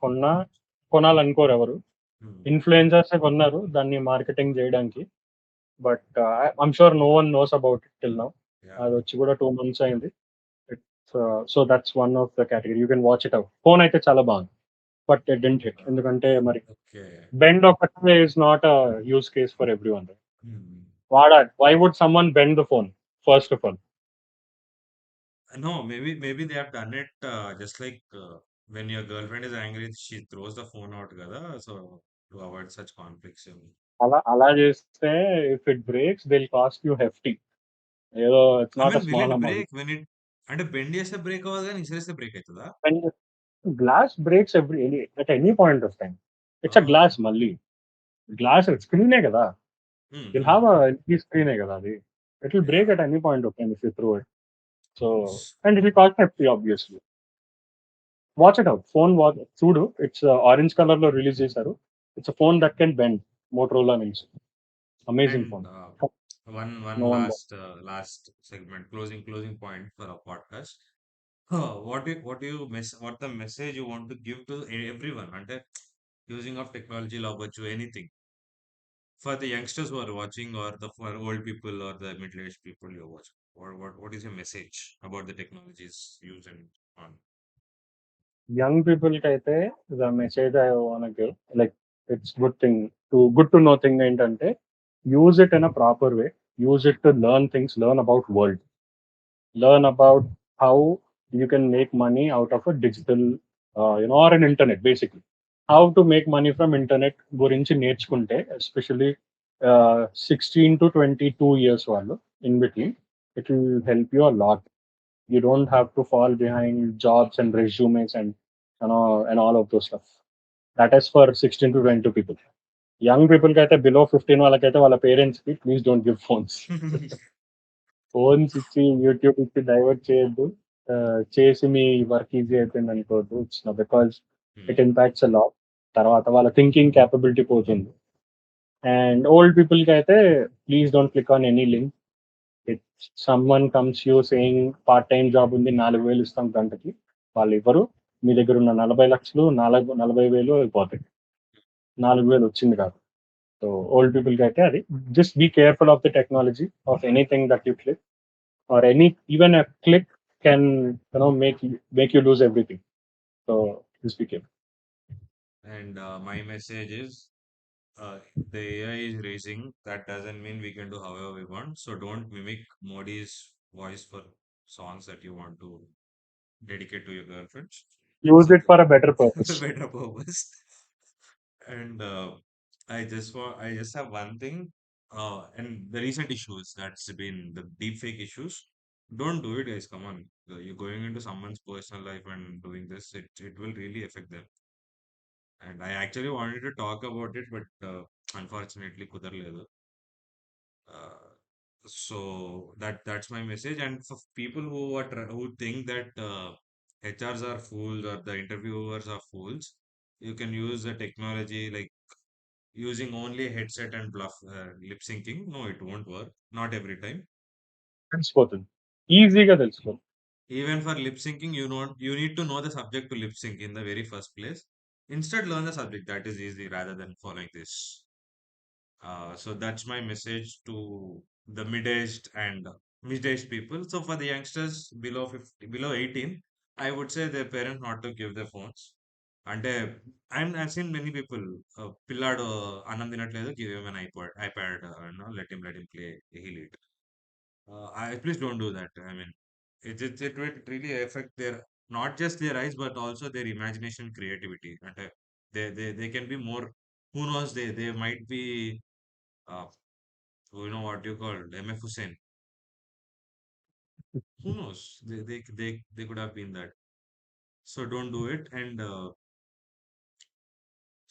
కొనాలనుకోరెవరు. ఇన్‌ఫ్లుయెన్సర్సే కొన్నారు దాన్ని మార్కెటింగ్ జేయడానికి. But I'm sure no one knows about it till now. Yeah అదొచ్చి కూడా 2 మంత్స్ అయింది. It's so that's one of the category. You can watch it out. Phone అయితే చాలా బాగుంది. But it didn't hit. ఎందుకంటే మరి ఓకే. బెండ్ ఒకటే is not a use case for everyone. వాడాలి. Why would someone bend the phone first of all? No, maybe they have done it just like when your girlfriend is angry, she throws the phone out, kada. So to avoid such conflicts. అలా చేస్తే if it breaks they will cost you hefty. ఏదో it's I not a mean, will small it amount. break when it అంటే bend చేస్తే break అవ్వదు కానీ ఇసిరేస్తే break అవుతుందా? And glass breaks at any point of time. It's a Oh. Glass మళ్ళీ. Glass స్క్రీనే కదా! Hmm, will hmm. Have LED స్క్రీనే కదా అది. It will break Yeah. At any point of time if you throw it. So and it will cost hefty obviously. Watch it out. చూడు. It's orange కలర్‌లో release చేశారు. It's a phone that can bend. Motorola నుంచి. Amazing And phone. one no one but. last segment, closing point for our podcast. What the message you want to give to everyone? అంటే using of టెక్నాలజీలో అవ్వచ్చు, anything. For the youngsters who are watching, or the for old people or the middle-aged people you're watching, what is your message about the technologies used and on? Young people kaithe, the message I wanna give, like it's good to know thing ఏంటంటే, use it in a proper way. Use it to learn things, learn about world, learn about how you can make money out of a digital, or an internet basically. How to make money from internet గురించి నేర్చుకుంటే, especially 16 to 22 years వాళ్ళు in between, it will help you a lot. You don't have to fall behind jobs and resumes and all of those stuff. That is for 16 to 22 people. Young people కి అయితే below 15 వాళ్ళకైతే వాళ్ళ parents కి please don't give phones. Phones ఇచ్చి YouTube ఇచ్చి divert చేయొద్దు. చేసి మీ work easy అయిపోయింది అనుకోవద్దు. It's because it Hmm. Impacts a lot. తర్వాత వాళ్ళ థింకింగ్ క్యాపబిలిటీ పోతుంది. అండ్ ఓల్డ్ పీపుల్ కి అయితే please don't click on any link. It someone comes you saying part time job ఉంది 4,000 ఇస్తాం గంటకి. వాళ్ళు ఇవ్వరు. మీ దగ్గర ఉన్న 40,00,000 40,000 అయిపోతాయి. 4,000 వచ్చింది కాదు. సో ఓల్డ్ పీపుల్ కి అయితే అది just be careful of the technology of anything that you click or any even a click can make you lose everything. So just be careful. And my message is, uh, the AI is raising. That doesn't mean we can do however we want. So don't mimic Modi's voice for songs that you want to dedicate to your girlfriends. Use So it for a better purpose. better purpose. And I just have one thing. And the recent issues that's been the deepfake issues. Don't do it, guys. Come on. You're going into someone's personal life and doing this. It will really affect them. And I actually wanted to talk about it, but unfortunately, kudarledu. Uh, so that's my message. And for people who who think that HRs are fools or the interviewers are fools, you can use the technology like using only headset and bluff lip syncing. No, it won't work. Not every time. తెలిసిపోతుంది. ఈజీగా తెలిసిపోతుంది. Even for lip syncing, you need to know the subject to lip sync in the very first place. Instead, learn the subject. That is easy rather than following this. So that's my message to the mid-aged and mid-aged people. So for the youngsters below 50, below 18, I would say their parents not to give their phones. అంటే I've seen many people, పిల్లాడు అన్నం తినట్లేదు, give him an iPad, let him play, he'll eat. Please don't do that. I mean, it will really affect their, not just their eyes, but also their imagination, creativity. And they can be more, who knows, they might be, uh, what you call MF Hussein. Who knows? They could have been that. So don't do it, and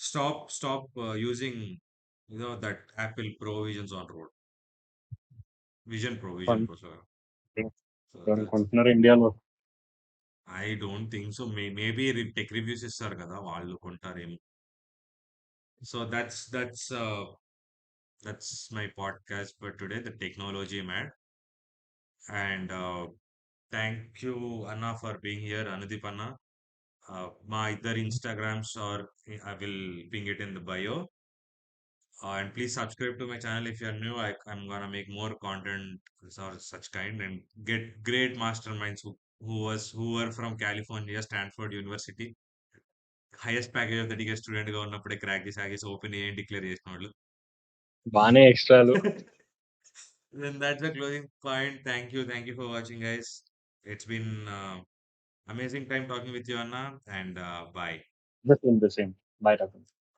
stop using that Apple Pro Visions on road. Vision Pro. So that's, అనుకుంటున్నారు ఇండియాలో. I don't think so. Maybe tech reviews ఇస్తారు కదా వాళ్ళు కొంటారేమో. So that's my podcast for today, the technology man. And thank you, Anna, for being here, Anudeep Anna. My other Instagrams, or I will ping it in the bio. And please subscribe to my channel if you're new. I'm gonna make more content or such kind, and get great masterminds who were from California, Stanford University. Highest package of the biggest student గా ఉన్నప్పుడే crack చేసి ఆగేసి open ఏం declare చేసిన వాళ్ళు. బానే ఎక్స్ట్రాలు. Then that's the closing point. Thank you for watching, guys. It's been amazing time talking with you, Anna, and bye. The same. Bye, Ratan.